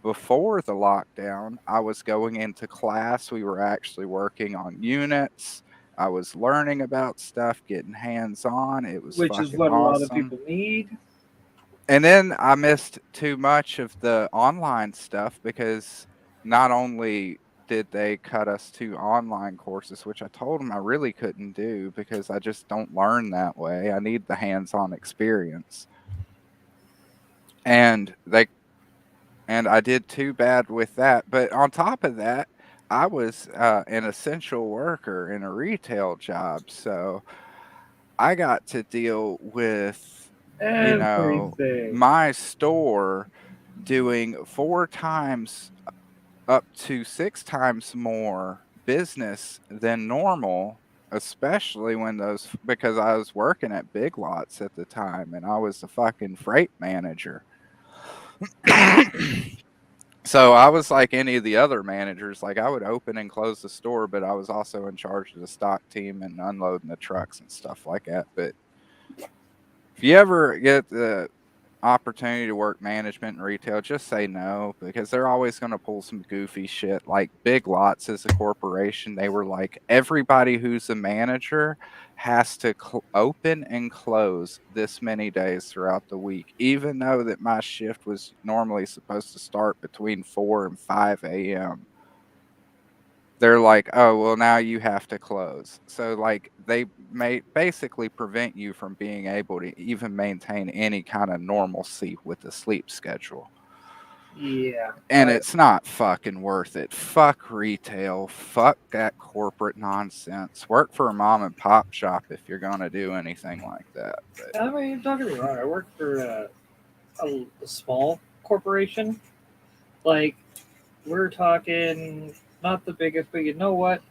before the lockdown. I was going into class, we were actually working on units. I was learning about stuff, getting hands on. It was which is fucking what a lot of awesome. people need. And then I missed too much of the online stuff because not only did they cut us to online courses, which I told them I really couldn't do because I just don't learn that way. I need the hands-on experience. And they and I did too bad with that. But on top of that, I was an essential worker in a retail job, so I got to deal with, you know, Everything. my store doing 4 times up to 6 times more business than normal, especially when those because I was working at Big Lots at the time and I was the fucking freight manager. So I was like any of the other managers, like I would open and close the store, but I was also in charge of the stock team and unloading the trucks and stuff like that. But if you ever get the opportunity to work management and retail, just say no because they're always going to pull some goofy shit. Like Big Lots as a corporation, they were like everybody who's a manager has to open and close this many days throughout the week, even though that my shift was normally supposed to start between 4 and 5 a.m. They're like, oh, well, now you have to close. So, like, they may basically prevent you from being able to even maintain any kind of normalcy with the sleep schedule. Yeah, And it's not fucking worth it. Fuck retail. Fuck that corporate nonsense. Work for a mom and pop shop if you're going to do anything like that. But I mean, don't get me wrong. I work for a small corporation. Like, we're talking not the biggest, but you know what,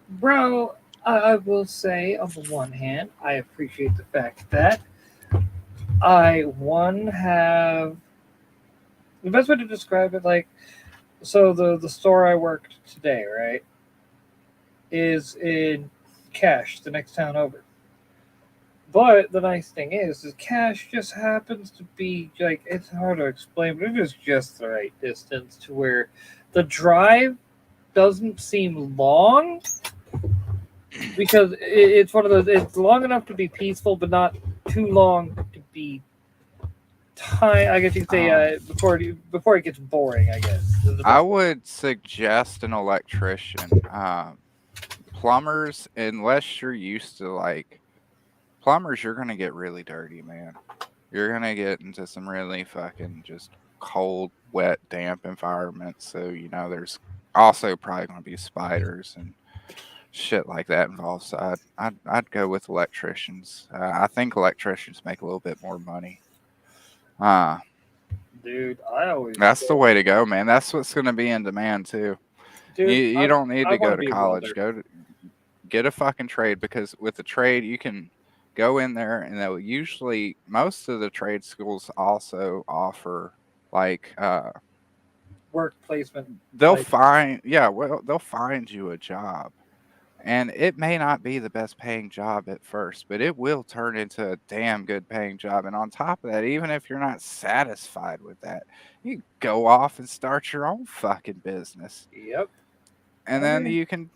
bro? I will say, on the one hand, I appreciate the fact that I one have the best way to describe it. Like, so the store I worked today, right, is in Cash, the next town over. But the nice thing is Cash just happens to be like it's hard to explain, but it is just the right distance to where the drive doesn't seem long because it's one of those. It's long enough to be peaceful, but not too long to be time. I guess you could say before it gets boring. I guess is the I best way. would suggest an electrician. Plumbers, unless you're used to like plumbers, you're going to get really dirty, man. You're gonna get into some really fucking just cold, wet, damp environments. So, you know, there's also probably gonna be spiders and shit like that involved. So I'd go with electricians. I think electricians make a little bit more money. Uh, Dude, I always that's say, the way to go, man. That's what's gonna be in demand too. dude, You don't need I to want go to to be a college. welder. Go to get a fucking trade because with the trade you can go in there and they'll usually most of the trade schools also offer like Work placement they'll type. find yeah well they'll find you a job and it may not be the best paying job at first but it will turn into a damn good paying job and on top of that even if you're not satisfied with that you go off and start your own fucking business Yep. and I then mean, you can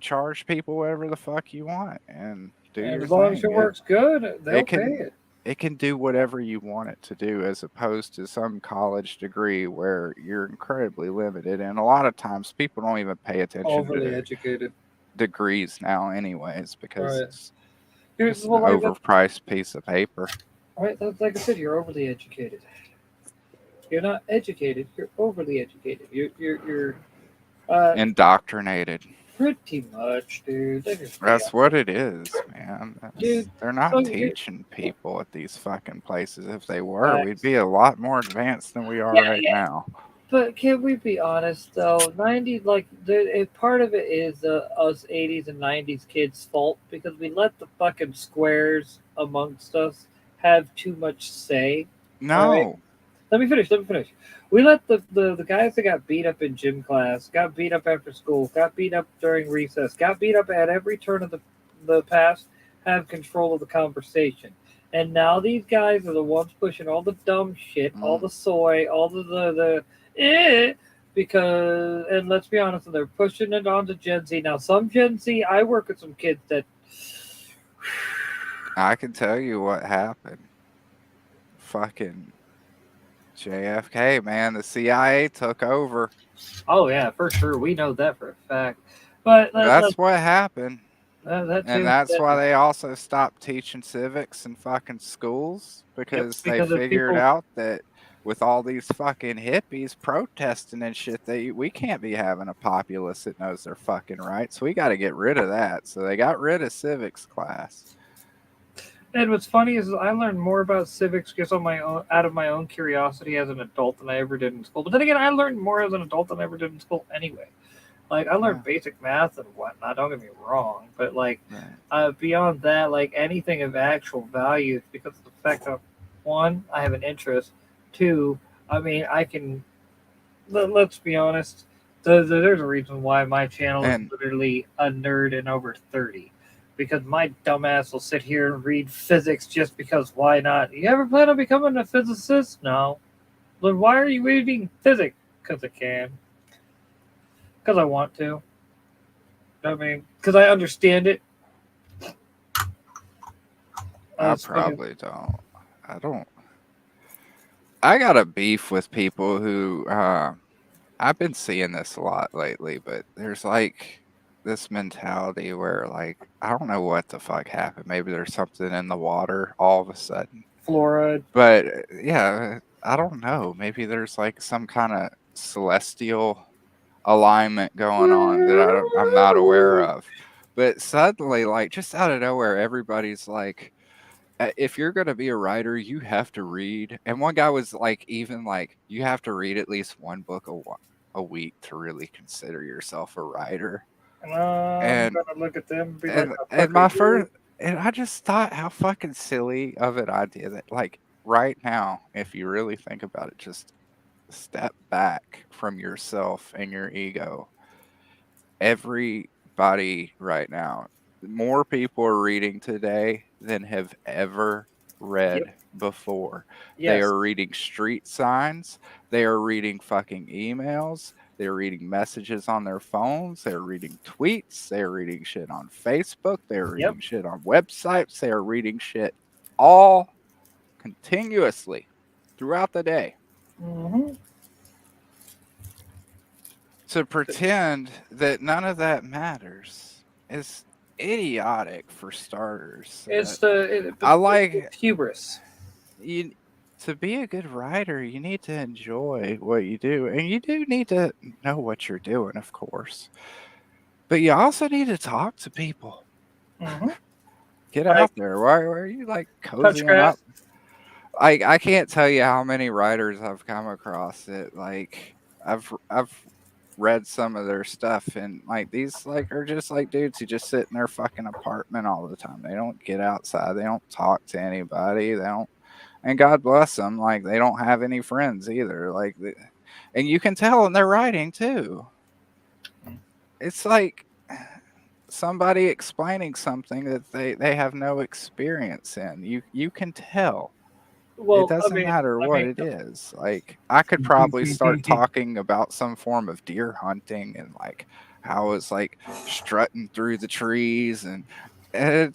charge people whatever the fuck you want and do and your as long as thing it works good, they'll it pay can it. it can do whatever you want it to do as opposed to some college degree where you're incredibly limited and a lot of times people don't even pay attention Overly to educated. degrees now anyways because Right. it's Here's just an well, like that. overpriced piece of paper. Right. That's like I said. You're overly educated. You're not educated. You're overly educated. You're. Indoctrinated. Pretty much, dude. Let's just be That's what it is, man. dude. They're So not here, teaching people at these fucking places. If they were, we'd facts. be a lot more advanced than we are Yeah, right yeah. now. But can we be honest though? 90s, like, part of it is us 80s and 90s kids' fault because we let the fucking squares amongst us have too much say. All right, No. let me finish. Let me finish. We let the guys that got beat up in gym class, got beat up after school, got beat up during recess, got beat up at every turn of the past, have control of the conversation. And now these guys are the ones pushing all the dumb shit, all Mm. the soy, all the because, and let's be honest, they're pushing it onto Gen Z. Now, some Gen Z, I work with some kids that I can tell you what happened. Fucking JFK, man. The CIA took over. oh yeah, for sure, we know that for a fact. But That's what happened. that And too, that's that why too. they also stopped teaching civics in fucking schools Yep, because they because of figured people. out that with all these fucking hippies protesting and shit, we can't be having a populace that knows their fucking rights. We got to get rid of that. So they got rid of civics class. And what's funny is I learned more about civics just on my own, out of my own curiosity as an adult than I ever did in school. But then again, I learned more as an adult than I ever did in school anyway. Like I Yeah, learned basic math and whatnot. Don't get me wrong, but like right. beyond that, like anything of actual value, it's because of the fact that one, I have an interest. Two, I mean, I can. Let's be honest. There's a reason why my channel is And literally a nerd and over 30. Because my dumbass will sit here and read physics just because why not? You ever plan on becoming a physicist? No. Then why are you reading physics? Because I can. Because I want to. I mean, because I understand it. I It's fucking probably don't. I don't. I got a beef with people who I've been seeing this a lot lately, but there's like this mentality where like I don't know what the fuck happened. Maybe there's something in the water all of a sudden. fluoride. But yeah, I don't know. Maybe there's like some kind of celestial alignment going on that I'm not aware of. But suddenly, like just out of nowhere, everybody's like, if you're going to be a writer, you have to read. And one guy was like, even like, you have to read at least one book a week to really consider yourself a writer. I'm And gonna look at them and be like, and "The and fuck are my you?" first and I just thought how fucking silly of an idea that like right now, if you really think about it, just step back from yourself and your ego. Everybody right now, more people are reading today than have ever Yep. read before. They Yes. are reading street signs, they are reading fucking emails, they're reading messages on their phones, they're reading tweets, they're reading shit on Facebook, they're Yep. reading shit on websites, they are reading shit all continuously throughout the day. Hmm. To pretend that none of that matters is idiotic for starters. I like It's hubris. you to be a good writer, you need to enjoy what you do, and you do need to know what you're doing, of course. But you also need to talk to people. Hmm. Get Like out there. Why are you like touch cozying up? grass. I can't tell you how many writers I've come across that like I've read some of their stuff and like these like are just like dudes who just sit in their fucking apartment all the time. They don't get outside. They don't talk to anybody. They don't and God bless them. Like they don't have any friends either. And you can tell in their writing too. It's like somebody explaining something that they have no experience in. You can tell. It Well, doesn't matter I what mean, it is. Like, I could probably start talking about some form of deer hunting and like how it's like strutting through the trees and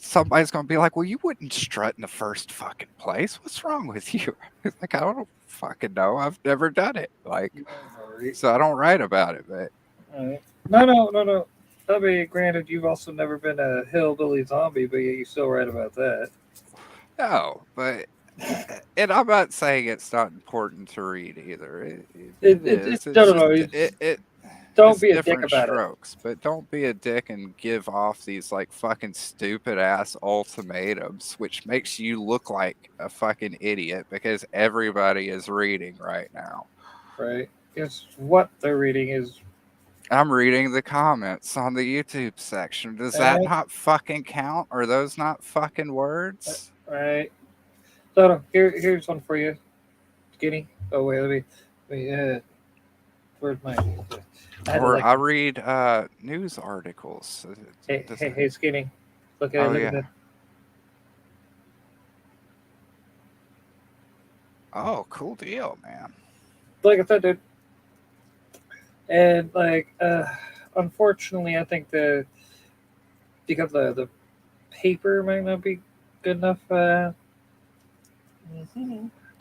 somebody's gonna be like, "Well, you wouldn't strut in the first fucking place. What's wrong with you?" It's like I don't fucking know. I've never done it. Like, alright, so I don't write about it. But alright. No, no, no, no. I mean, granted, you've also never been a hillbilly zombie, but yet you still write about that. no, but and I'm not saying it's not important to read either. It It is. no, It's no, no. just It's, it. Don't it's be a dick different about it. strokes, but don't be a dick and give off these like fucking stupid ass ultimatums, which makes you look like a fucking idiot because everybody is reading right now. Right? Guess what they're reading is I'm reading the comments on the YouTube section. Does that right. not fucking count? Are those not fucking words? Right. So here's one for you, Skinny. Oh wait, where's my? I had to Or like. I read news articles. Hey, Skinny. Oh Look at yeah. that. Oh, cool deal, man. Like I said, dude. And like, unfortunately, I think because the paper might not be good enough.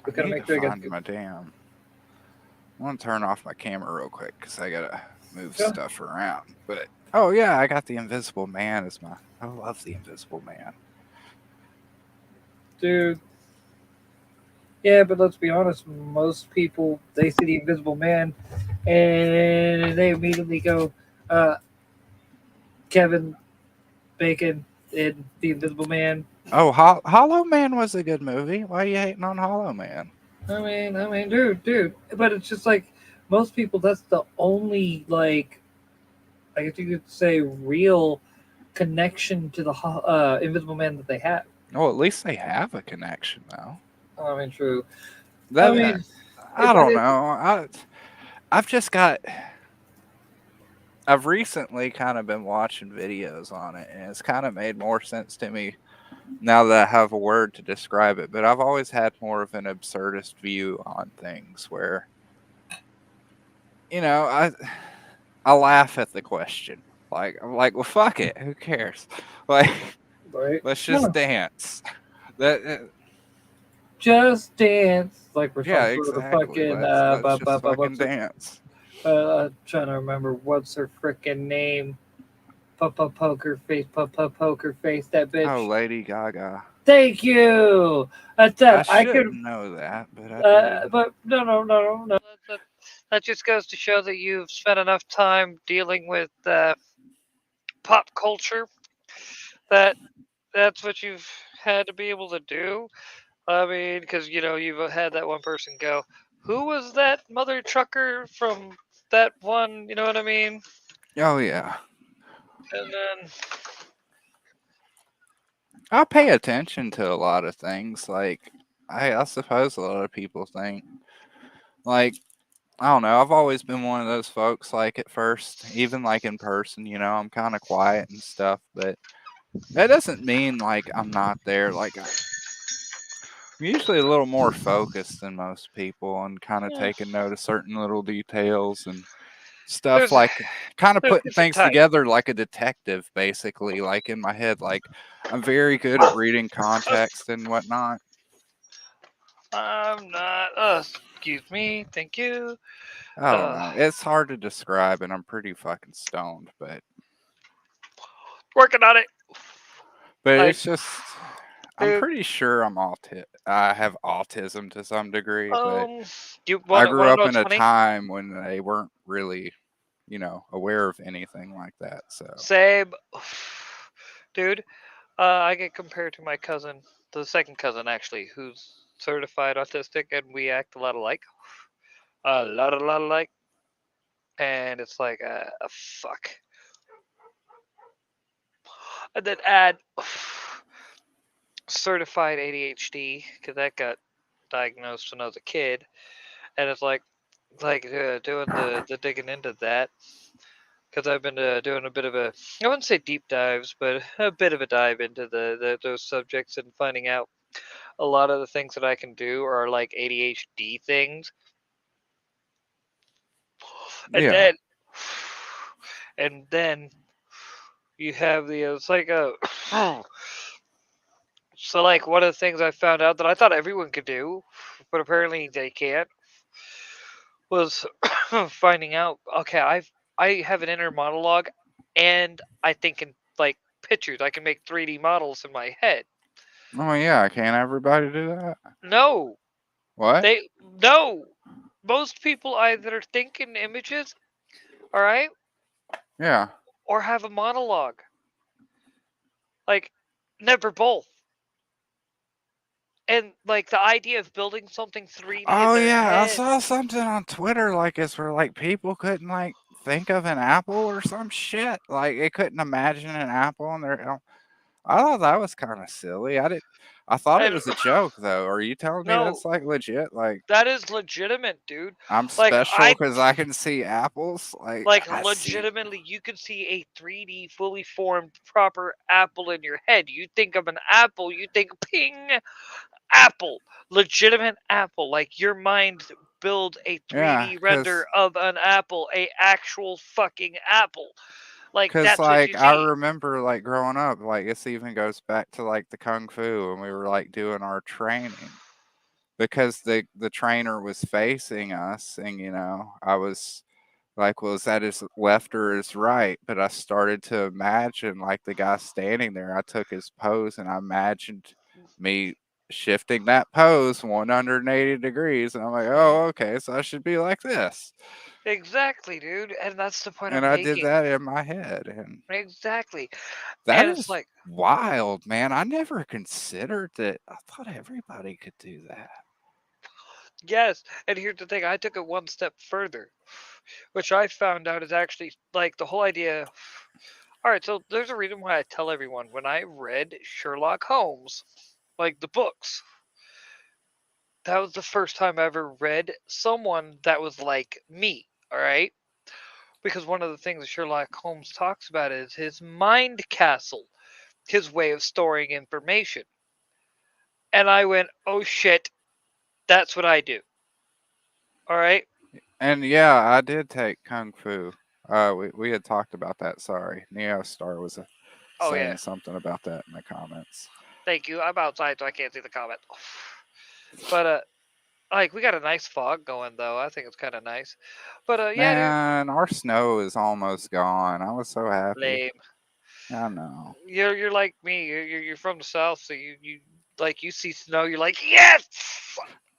We I gotta need make to sure I get. find my damn. I want to turn off my camera real quick because I gotta move Yeah, stuff around. But oh yeah, I got the Invisible Man as my. I love the Invisible Man. dude. Yeah, but let's be honest. Most people they see the Invisible Man, and they immediately go, uh, Kevin Bacon in the Invisible Man. Oh, Hollow Man was a good movie. Why are you hating on Hollow Man? Dude. But it's just like most people. That's the only like I guess you could say real connection to the Invisible Man that they have. Well, at least they have a connection though. I mean, true. I That mean, I but don't it, know. I've just got. I've recently kind of been watching videos on it, and it's kind of made more sense to me now that I have a word to describe it. But I've always had more of an absurdist view on things, where I laugh at the question. Like I'm like, well, fuck it, who cares? Like, right? let's just No, dance. That just dance like we're yeah, supposed to the exactly. fucking Let's just fucking what's her dance. trying to remember what's her freaking name. Poker face, that Oh, bitch. Lady Gaga. Thank you. That's I that. I should could, know that, but I do. but no. That just goes to show that you've spent enough time dealing with pop culture that that's what you've had to be able to do. I mean, because you've had that one person go, "Who was that mother trucker from that one?" You know what I mean? Oh yeah. And then I pay attention to a lot of things. Like I suppose a lot of people think like I don't know. I've always been one of those folks. Like at first, even like in person, I'm kind of quiet and stuff. But that doesn't mean like I'm not there. Like I'm usually a little more focused than most people, and kind of yeah, taking note of certain little details and stuff. there's Like kind of there's putting different things types. together like a detective, basically. Like in my head, like I'm very good at reading context and whatnot. I'm not. Excuse me. Thank you. I don't Uh, know. It's hard to describe, and I'm pretty fucking stoned, Working on it. but Like, it's just I'm dude. pretty sure I have autism to some degree, but Um, you I want grew to know up in what's a funny? time when they weren't really, aware of anything like that. So, Same, dude. I get compared to my cousin, the second cousin actually, who's certified autistic, and we act a lot alike. A lot alike. And it's like, fuck. And then add certified ADHD because that got diagnosed when I was a kid, and it's like doing the digging into that because I've been doing a bit of I wouldn't say deep dives, but a bit of a dive into those subjects and finding out a lot of the things that I can do are like ADHD things, and yeah. then you have the it's like a so like one of the things I found out that I thought everyone could do, but apparently they can't, was finding out. Okay, I have an inner monologue, and I think in like pictures. I can make 3D models in my head. Oh, yeah. Can't everybody do that? No, What? they no. Most people either think in images All right, Yeah. or have a monologue. Like, never both. And like the idea of building something 3D in Oh their yeah, I head. saw something on Twitter like it's where like people couldn't like think of an apple or some shit. Like they couldn't imagine an apple in their. I thought that was kind of silly. I thought it And was a joke though. Are you telling me no, that's like legit? Like that is legitimate, dude. I'm Like special I because I can see apples. Like like I see. legitimately you could see a 3D fully formed proper apple in your head. You think of an apple, you think ping apple. Legitimate apple. Like your mind build a Yeah, 3D render of an apple, a actual fucking apple. Like cause that's what you like I see. remember like growing up, like this even goes back to like the kung fu when we were like doing our training. Because the trainer was facing us and I was like, was that his left or his right? But I started to imagine like the guy standing there. I took his pose and I imagined me shifting that pose 180 degrees and I'm like, Mhm. oh, okay, so I should be like this. Exactly, dude. And that's the point And I'm I did making. that in my head, and Exactly. that And it's is like, wild, man. I never considered that. I thought everybody could do that. yes. And here's the thing, I took it one step further, which I found out is actually like the whole idea. All right, so there's a reason why I tell everyone when I read Sherlock Holmes, like the books, that was the first time I ever read someone that was like me. All right. Because one of the things that Sherlock Holmes talks about is his mind castle, his way of storing information. And I went, oh shit, that's what I do. All right. And yeah, I did take kung fu. We had talked about that. Sorry, Neo Star was Oh yeah. saying something about that in the comments. Thank you. I'm outside, so I can't see the comment. But like we got a nice fog going though. I think it's kind of nice. But yeah, dude, Man, our snow is almost gone. I was so happy. lame. I know. You're like me. You're from the south, so you like you see snow. You're like yes.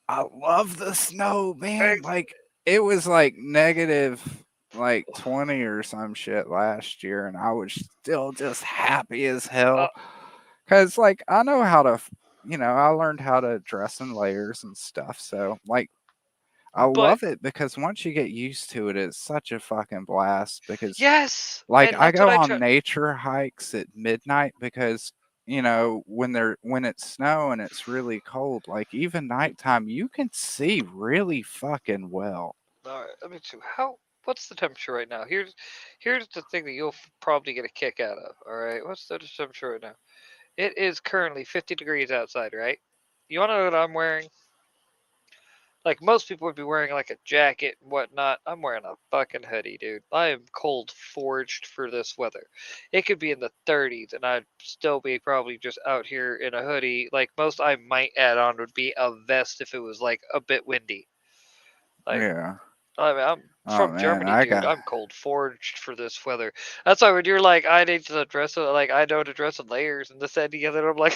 I love the snow, man. Like it was like negative like 20 or some shit last year, and I was still just happy as Uh, hell. Cause like I know how to, I learned how to dress in layers and stuff. So like I but love it because once you get used to it, it's such a fucking blast. Because yes, like and I that's what go I on try. nature hikes at midnight because when it's snow and it's really cold, like even nighttime, you can see really fucking well. All right, let me see. How? What's the temperature right now? Here's the thing that you'll probably get a kick out of. All right, what's the temperature right now? It is currently 50 degrees outside. Right? You want to know what I'm wearing? Like most people would be wearing like a jacket and whatnot. I'm wearing a fucking hoodie, dude. I am cold forged for this weather. It could be in the 30s and I'd still be probably just out here in a hoodie. Like most I might add on would be a vest if it was like a bit windy. Like Yeah. I mean, I'm Oh from man, Germany, I dude. got I'm cold forged for this weather. That's why when you're like, I need to dress it, like I know to dress in layers and this and the other, I'm like,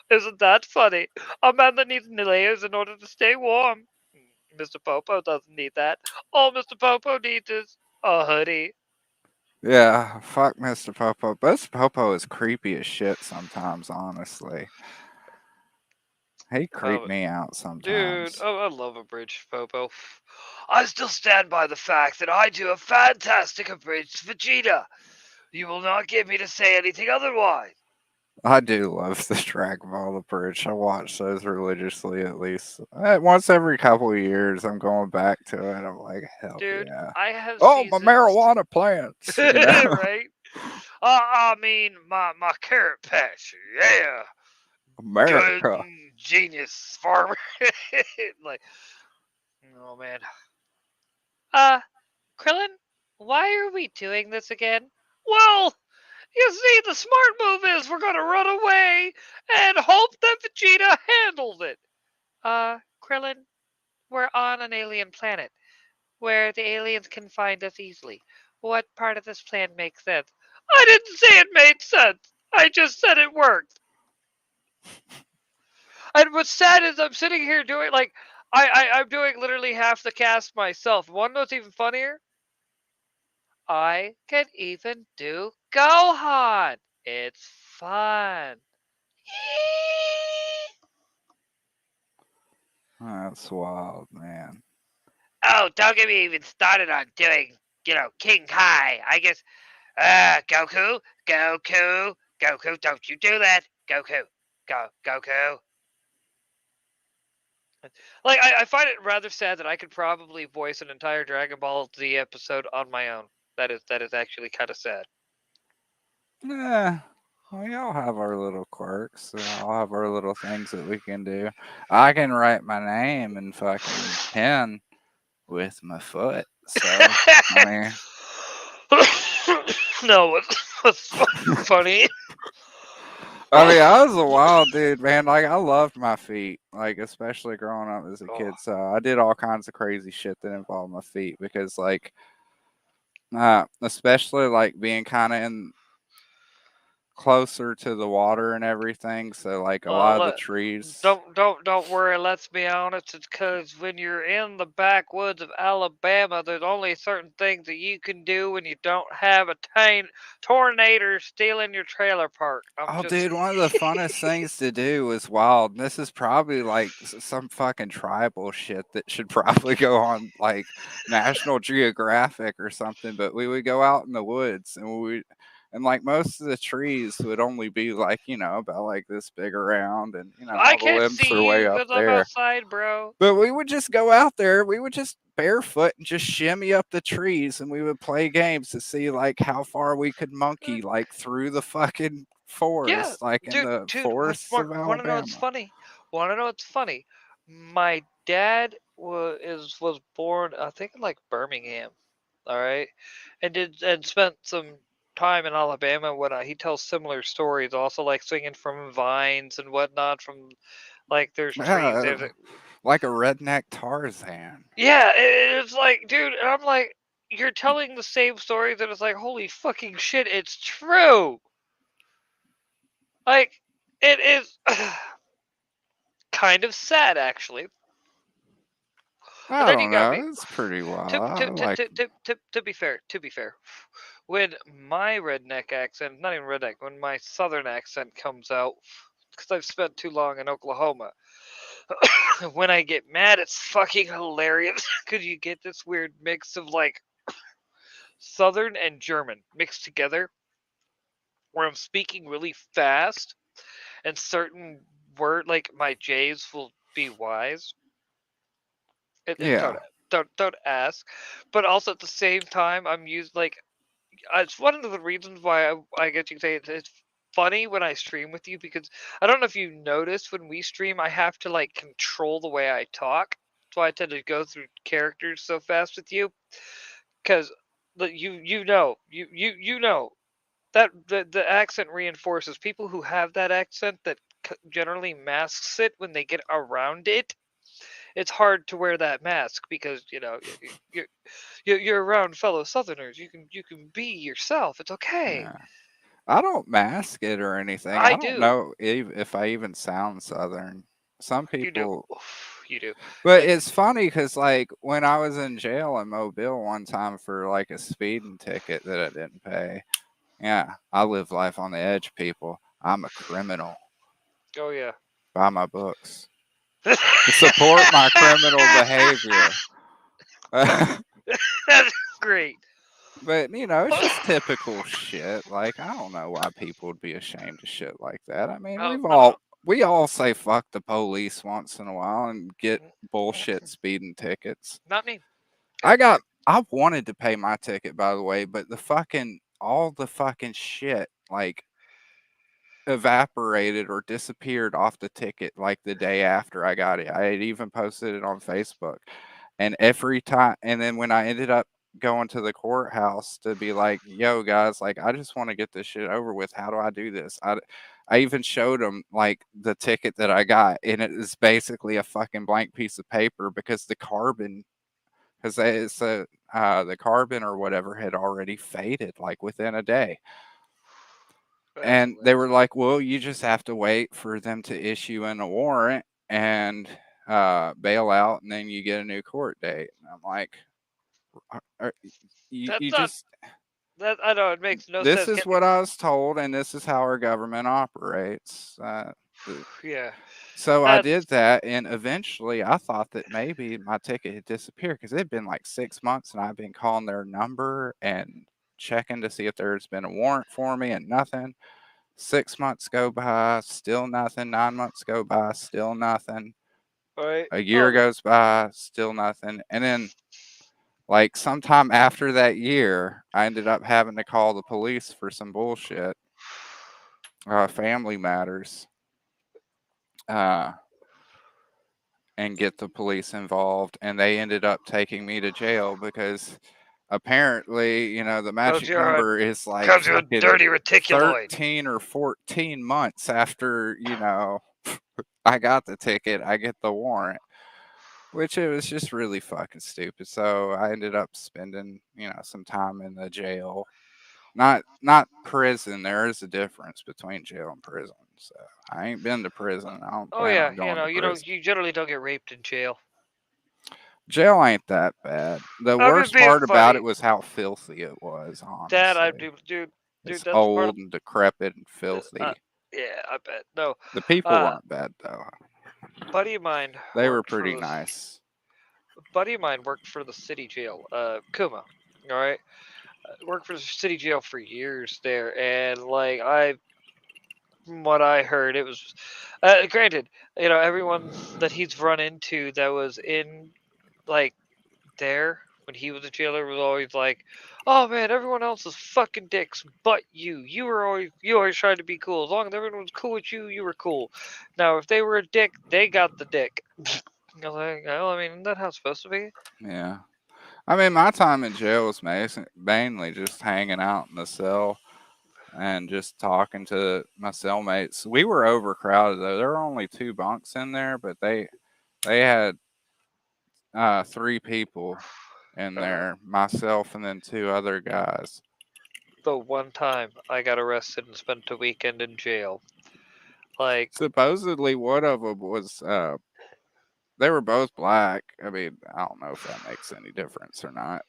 isn't that funny? A man that needs layers in order to stay warm. Mr. Popo doesn't need that. All Mr. Popo needs is a hoodie. yeah. Fuck Mr. Popo. Mr. Popo is creepy as shit sometimes. Honestly, he creeped Um, me out dude, sometimes. oh, I love a bridge Popo. I still stand by the fact that I do a fantastic abridged Vegeta. You will not get me to say anything otherwise. I do love the Dragon Ball The Bridge. I watch those religiously at least. Once every couple of years, I'm going back to it. I'm like, hell Dude, yeah. I have Oh, my seasons. marijuana plants, Right? I mean, my carrot patch. Yeah. Good America. genius farmer. Like, oh man. Uh, Krillin, why are we doing this again? Well, you see, the smart move is we're gonna run away and hope that Vegeta handles it. Krillin, we're on an alien planet where the aliens can find us easily. What part of this plan makes sense? I didn't say it made sense. I just said it worked. And what's sad is I'm sitting here doing like I'm doing literally half the cast myself. One what's even funnier? I can even do Gohan. It's fun. That's wild, man. Oh, don't get me even started on doing, King Kai. I guess, Goku, Goku, don't you do that. Goku. Like, I find it rather sad that I could probably voice an entire Dragon Ball Z episode on my own. That is actually kind of sad. Yeah. We all have our little quirks. We all have our little things that we can do. I can write my name in fucking pen with my foot. So, I mean, No, what's funny? I was a wild dude, man. Like, I loved my feet, like, especially growing up as a Oh, kid. So, I did all kinds of crazy shit that involved my feet because, like, especially like being kind of in closer to the water and everything. So, like, a well, lot of the trees. don't worry. Let's be honest. It's because when you're in the backwoods of Alabama, there's only certain things that you can do when you don't have a tornado stealing your trailer park. I'm Oh, just dude, one of the funnest things to do was wild. And this is probably like some fucking tribal shit that should probably go on like National Geographic or something. But we would go out in the woods and like most of the trees would only be like, about like this big around and, I all the can't limbs are see way you up because I'm there. outside, bro. But we would just go out there. We would just barefoot and just shimmy up the trees, and we would play games to see like how far we could monkey like through the fucking Yeah, forest, like in the dude. forests of Want to know what's Alabama. funny? Want to know what's funny? My dad was born, I think, in like Birmingham. All right, and spent some time in Alabama. When he tells similar stories, also like swinging from vines and whatnot. From like there's trees Yeah, there. like a redneck Tarzan. Yeah, it's like, dude, and I'm like, you're telling the same story that it's like, holy fucking shit, it's true. Like, it is kind of sad, actually. And I then you don't got me. know. It's pretty To wild. to I to like. to to to be fair, when my redneck accent, not even redneck, when my southern accent comes out, because I've spent too long in Oklahoma, when I get mad, it's fucking hilarious. Because you get this weird mix of like southern and German mixed together, where I'm speaking really fast, and certain word like my J's will be Y's. And Yeah, don't ask, but also at the same time, I'm used like it's one of the reasons why I get you to say it's funny when I stream with you because I don't know if you noticed when we stream, I have to like control the way I talk. That's why I tend to go through characters so fast with you because you know that the accent reinforces people who have that accent that generally masks it when they get around it. It's hard to wear that mask because you're around fellow Southerners. You can be yourself. It's okay. yeah. I don't mask it or anything. I I don't do. know if I even sound Southern. Some You do. people. You do. But And it's funny because, like, when I was in jail in Mobile one time for like a speeding ticket that I didn't pay, yeah, I live life on the edge, people. I'm a criminal oh yeah. by my books to support my criminal behavior. But That's great. it's just typical shit. Like, I don't know why people would be ashamed of shit like that. I mean, Oh no. we all say fuck the police once in a while and get bullshit speeding tickets. Not me. I got I wanted to pay my ticket by the way, but the fucking all the fucking shit like evaporated or disappeared off the ticket like the day after I got it. I had even posted it on Facebook. And every time and then when I ended up going to the courthouse to be like, "Yo guys, like I just want to get this shit over with. How do I do this?" I even showed them like the ticket that I got and it is basically a fucking blank piece of paper because the carbon or whatever had already faded like within a day. That's And they were hilarious. like, "Well, you just have to wait for them to issue in a warrant and bail out, and then you get a new court date." And I'm like, "You That's not. just." That I know it makes no This sense. is what I was told, and this is how our government operates. Yeah, So I that's did that, and eventually I thought that maybe my ticket had disappeared because it had been like 6 months, and I've been calling their number and checking to see if there's been a warrant for me, and nothing. 6 months go by, still nothing. 9 months go by, still nothing. right. A year Oh, goes by, still nothing. And then, like, sometime after that year, I ended up having to call the police for some bullshit, family matters. Uh, and get the police involved, and they ended up taking me to jail because apparently, the cause magic you're a number is like cause you're a fucking dirty reticuloid. 13 or 14 months after, I got the ticket, I get the warrant, which it was just really fucking stupid. So I ended up spending, some time in the jail. Not prison. There is a difference between jail and prison. So I ain't been to prison. I don't Oh plan yeah, on going to prison. you generally don't get raped in jail. Jail ain't that bad. The I'm just worst being part about it funny. was how filthy it was, That I honestly. do, dude. It's That's part of. old and decrepit and Uh, filthy. yeah, I bet. No, The people uh, weren't bad though. buddy of mine They were worked for pretty this. nice. Buddy of mine worked for the city jail, Kuma. All right, worked for the city jail for years there, and like from what I heard, it was. Granted, everyone that he's run into that was in like there when he was a jailer was always like, "Oh man, everyone else is fucking dicks, but you. You always tried to be cool. As long as everyone was cool with you, you were cool. Now, if they were a dick, they got the dick." I was like, well, I mean, isn't that how it's supposed to be? Yeah. I mean, my time in jail was mainly just hanging out in the cell and just talking to my cellmates. We were overcrowded though. There were only two bunks in there, but they had three people in Uh, there, myself and then two other guys. the one time I got arrested and spent a weekend in jail, like, Supposedly, one of them was they were both black. I mean, I don't know if that makes any difference or not,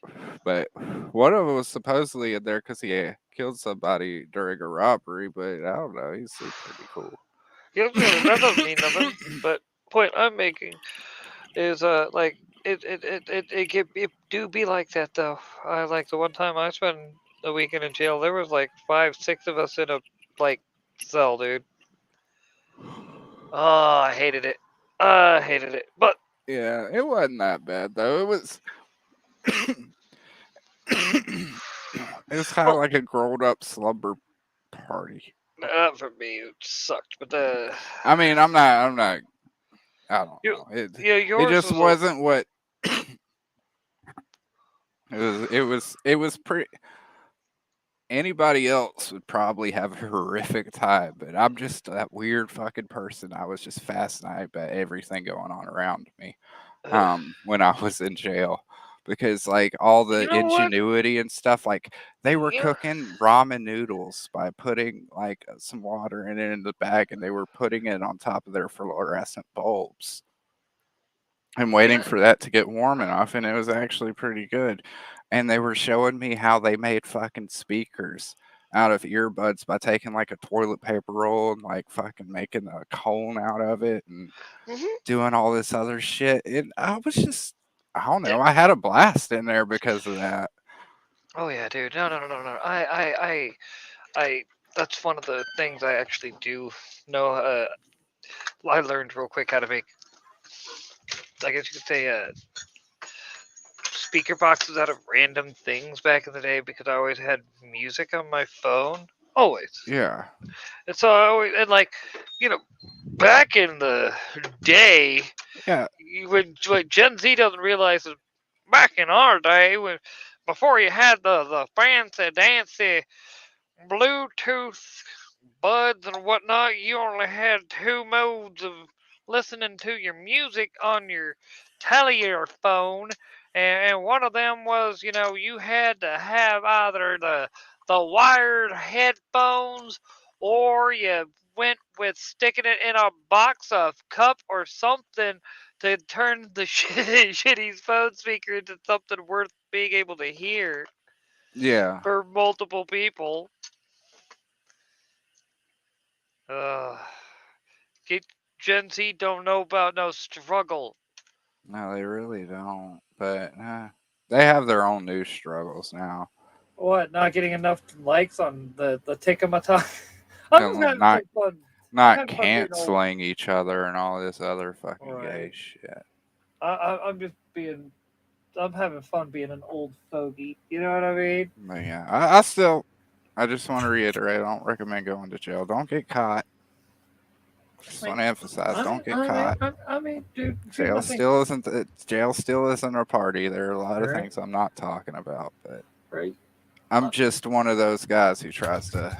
but one of them was supposedly in there because he killed somebody during a robbery. But I don't know. He seemed pretty cool. that doesn't mean nothing. But point I'm making is like it do be like that though. I like the one time I spent a weekend in jail. There was like 5, 6 of us in a like cell, dude. Oh, I hated it. I hated it. But Yeah, it wasn't that bad though. It was. It was kind of well, like a grown-up slumber party. for me it sucked. But I mean, I'm not. I'm not. I don't you know. It yours just was a wasn't what it was. It was pretty. Anybody else would probably have a horrific time, but I'm just that weird fucking person. I was just fascinated by everything going on around me when I was in jail because like all you the know what? ingenuity and stuff, like they were Yeah, cooking ramen noodles by putting like some water in the bag and they were putting it on top of their fluorescent bulbs and waiting yeah. for that to get warm enough, and it was actually pretty good. And they were showing me how they made fucking speakers out of earbuds by taking like a toilet paper roll and like fucking making a cone out of it and Hmm. doing all this other shit. And I was just, I don't know, I had a blast in there because of that. Oh yeah, dude. No. I. That's one of the things I actually do know. I learned real quick how to make, I guess you could say, speaker boxes out of random things back in the day because I always had music on my phone. Always. Yeah. And so I always, and like, you know, back in the day, Yeah. what Gen Z doesn't realize is back in our day, before you had the fancy dancy Bluetooth buds and whatnot, you only had two modes of listening to your music on your telephone, and one of them was, you had to have either the wired headphones, or you went with sticking it in a box of cup or something to turn the shitty phone speaker into something worth being able to hear. Yeah. for multiple people. Gen Z don't know about no struggle. No, they really don't. But they have their own news struggles now. What? Not getting enough likes on the Tikamatok? I'm just And having some fun. I'm not having fun being old. canceling each other and all this other fucking gay Right. shit. I'm just being. I'm having fun being an old fogey. You know what I mean? But yeah, I just want to reiterate, I don't recommend going to jail. Don't get caught. Just want to emphasize, don't get caught. I mean, dude, Jail still isn't a party. There are a lot of Right. things I'm not talking about, but right. I'm just one of those guys who tries to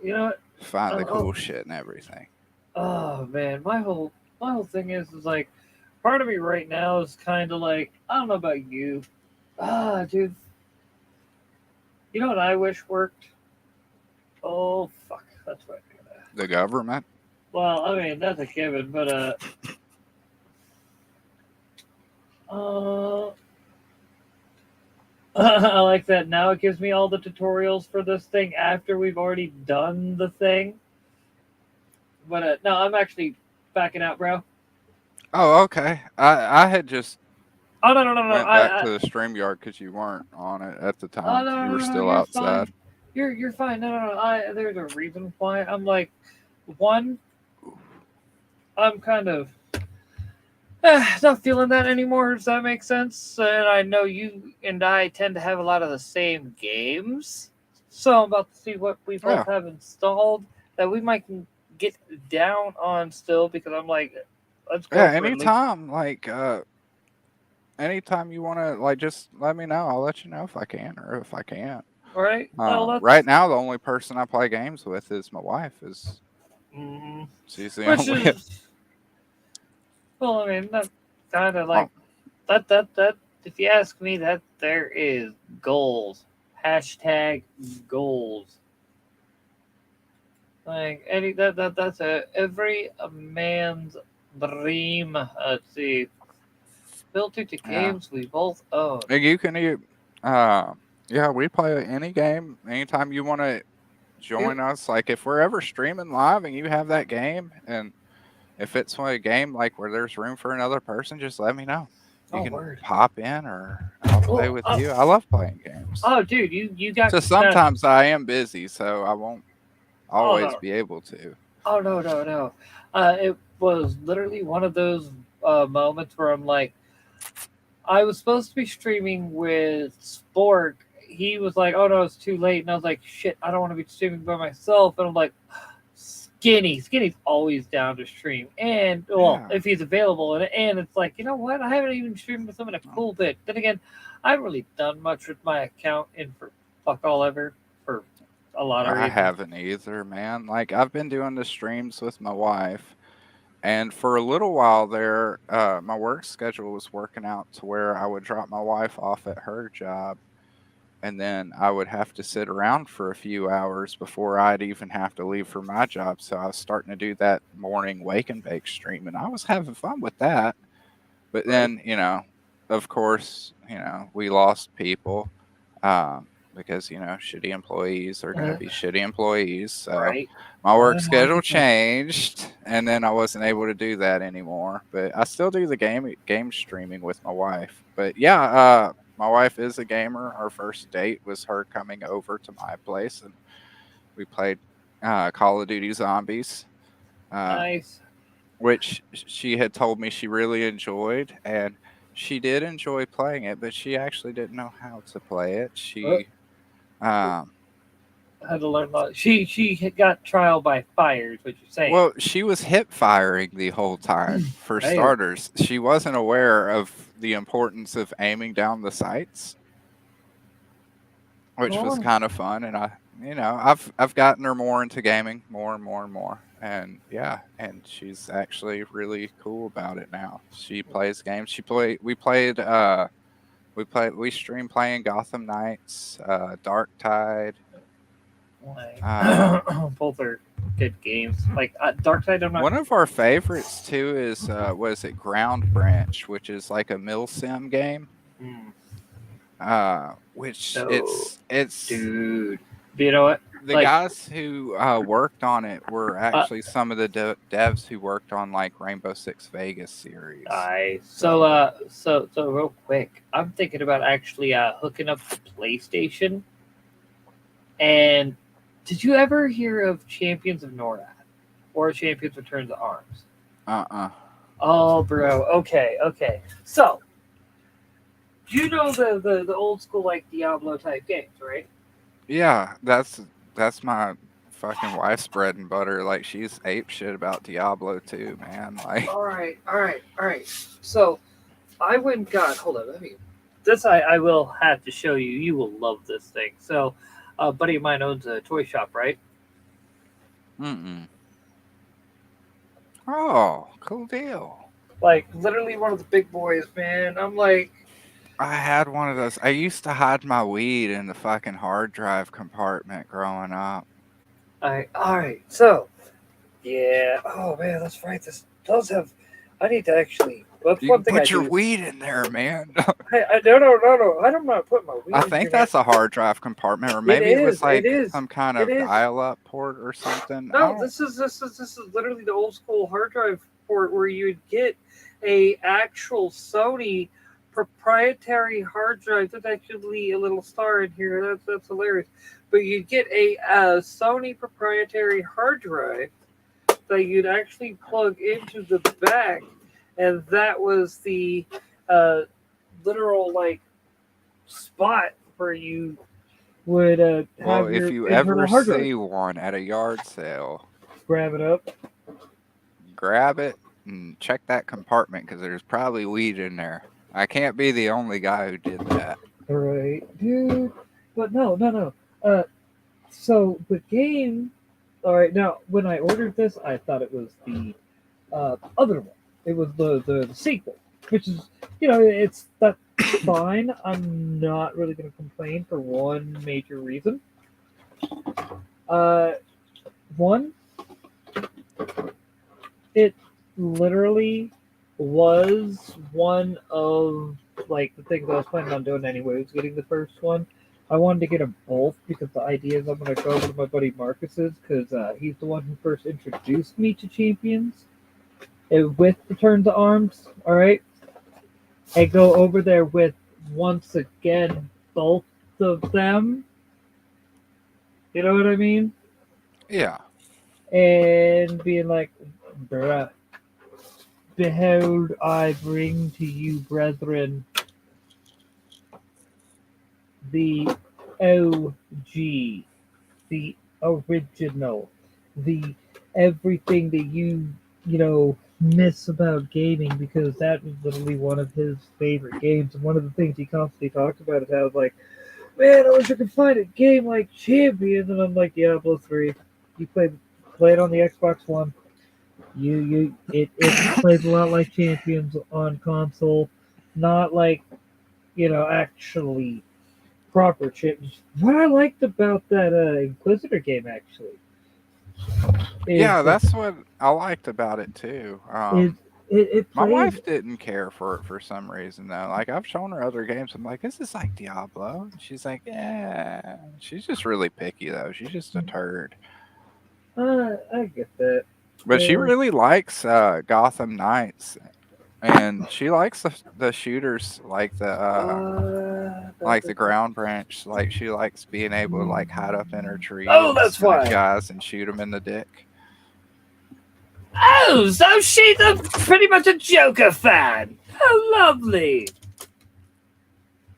You know what? find the Oh, cool shit and everything. Oh man, my whole thing is like, part of me right now is kind of like, I don't know about you, dude. You know what I wish worked? Oh fuck, that's what I'm gonna. The government? Well, I mean that's a given, but I like that. Now it gives me all the tutorials for this thing after we've already done the thing. But no, I'm actually backing out, bro. Oh, okay. I had just Oh no! went back to the StreamYard because you weren't on it at the Oh time. no, You were no, still you're outside. fine. You're fine. No. There's a reason why. I'm like, one, I'm kind of not feeling that anymore. Does that make sense? And I know you and I tend to have a lot of the same games, so I'm about to see what we both have installed that we might can get down on still. Because I'm like, let's go. Yeah, for at least- anytime you want to, like, just let me know. I'll let you know if I can or if I can't. All right. Well, right now, the only person I play games with is my wife. She's the which only. is, well, I mean, that's kind of like that. If you ask me, that there is goals. Hashtag goals. Like any that's every man's dream. Let's see. Filter to games we both own. And you can yeah, we play any game anytime you want to join us. Like if we're ever streaming live and you have that game, and if it's a game like where there's room for another person, just let me know. You can pop in, or I'll play with you. I love playing games. Oh, dude, you got. So sometimes I am busy, so I won't always be able to. Oh no! It was literally one of those moments where I'm like, I was supposed to be streaming with Spork. He was like, "Oh no, it's too late," and I was like, "Shit, I don't want to be streaming by myself." And I'm like, Skinny's always down to stream, and if he's available, and it's like, you know what? I haven't even streamed with him in a cool bit. Then again, I haven't really done much with my account in for fuck all ever for a lot of reasons. I haven't either, man. Like I've been doing the streams with my wife, and for a little while there, my work schedule was working out to where I would drop my wife off at her job, and then I would have to sit around for a few hours before I'd even have to leave for my job. So I was starting to do that morning wake and bake stream, and I was having fun with that. But then, of course, we lost people because, shitty employees are going to be shitty employees. So my work schedule changed, and then I wasn't able to do that anymore. But I still do the game streaming with my wife. But yeah, my wife is a gamer. Our first date was her coming over to my place, and we played Call of Duty Zombies. Nice. Which she had told me she really enjoyed, and she did enjoy playing it, but she actually didn't know how to play it. She had to learn a lot. She got trial by fire, is what you're saying. Well, she was hip firing the whole time, for starters. She wasn't aware of the importance of aiming down the sights, which was kind of fun. And I've gotten her more into gaming, more and more. And yeah, and she's actually really cool about it now. She plays games. We stream playing Gotham Knights, Dark Tide. Both are good games. Like Dark Tide, one of our favorites too is Ground Branch, which is like a mill sim game. which No. it's Dude. You know what? the Like, guys who worked on it were actually some of the devs who worked on like Rainbow Six Vegas series. so real quick, I'm thinking about actually hooking up the PlayStation. And did you ever hear of Champions of NORAD or Champions Return to Arms? Oh, bro. Okay. So, you know the old school like Diablo type games, right? Yeah, that's my fucking wife's bread and butter. Like she's ape shit about Diablo too, man. Like All right. So, I went and got. Hold on. This I will have to show you. You will love this thing. So, a buddy of mine owns a toy shop, right? Oh, cool deal. Like literally one of the big boys, man. I'm like, I had one of those. I used to hide my weed in the fucking hard drive compartment growing up. all right. So, yeah. Oh man, that's right. This does have. I need to actually. Well, that's You one can thing I put your do. weed in there, man. No. I don't want to put my weed. I in think here, that's a hard drive compartment, or maybe it was is, like it is, some kind it of is. dial-up port or something. No, this is literally the old school hard drive port where you would get a actual Sony proprietary hard drive. There's actually a little star in here. That's hilarious. But you'd get a Sony proprietary hard drive that you'd actually plug into the back, and that was the literal like spot where you would Well, have if your you internal ever hard drive. see one at a yard sale, Grab it up. grab it and check that compartment because there's probably weed in there. I can't be the only guy who did that. All right, dude. But no. So the game. All right, now when I ordered this, I thought it was the other one. It was the sequel, which is it's that fine. I'm not really going to complain for one major reason. One, it literally was one of like the things I was planning on doing anyway. Was getting the first one. I wanted to get them both because the idea is I'm going to go over to my buddy Marcus's because he's the one who first introduced me to Champions with Return to Arms. All right, I go over there with once again both of them. You know what I mean? Yeah. And being like, bruh, behold, I bring to you, brethren, the OG, the original, the everything that you miss about gaming, because that was literally one of his favorite games. And one of the things he constantly talked about is how like, man, I wish I could find a game like Champions. And I'm like, Diablo 3. You play it on the Xbox One. It plays a lot like Champions on console, not like actually proper chips. What I liked about that Inquisitor game actually Yeah, that's what I liked about it too. It My plays. wife didn't care for it for some reason though. Like I've shown her other games. I'm like, this is like Diablo. And she's like, yeah. She's just really picky though. She's just a turd. I get that. But she really likes Gotham Knights, and she likes the shooters like the ground branch. Like she likes being able to like hide up in her tree. Oh, that's snipe why. Guys and shoot them in the dick. Oh, so she's pretty much a Joker fan. How lovely.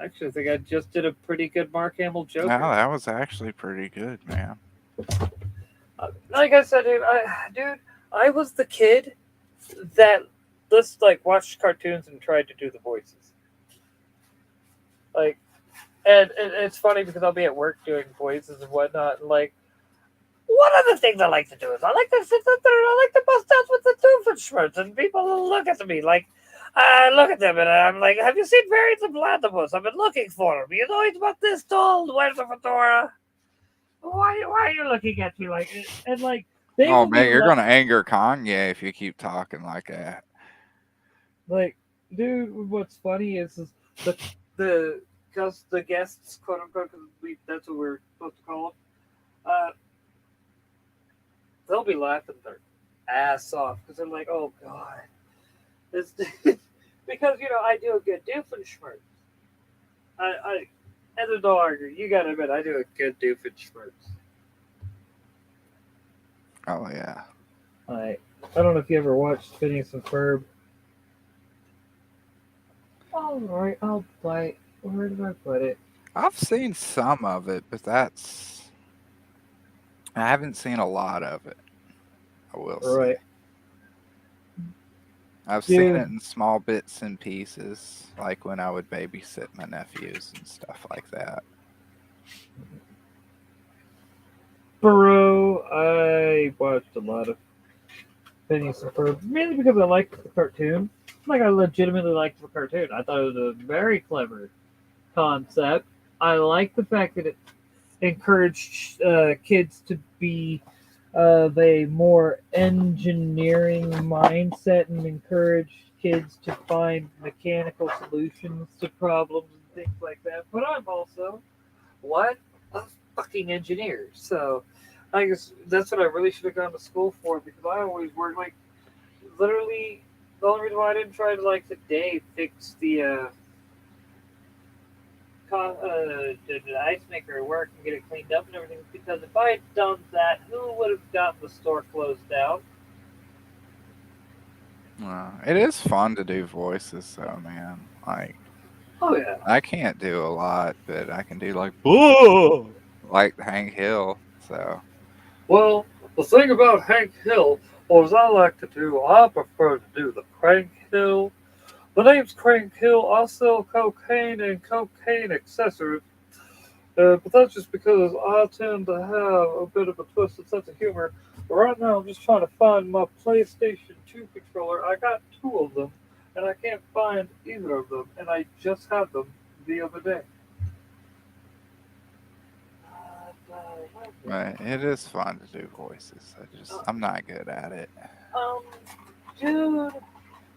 Actually, I think I just did a pretty good Mark Hamill Joker. No, that was actually pretty good, man. Like I said, dude, I was the kid that just like watched cartoons and tried to do the voices. Like, and it's funny because I'll be at work doing voices and whatnot, and like, one of the things I like to do is I like to sit there and I like to bust out with the Doofenshmirtz, and people look at me like, I look at them and I'm like, have you seen Variants of Platypus? I've been looking for him. You know he's about this tall. Where's the fedora? Why are you looking at me like this? And like, Oh man, you're gonna anger Kanye if you keep talking like that. Like, dude, what's funny is the because the guests, quote unquote, that's what we're supposed to call them, they'll be laughing their ass off because they're like, "Oh God, this," because I do a good Doofenshmirtz. And there's no arguing. You gotta admit, I do a good Doofenshmirtz. Oh yeah. I don't know if you ever watched Phineas and Ferb. All right, I'll bite. Where did I put it? I've seen some of it, but I haven't seen a lot of it. I will Right. say. I've seen Dude. it in small bits and pieces, like when I would babysit my nephews and stuff like that. Bro, I watched a lot of Phineas and Ferb, mainly because I liked the cartoon. Like, I legitimately liked the cartoon. I thought it was a very clever concept. I like the fact that it encouraged kids to be of a more engineering mindset and encourage kids to find mechanical solutions to problems and things like that. But I'm also a fucking engineer, so I guess that's what I really should have gone to school for because I always worked like literally. The only reason why I didn't try to like today fix the the ice maker work and get it cleaned up and everything because if I had done that, who would have gotten the store closed down? It is fun to do voices, though, man. Like, Oh yeah. I can't do a lot, but I can do like, "Whoa," like Hank Hill. So, Well, the thing about Hank Hill was I like to do. I prefer to do the Crank Hill. The name's Crank Hill. I sell cocaine and cocaine accessories. But that's just because I tend to have a bit of a twisted sense of humor. But right now, I'm just trying to find my PlayStation 2 controller. I got two of them, and I can't find either of them, and I just had them the other day. but it is fun to do voices. I'm not good at it. Um, dude,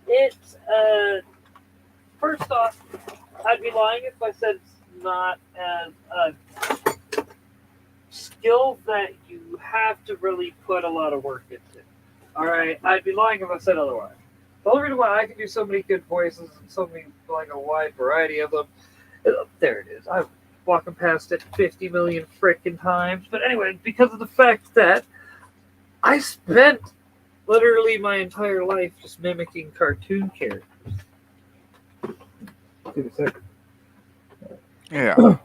it's first off, I'd be lying if I said it's not as a skill that you have to really put a lot of work into. All right, I'd be lying if I said otherwise. The only reason why I can do so many good voices and so many like a wide variety of them, there it is. I'm walking past it 50 million freaking times. But anyway, because of the fact that I spent literally my entire life just mimicking cartoon characters. Give me a second. Yeah.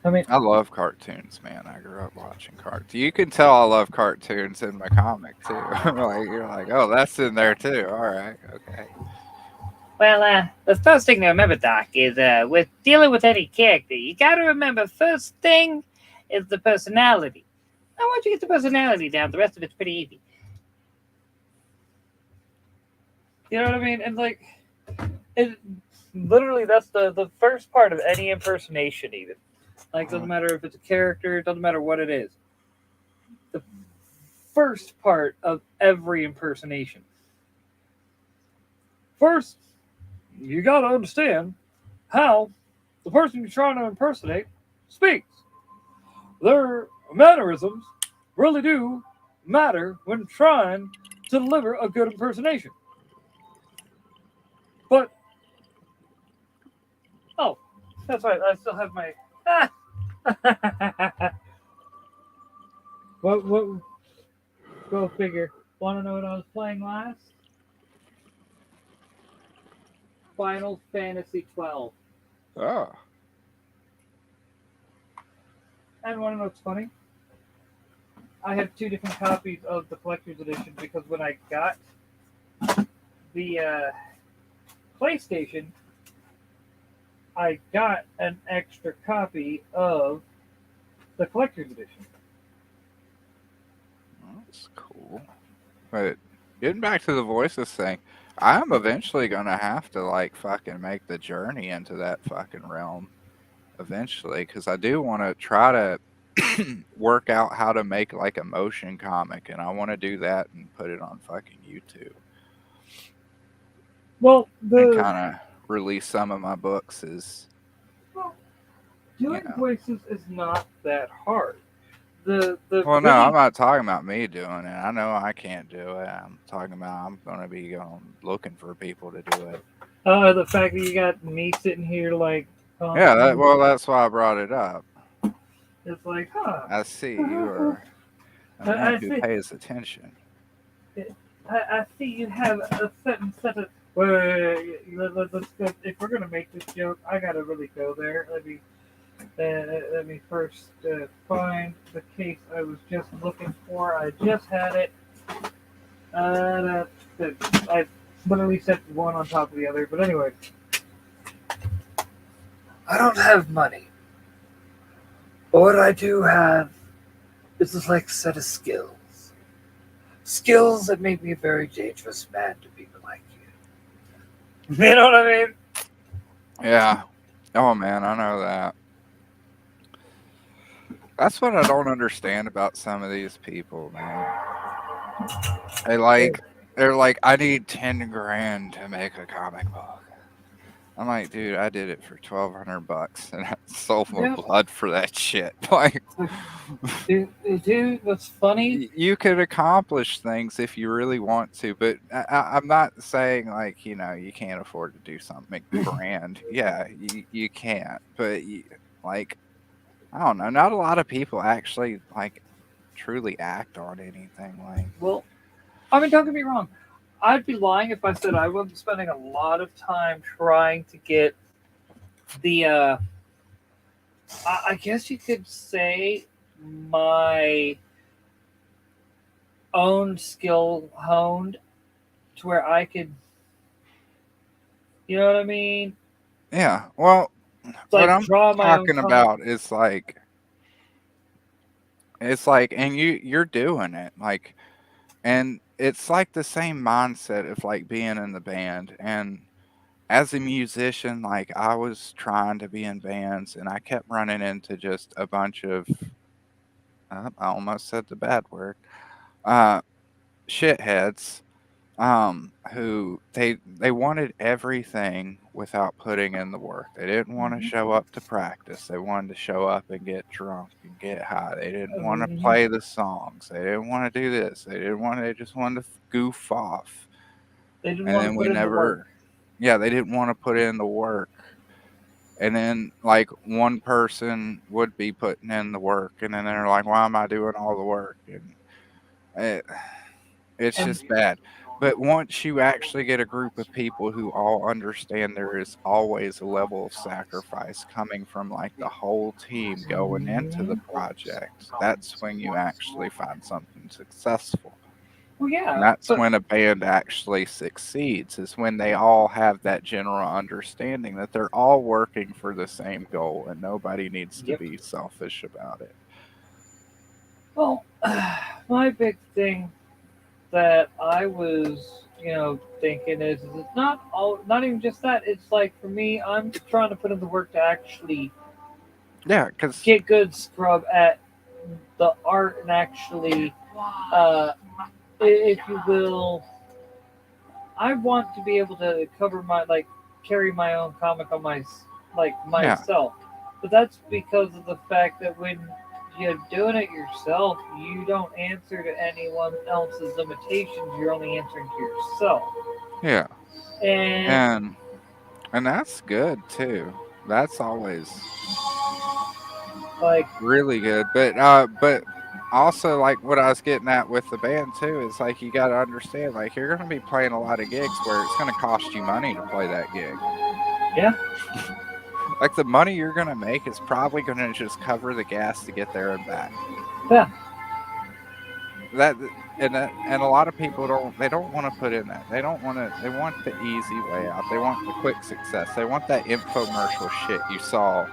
I mean, I love cartoons, man. I grew up watching cartoons. You can tell I love cartoons in my comic too. Like you're like, oh, that's in there too. All right, okay. well, the first thing to remember, Doc, is with dealing with any character, you got to remember first thing is the personality. Now, once you get the personality down, the rest of it's pretty easy. You know what I mean? And like, it literally that's the first part of any impersonation, even. Like, doesn't matter if it's a character, doesn't matter what it is. The first part of every impersonation. First, you got to understand how the person you're trying to impersonate speaks. Their mannerisms really do matter when trying to deliver a good impersonation. But, oh, that's right, I still have my. What, go figure. Want to know what I was playing last? Final Fantasy 12. Oh, And want to know what's funny? I have two different copies of the collector's edition because when I got the PlayStation, I got an extra copy of the collector's edition. that's cool. But getting back to the voices thing, I'm eventually gonna have to like fucking make the journey into that fucking realm eventually, because I do want to try to work out how to make like a motion comic, and I want to do that and put it on fucking YouTube Well, and kind of release some of my books as doing know. voices is not that hard. The Well, no, really I'm not talking about me doing it. I know I can't do it. I'm talking about I'm gonna be going looking for people to do it. the fact that you got me sitting here like Yeah, constantly, that's why I brought it up. it's like, huh? I see you are a man I who see. pays attention. I see you have a certain set of. Let's go. If we're gonna make this joke, I gotta really go there. Let me first find the case I was just looking for. I just had it. I literally set one on top of the other. But anyway, I don't have money. But what I do have is this like set of skills. Skills that make me a very dangerous man to people like you. You know what I mean? Yeah. Oh man, I know that. That's what I don't understand about some of these people, man. They like they're like, I need 10 grand to make a comic book. I'm like, dude, I did it for $1,200 and I sold my Yep. blood for that shit. Like, Dude, what's funny? you could accomplish things if you really want to, but I'm not saying like, you can't afford to do something grand. Yeah, you can't, but like, I don't know. Not a lot of people actually like truly act on anything. Like, Well, I mean, don't get me wrong. I'd be lying if I said I wasn't spending a lot of time trying to get the. I guess you could say my own skill honed to where I could. You know what I mean? yeah. Well, It's what like I'm draw my own talking comic. about is like, it's like, and you're doing it like, and it's like the same mindset of like being in the band. And as a musician, like I was trying to be in bands and I kept running into just a bunch of, I almost said the bad word, uh, shitheads, who they wanted everything without putting in the work. They didn't want to show up to practice. They wanted to show up and get drunk and get high. They didn't want to Mhm. play the songs. They didn't want to do this. They just wanted to goof off. They didn't And want to then put in the work. yeah, they didn't want to put in the work. And then like one person would be putting in the work and then they're like, why am I doing all the work? And it, it's And just bad. But once you actually get a group of people who all understand there is always a level of sacrifice coming from like the whole team going into the project, that's when you actually find something successful. well, And yeah, that's but when a band actually succeeds, is when they all have that general understanding that they're all working for the same goal and nobody needs to yep. be selfish about it. Well, my big thing that I was, thinking is it's not even just that. It's like for me, I'm trying to put in the work to actually Yeah, because, get good scrub at the art and actually, uh, if you will, I want to be able to cover my carry my own comic on yeah, myself, but that's because of the fact that when you're doing it yourself, you don't answer to anyone else's limitations. You're only answering to yourself, yeah. and And that's good too. That's always like, really good. But also like what I was getting at with the band too is like you gotta understand, like you're gonna be playing a lot of gigs where it's gonna cost you money to play that gig. yeah, Like the money you're gonna make is probably gonna just cover the gas to get there and back. yeah, That and a lot of people don't want to put in that. They want the easy way out. They want the quick success. They want that infomercial shit you saw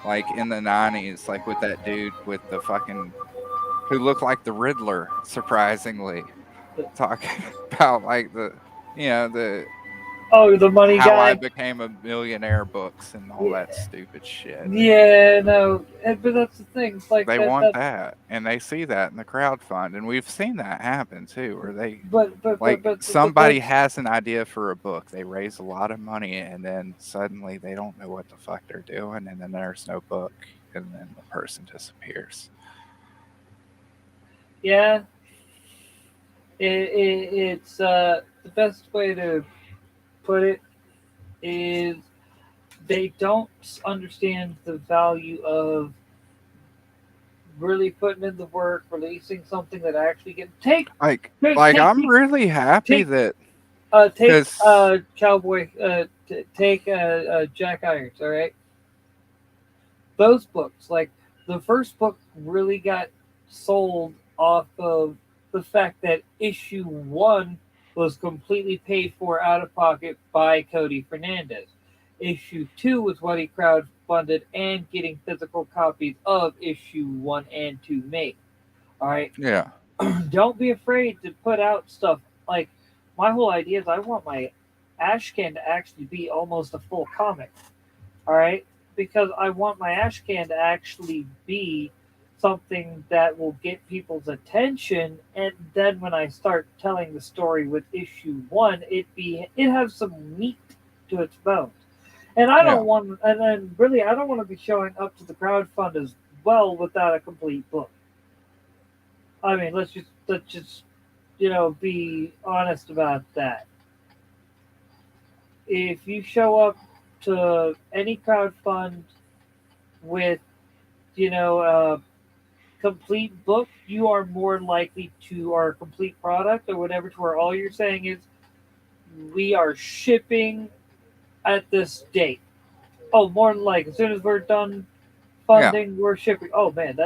like in the 90s, like with that dude with the fucking who looked like the Riddler, surprisingly, talking about like the Oh, the money How I guy. Became a Millionaire books and all Yeah, that stupid shit. yeah, no, but that's the thing. It's like They that. want that, and they see that in the crowdfund, and we've seen that happen too, where they like But somebody has an idea for a book, they raise a lot of money, and then suddenly they don't know what the fuck they're doing, and then there's no book, and then the person disappears. yeah, it's the best way to put it is they don't understand the value of really putting in the work, releasing something that actually can Like I'm really happy take that take because Cowboy take Jack Irons. All right, those books, like the first book, really got sold off of the fact that issue one was completely paid for out of pocket by Cody Fernandez. Issue two was what he crowdfunded and getting physical copies of issue one and two made. All right, yeah, don't be afraid to put out stuff. Like my whole idea is I want my Ashcan to actually be almost a full comic. All right, because I want my Ashcan to actually be something that will get people's attention, and then when I start telling the story with issue one, it has some meat to its bones. And I yeah. don't want, and then really, I don't want to be showing up to the crowdfund as well without a complete book. I mean, let's just be honest about that. If you show up to any crowdfund with a complete book, you are more likely to, or a complete product or whatever, to where all you're saying is we are shipping at this date. Oh, more than like as soon as we're done Yeah. funding, we're shipping. Oh man,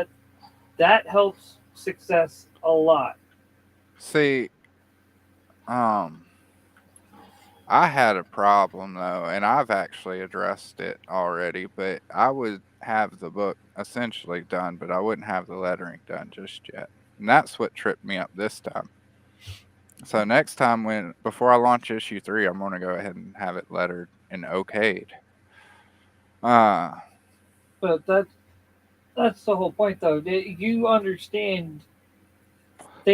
that helps success a lot. See, um, I had a problem though, and I've actually addressed it already, but I would have the book essentially done, but I wouldn't have the lettering done just yet. And that's what tripped me up this time. So next time before I launch issue 3, I'm gonna go ahead and have it lettered and okayed. Uh But that's the whole point, though. You understand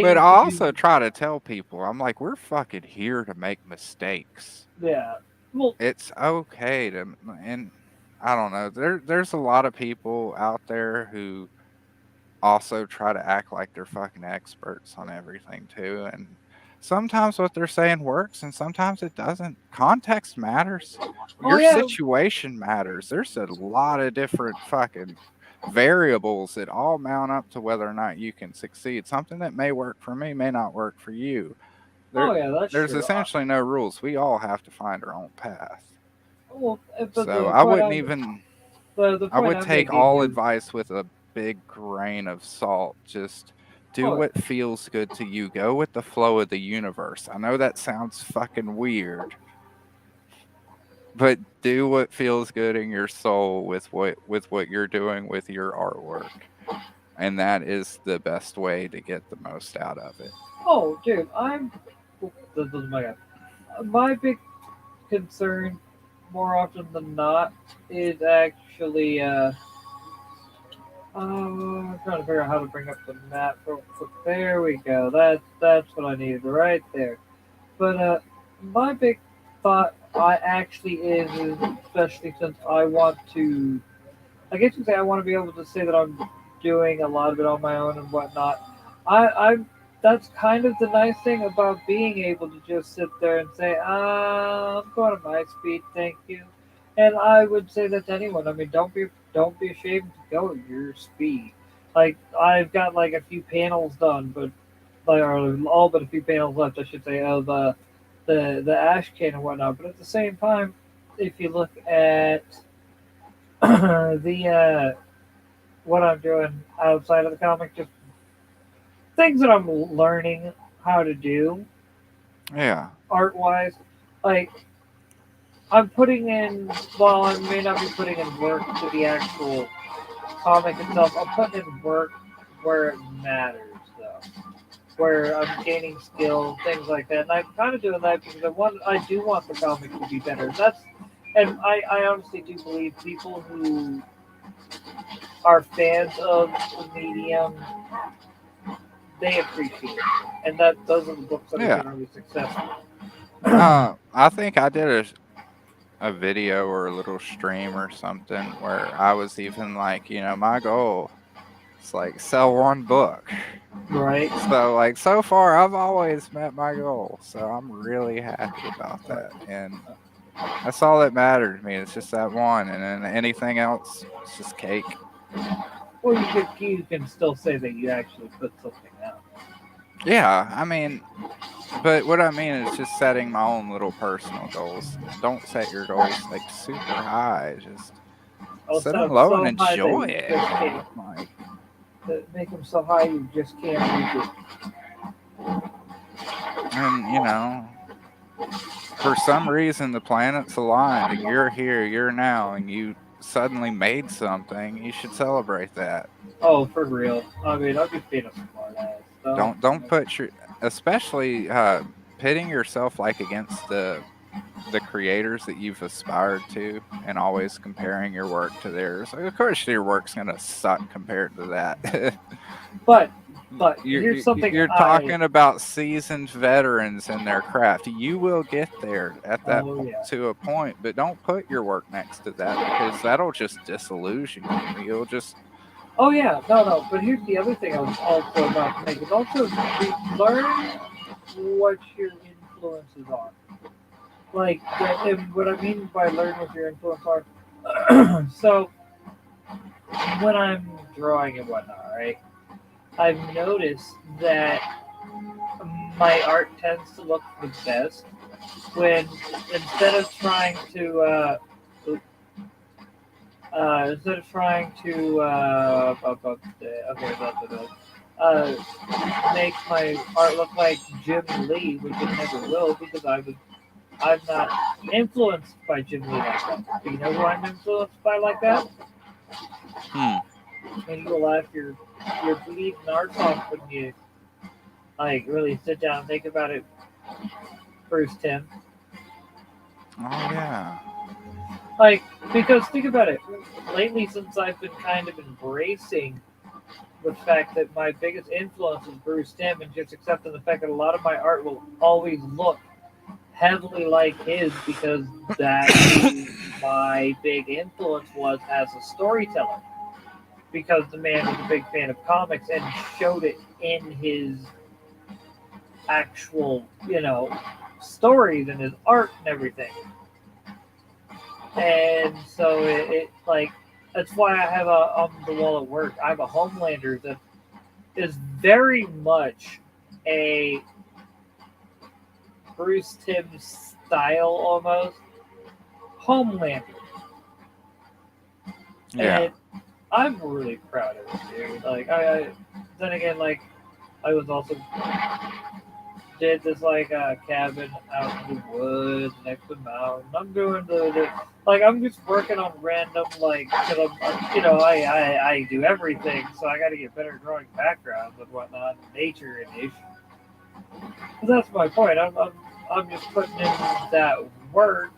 but I things also you, try to tell people, I'm like, we're fucking here to make mistakes. yeah. Well, It's okay to, and I don't know. There's a lot of people out there who also try to act like they're fucking experts on everything too. And sometimes what they're saying works and sometimes it doesn't. Context matters. oh Your yeah, situation matters. There's a lot of different fucking variables that all mount up to whether or not you can succeed. Something that may work for me may not work for you. oh There yeah, that's there's true. essentially no rules. We all have to find our own path. Well, but So the I point would I'm take making all is, advice with a big grain of salt. Just do oh, what feels good to you. Go with the flow of the universe. I know that sounds fucking weird, but do what feels good in your soul with what you're doing with your artwork. And that is the best way to get the most out of it. oh, dude, this is my big concern more often than not is actually I'm trying to figure out how to bring up the map real quick. There we go. That's what I needed right there. But my big thought I actually is especially since I want to, I guess you could say I want to be able to say that I'm doing a lot of it on my own and whatnot. I'm That's kind of the nice thing about being able to just sit there and say, I'm going at my speed, thank you. And I would say that to anyone. I mean, don't be ashamed to go at your speed. Like I've got like a few panels done, but like or all but a few panels left, I should say, of the ash can and whatnot. But at the same time, if you look at the what I'm doing outside of the comic, just things that I'm learning how to do Yeah. art wise. Like I'm putting in, while I may not be putting in work to the actual comic itself, I'm putting in work where it matters, though. where I'm gaining skill, things like that. And I'm kind of doing that because I do want the comic to be better. And I honestly do believe people who are fans of the medium, they appreciate it, and those are the books that are Yeah. generally successful. I think I did a video or a little stream or something where I was even like, my goal is like sell one book. Right. So like so far I've always met my goal. So I'm really happy about Right. that. And that's all that matters to me. It's just that one. And then anything else, it's just cake. Well, you can still say that you actually put something out. Yeah, I mean, but what I mean is just setting my own little personal goals. Don't set your goals like super high. Just I'll set set them them low and so high that enjoy you it. just can't. Like, Make them so high you just can't reach it. and for some reason the planets aligned and you're here, you're now, and you suddenly made something. You should celebrate that. Oh, for real. I mean, I'd be being a smart ass. Don't put your, especially pitting yourself like against the creators that you've aspired to and always comparing your work to theirs. Of course your work's gonna suck compared to that. But here's something you're talking about seasoned veterans in their craft. You will get there at that to a point, but don't put your work next to that because that'll just disillusion you. You'll just Oh yeah, no. But here's the other thing I was also about to make is also learn what your influences are. Like, and what I mean by learn what your influences are. So when I'm drawing and whatnot, right? I've noticed that my art tends to look the best when instead of trying to make my art look like Jim Lee, which it never will because I'm not influenced by Jim Lee like that. Do you know who I'm influenced by like that? And you'll laugh your bleeding arts off when you like really sit down and think about it. Bruce Timm. Oh yeah. Like, because think about it. Lately, since I've been kind of embracing the fact that my biggest influence is Bruce Timm and just accepting the fact that a lot of my art will always look heavily like his because that's who my big influence was as a storyteller. Because the man was a big fan of comics and showed it in his actual, stories and his art and everything. And so it like that's why I have on the wall at work. I have a Homelander that is very much a Bruce Timm style almost Homelander. Yeah. And I'm really proud of it, dude. Like I then again, like I was also did this like cabin out in the woods next to the mountain. I'm doing the like I'm just working on random like cause I do everything, so I got to get better at drawing backgrounds and whatnot, nature and ish. But that's my point. I'm just putting in that work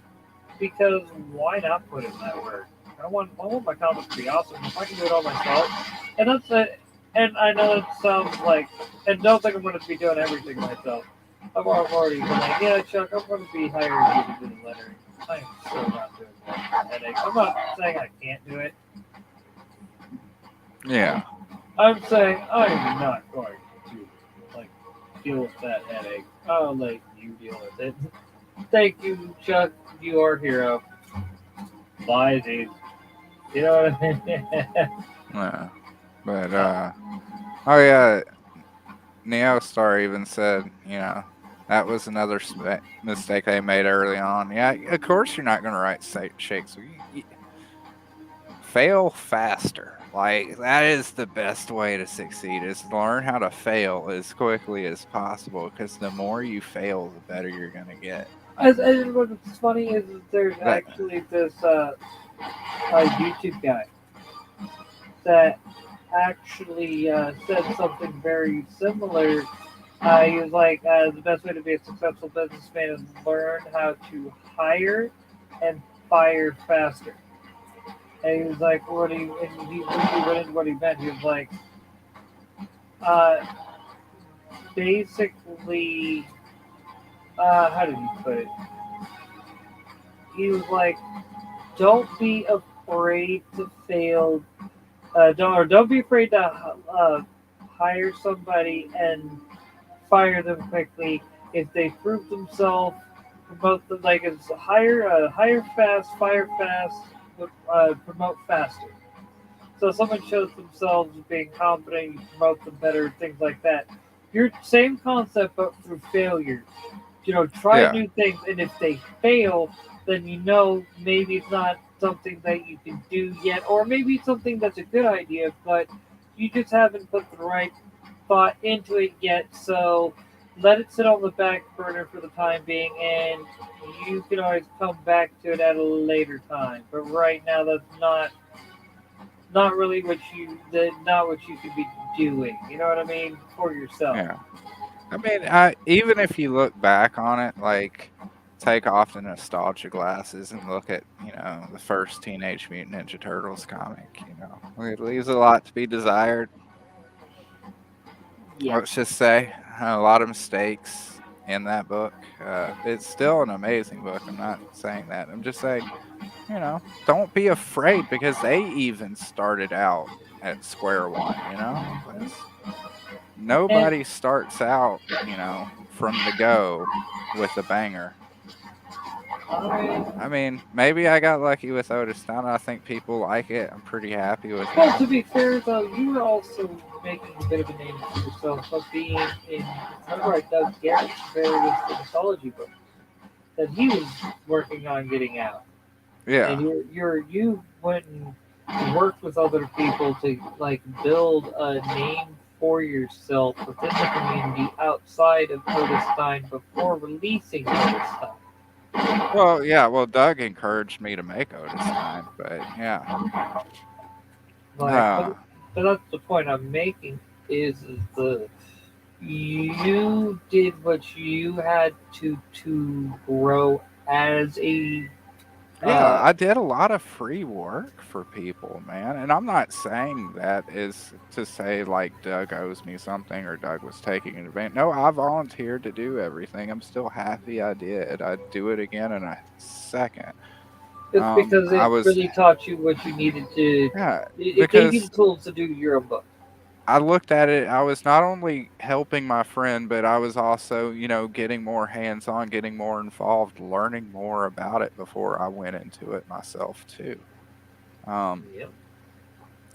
because why not put in that work? I want my comics to be awesome. If I can do it all myself, and that's it. And I know it sounds like, and don't think I'm going to be doing everything myself. I've already been like, yeah, Chuck, I'm going to be hiring you to do the lettering. I'm still not doing that. Headache. I'm not saying I can't do it. Yeah. I'm saying I'm not going to like deal with that headache. I'll let you deal with it. Thank you, Chuck. You are a hero. Bye, dude. You know what I mean? Yeah. But oh yeah, Neostar even said, that was another mistake they made early on. Yeah, of course you're not going to write Shakespeare. Fail faster. Like that is the best way to succeed. Is learn how to fail as quickly as possible. Because the more you fail, the better you're going to get. And what's funny is there's actually this YouTube guy that actually said something very similar He was like, the best way to be a successful businessman is learn how to hire and fire faster. And he was like, what he, and he went into what he meant. He was like, uh, basically, how did he put it? He was like, don't be afraid to fail. Don't be afraid to hire somebody and fire them quickly if they prove themselves. Promote them like it's hire fast, fire fast, promote faster. So someone shows themselves being confident, you promote them better, things like that. Your same concept, but through failures. Try Yeah. new things, and if they fail, then maybe it's not something that you can do yet, or maybe it's something that's a good idea, but you just haven't put the right thought into it yet. So let it sit on the back burner for the time being, and you can always come back to it at a later time. But right now, that's not really not what you could be doing. You know what I mean, for yourself. Yeah. I mean, even if you look back on it, like take off the nostalgia glasses and look at, the first Teenage Mutant Ninja Turtles comic, it leaves a lot to be desired. Yeah. Let's just say a lot of mistakes in that book. It's still an amazing book. I'm not saying that. I'm just saying, don't be afraid because they even started out at square one, And nobody starts out, from the go with a banger. I I mean, maybe I got lucky with Otis Town. I think people like it. I'm pretty happy with Well, to it. be fair, though, you were also making a bit of a name for yourself of being in, remember I dug Garrett's various mythology books that he was working on getting out. And Yeah. you went and worked with other people to like build a name for yourself within the community outside of Otis Stein before releasing Otis Stein. Well, yeah. Well, Doug encouraged me to make Otis Stein, but yeah. Like, Uh, but that's the point I'm making is the you did what you had to grow as a Yeah, uh I did a lot of free work for people, man. And I'm not saying that is to say like Doug owes me something or Doug was taking an advantage. No, I volunteered to do everything. I'm still happy I did. I'd do it again in a second. it's because I it was, really taught you what you needed to yeah, it gave you the because tools to do your own book. I looked at it, I was not only helping my friend, but I was also, getting more hands on, getting more involved, learning more about it before I went into it myself too. Um, Yep.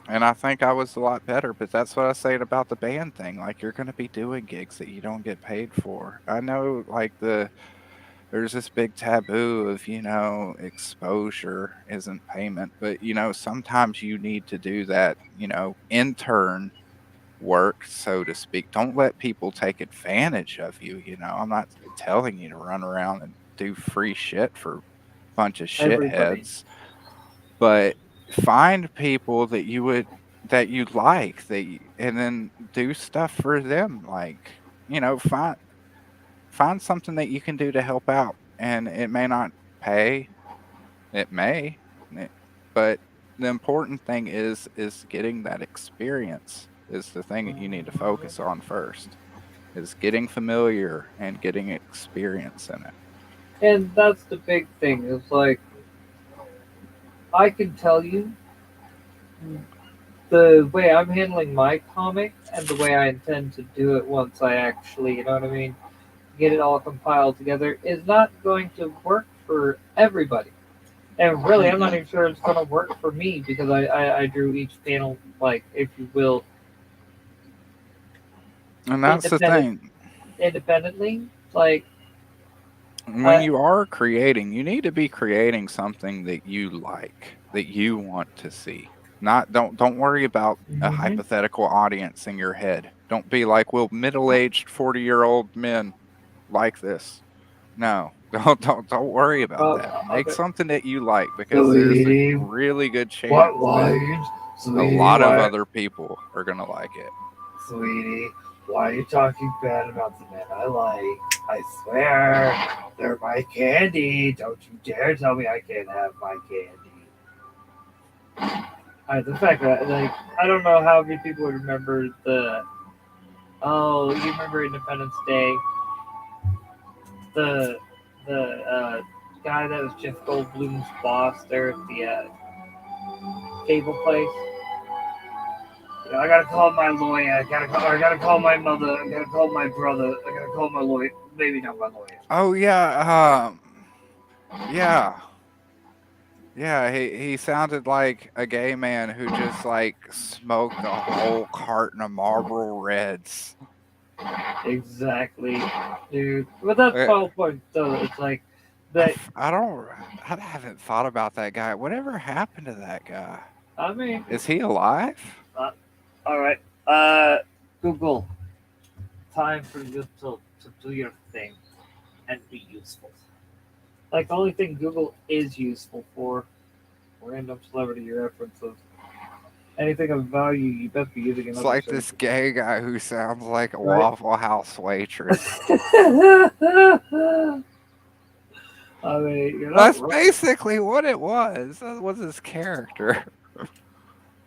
And I think I was a lot better, but that's what I said about the band thing. Like you're going to be doing gigs that you don't get paid for. I know like there's this big taboo of, exposure isn't payment, but sometimes you need to do that, intern work, so to speak. Don't let people take advantage of you, I'm not telling you to run around and do free shit for a bunch of Everybody. shitheads, but find people that you like and then do stuff for them, like find something that you can do to help out, and it may not pay, it may it- but the important thing is getting that experience is the thing that you need to focus on first, is getting familiar and getting experience in it. And that's the big thing. It's like I can tell you the way I'm handling my comic and the way I intend to do it once I actually, you know what I mean, get it all compiled together is not going to work for everybody. And really, I'm not Mm-mm. even sure it's going to work for me because I drew each panel, like, if you will, And that's the independent, thing. independently. Like, When I, you are creating, you need to be creating something that you like, that you want to see. Not don't worry about a Mhm. hypothetical audience in your head. Don't be like, will middle-aged 40-year-old men like this? No. Don't worry about that. Make Okay. something that you like because there's a Sweetie, really good what chance that lines? a Sweetie, lot of what? other people are going to like it. Sweetie, Why are you talking bad about the men I like? I swear, they're my candy. Don't you dare tell me I can't have my candy. The fact that, like, I don't know how many people would remember you remember Independence Day? The, guy that was Jeff Goldblum's boss there at the, cable place. You know, I gotta call my lawyer. I gotta call my mother. I gotta call my brother. I gotta call my lawyer. Maybe not my lawyer. Oh yeah, yeah. Yeah, he sounded like a gay man who just like smoked a whole carton of Marlboro Reds. Exactly, dude. But that's the Uh, whole point, though. It's like that. I haven't thought about that guy. Whatever happened to that guy? I mean, Is he alive? uh, all right. Google time for you to do your thing and be useful. Like the only thing Google is useful for random celebrity references. Anything of value, you best be using It's another like search. this gay guy who sounds like a Right. Waffle House waitress. I mean, you're not That's wrong. basically what it was. That was his character.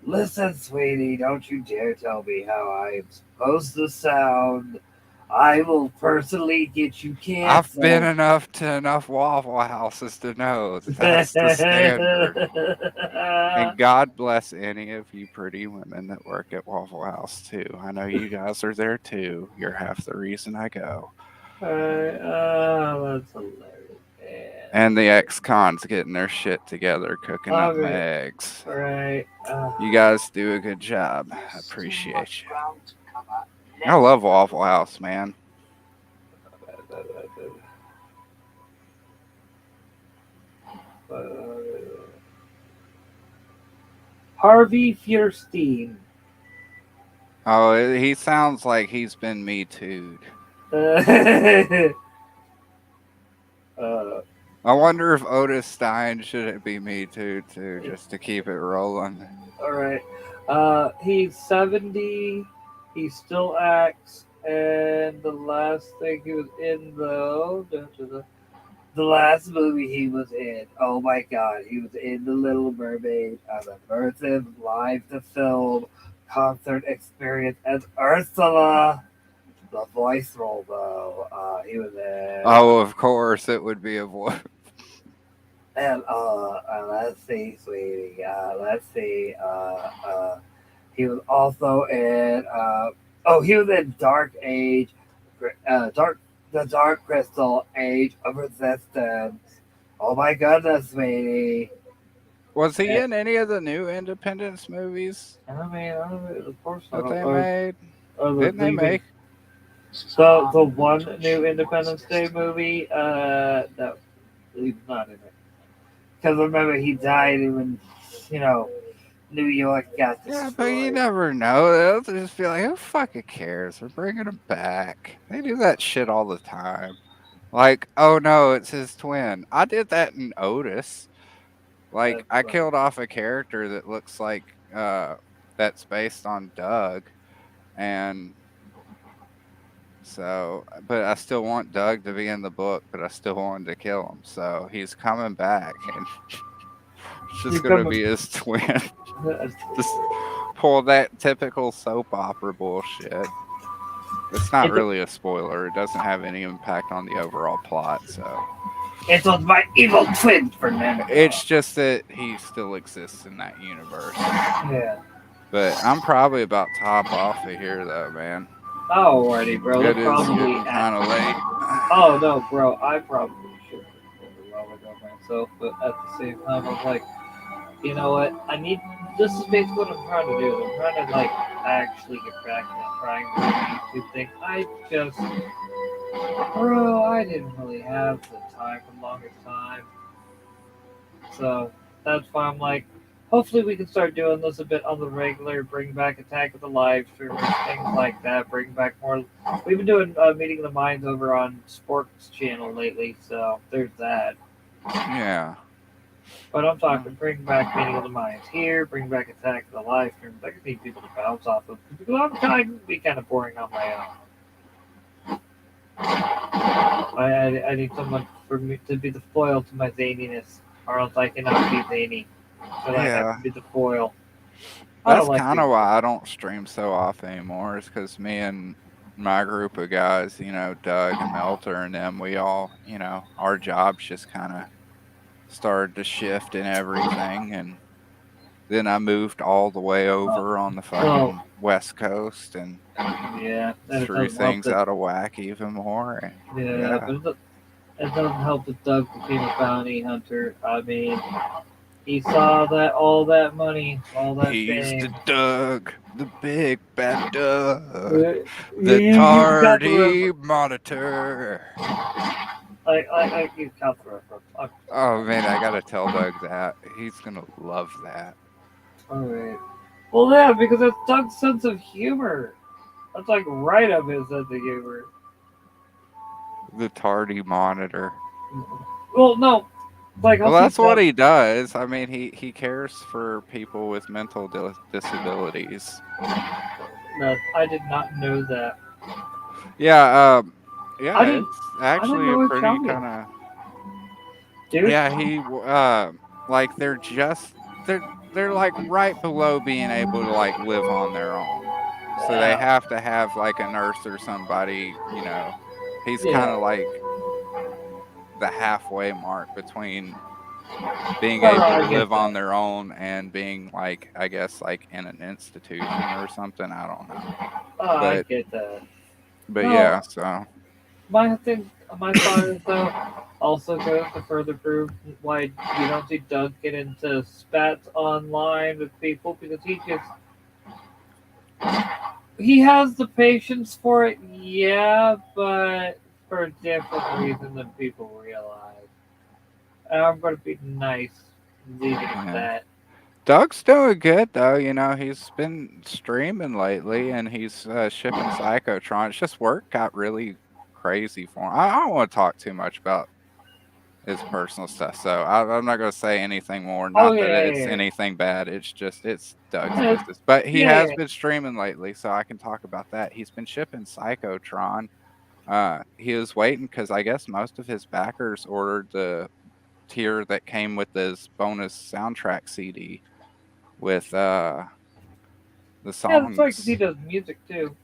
Listen, sweetie, don't you dare tell me how I am supposed to sound. I will personally get you I've been canceled. to enough Waffle Houses to know that's the standard. And God bless any of you pretty women that work at Waffle House too. I know you guys are there too. You're half the reason I go. That's hilarious, man. And the ex-cons getting their shit together, cooking I up my mean, eggs. right. You guys do a good job. I appreciate you. I love Waffle House, man. Harvey Fierstein. Oh, he sounds like he's been Me Too'd. uh, I wonder if Otis Stein should be Me Too too, just to keep it rolling. all right. He's 70. He still acts. And the last thing he was in, though, the last movie he was in, oh my god, he was in The Little Mermaid on an immersive live to film concert experience as Ursula. The voice role, though, he was in. Oh, of course, it would be a boy. And let's see, sweetie. Let's see. He was also in. He was in Dark Age, the Dark Crystal Age of Resistance. Oh my goodness, sweetie. Was he Yeah. in any of the new Independence movies I mean, of course that not. they made? Or Didn't they make? the one new Independence Day movie? No, he's not in it. Because remember, he died when, New York got destroyed. Yeah, but you never know. They'll just be like, who fucking cares? We're bringing him back. They do that shit all the time. Like, oh no, it's his twin. I did that in Otis. Like, I killed off a character that looks like that's based on Doug. And so, but I still want Doug to be in the book, but I still wanted to kill him. So he's coming back, and it's just going to be his twin. Just pull that typical soap opera bullshit. It's not really a spoiler. It doesn't have any impact on the overall plot, so. It was my evil twin, Fernando. It's just that he still exists in that universe. Yeah. But I'm probably about top off of here, though, man. Alrighty, bro. It is getting kind of late. Oh no, bro. I probably should have recorded a while ago myself, but at the same time, I was like, you know what? This is basically what I'm trying to do. I'm trying to actually get back and trying to YouTube thing. I didn't really have the time for the longest time. So that's why I'm like, hopefully we can start doing this a bit on the regular, bring back Attack of the Live streamers, things like that, bring back more. We've been doing Meeting of the Minds over on Sporks channel lately, so there's that. Yeah. But I'm talking bring back Meeting of the Minds here, bring back Attack of the Life, bring back I need people to bounce off of. Because I can be kind of boring on my own. I need someone for me to be the foil to my zaniness, or else I cannot be zany. So I have Yeah. to be the foil. I That's don't like kind of being why I don't stream so often anymore. Is because me and my group of guys, Doug and Melter and them, we all, our jobs just kind of started to shift and everything. And then I moved all the way well, over on the well, fucking West Coast and yeah, and it threw doesn't help things that out of whack even more. And yeah, yeah, but it doesn't help that Doug became a bounty hunter. I mean, he saw that all that money, all that he's the fame. Doug, the big bad Doug, You, the you got the tardy reference. monitor. I you got the reference. Oh man, I gotta tell Doug that. He's gonna love that. Alright. Well, yeah, because that's Doug's sense of humor. That's like right up his sense of humor. The tardy monitor. Well, no, like I'll Well, see that's what Doug. he does. I mean, he cares for people with mental disabilities. No, I did not know that. Yeah, I yeah, didn't. it's I didn't actually a know it pretty counted, kind of dude. yeah. Like they're like right below being able to like live on their own. So they Yeah, have to have like a nurse or somebody. He's kind yeah. of like the halfway mark between being Oh, able to I get live on that. their own and being like I guess like in an institution or something. I don't know. Oh, I But get that. yeah, No, so my thing, my thought is though, also goes to further prove why you don't see Doug get into spats online with people because he has the patience for it, yeah, but for a different reason than people realize. And I'm going to be nice, leaving it at yeah. that. Doug's doing good though, he's been streaming lately and he's shipping Psychotron. It's just work got really crazy for him. I don't want to talk too much about his personal stuff, so I'm not going to say anything more. Oh Not that yeah, it's yeah, anything bad. It's Doug's yeah, business. But he yeah, has yeah. been streaming lately, so I can talk about that. He's been shipping Psychotron. He was waiting because I guess most of his backers ordered the tier that came with his bonus soundtrack CD with the Yeah, that's right, because he songs. does music too.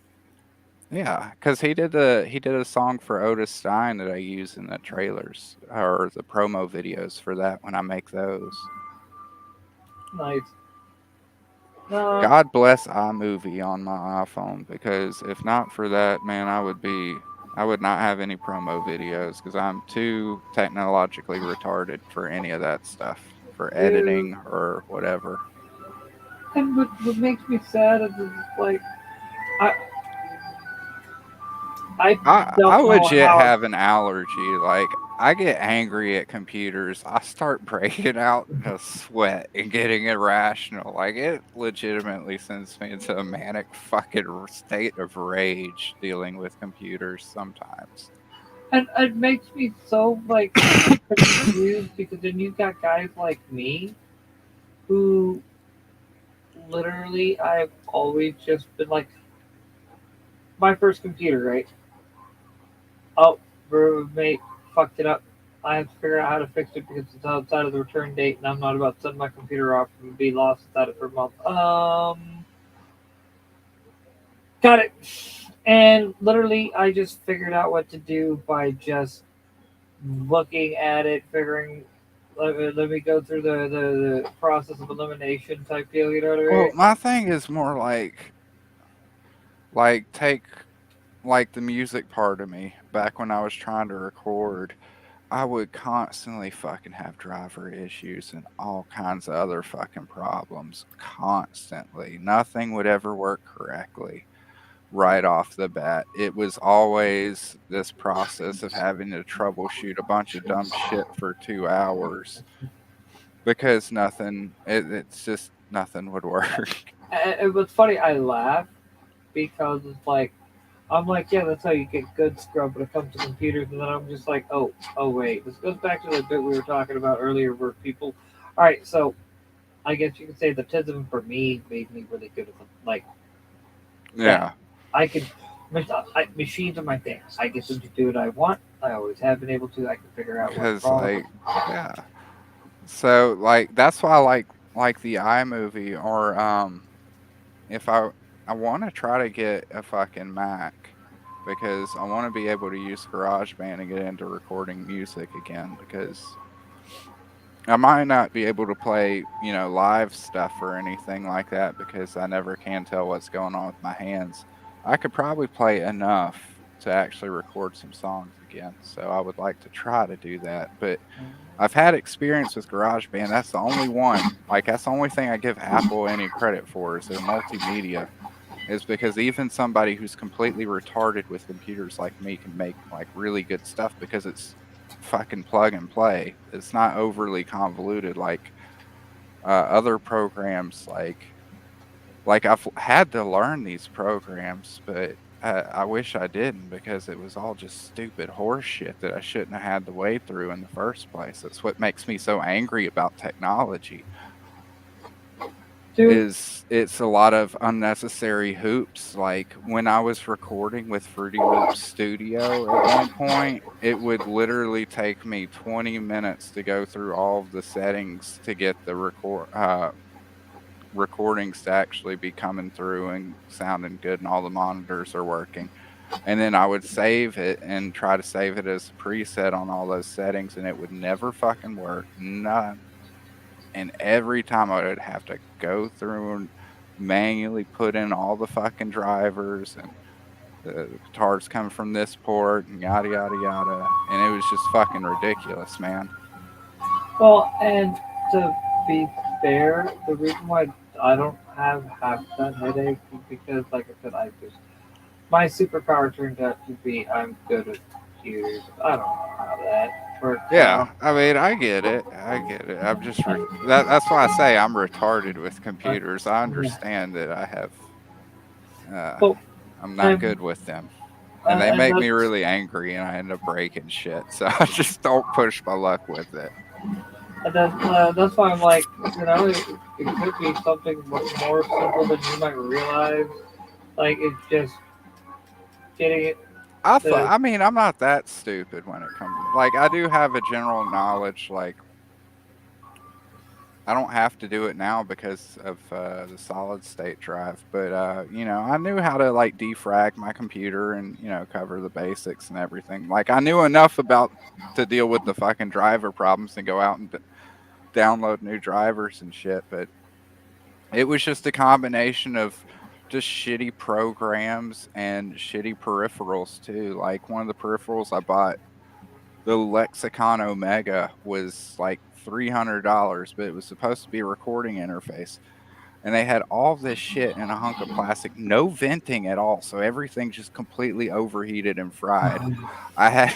Yeah, because he did a song for Otis Stein that I use in the trailers or the promo videos for that when I make those. Nice. No, God bless iMovie on my iPhone because if not for that, man, I would not have any promo videos because I'm too technologically retarded for any of that stuff for dude. editing or whatever. And what makes me sad is it's like I I I don't know legit how. have an allergy. Like I get angry at computers. I start breaking out in a sweat and getting irrational. Like it legitimately sends me into a manic fucking state of rage dealing with computers sometimes. And it makes me so like confused because then you got guys like me who literally I've always just been like my first computer, right? Oh, roommate fucked it up. I have to figure out how to fix it because it's outside of the return date and I'm not about to send my computer off and be lost without it for a month. Got it. And literally I just figured out what to do by just looking at it, figuring let me go through the process of elimination type deal, you know what I Well, mean? my thing is more like take like the music part of me back when I was trying to record. I would constantly fucking have driver issues and all kinds of other fucking problems constantly. Nothing would ever work correctly right off the bat. It was always this process of having to troubleshoot a bunch of dumb shit for 2 hours because it's just nothing would work. And it was funny, I laugh because it's like I'm like, yeah, that's how you get good scrub when it comes to computers, and then I'm just like, oh wait, this goes back to the bit we were talking about earlier where people All right, so I guess you could say the Tism for me made me really good at like that. Yeah, I could machines are my thing. I get them to do what I want. I always have been able to. I can figure out what's because wrong. like, yeah. So like that's why I like the iMovie or if I want to try to get a fucking Mac because I want to be able to use GarageBand and get into recording music again because I might not be able to play, live stuff or anything like that because I never can tell what's going on with my hands. I could probably play enough to actually record some songs again. So I would like to try to do that. But I've had experience with GarageBand. That's the only one. Like that's the only thing I give Apple any credit for is their multimedia. Is because even somebody who's completely retarded with computers like me can make like really good stuff because it's fucking plug and play. It's not overly convoluted like other programs. Like I've had to learn these programs, but I wish I didn't because it was all just stupid horse shit that I shouldn't have had to wade through in the first place. That's what makes me so angry about technology Dude, is it's a lot of unnecessary hoops. Like when I was recording with Fruity Loops Studio at one point, it would literally take me 20 minutes to go through all of the settings to get the recordings to actually be coming through and sounding good and all the monitors are working. And then I would save it and try to save it as a preset on all those settings and it would never fucking work. None. And every time I would have to go through and manually put in all the fucking drivers and the guitars coming from this port and yada yada yada, and it was just fucking ridiculous, man. well, and to be fair, the reason why I don't have half that headache is because, like I said, I just my superpower turned out to be I'm good at computers. I don't know how that works Yeah, out. I mean, I get it. I get it. I'm just that's why I say I'm retarded with Uh, computers. I yeah. understand that I have uh Well, I'm not and good with them. And they and make me that's really angry and I end up breaking shit. So I just don't push my luck with it. that's why I'm like, it could be something more simple than you might realize. Like it's just getting it to. I mean, I'm not that stupid when it comes like I do have a general knowledge like I don't have to do it now because of the solid state drive, but I knew how to like defrag my computer and cover the basics and everything. Like I knew enough about to deal with the fucking driver problems and go out and download new drivers and shit, but it was just a combination of just shitty programs and shitty peripherals too. Like one of the peripherals I bought, the Lexicon Omega, was like $300, but it was supposed to be a recording interface. And they had all this shit in a hunk of plastic, no venting at all. So everything just completely overheated and fried. I had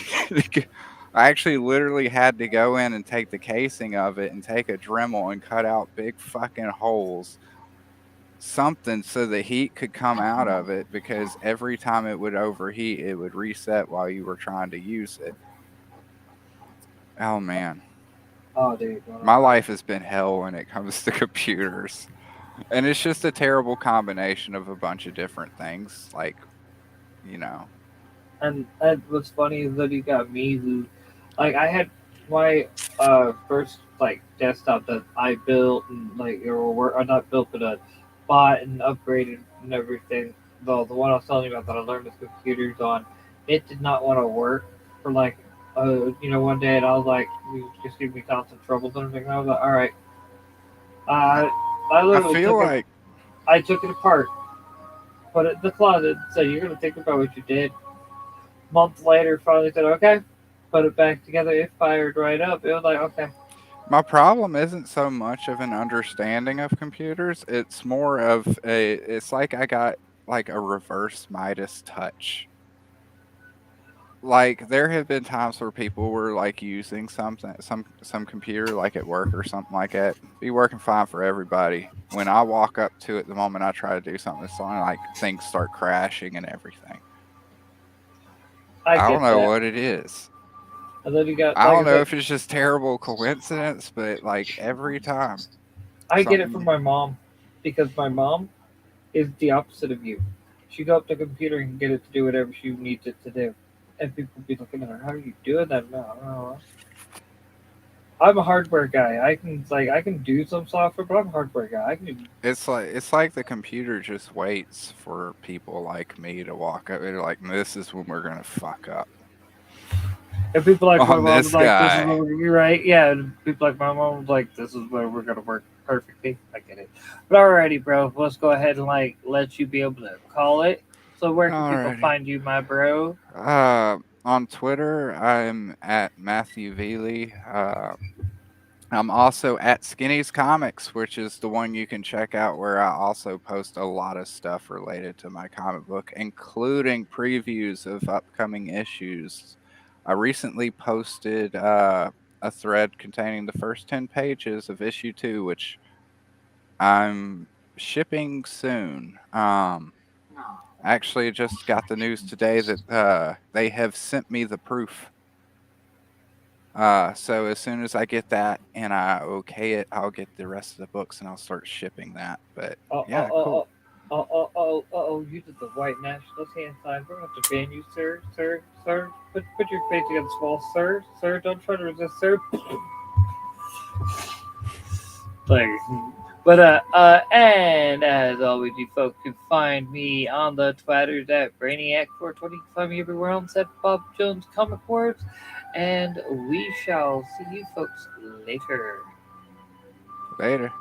I actually literally had to go in and take the casing of it and take a Dremel and cut out big fucking holes, something so the heat could come out of it because every time it would overheat, it would reset while you were trying to use it. Oh man, Oh, dude, no, no, my no. life has been hell when it comes to computers. And it's just a terrible combination of a bunch of different things. Like, you know, And what's funny is that you got me who, like, I had my first like desktop that I built and like or not built but bought and upgraded and everything. The one I was telling you about that I learned the computers on, it did not want to work for like one day and I was like, you just give me constant troubles and everything. And I was like, all right, I, uh, I I literally feel like I took it apart, put it in the closet, said you're gonna think about what you did. Month later, finally said, okay, put it back together. It fired right up. It was like, okay, my problem isn't so much of an understanding of computers. It's more of it's like I got like a reverse Midas touch. Like there have been times where people were like using something some computer like at work or something like that be working fine for everybody. When I walk up to it the moment I try to do something, it's like things start crashing and everything. I I don't get know that. what it is. And then you got, I like don't I know said, if it's just terrible coincidence, but like every time I get it from something. my mom because my mom is the opposite of you. She go up to the computer and get it to do whatever she needs it to do. And people be looking at her, how are you doing that? No, I don't know. I'm a hardware guy. I can do some software, but I'm a hardware guy. I can do. It's like the computer just waits for people like me to walk up. They're like, this is when we're gonna fuck up And people like my on mom this was like, this is guy. what we're gonna be right. Yeah, and people like my mom was like, this is where we're gonna work perfectly. I get it. But alrighty, bro. Let's go ahead and like let you be able to call it. So where can people Alrighty. find you, my bro? On Twitter, I'm at Matthew Veely. I'm also at Skinny's Comics, which is the one you can check out where I also post a lot of stuff related to my comic book, including previews of upcoming issues. I recently posted a thread containing the first 10 pages of issue 2, which I'm shipping soon. Actually, just got the news today that they have sent me the proof. So as soon as I get that and I okay it, I'll get the rest of the books and I'll start shipping that. But Oh, yeah, cool. you did the white nationalist hand sign. We're going to have to ban you, sir, sir, sir. Put your face against the wall, sir, sir. Don't try to resist, sir. Like, and as always, you folks can find me on the Twitters at Brainiac420. Find me everywhere else at Bob Jones Comic Words, and we shall see you folks later. Later.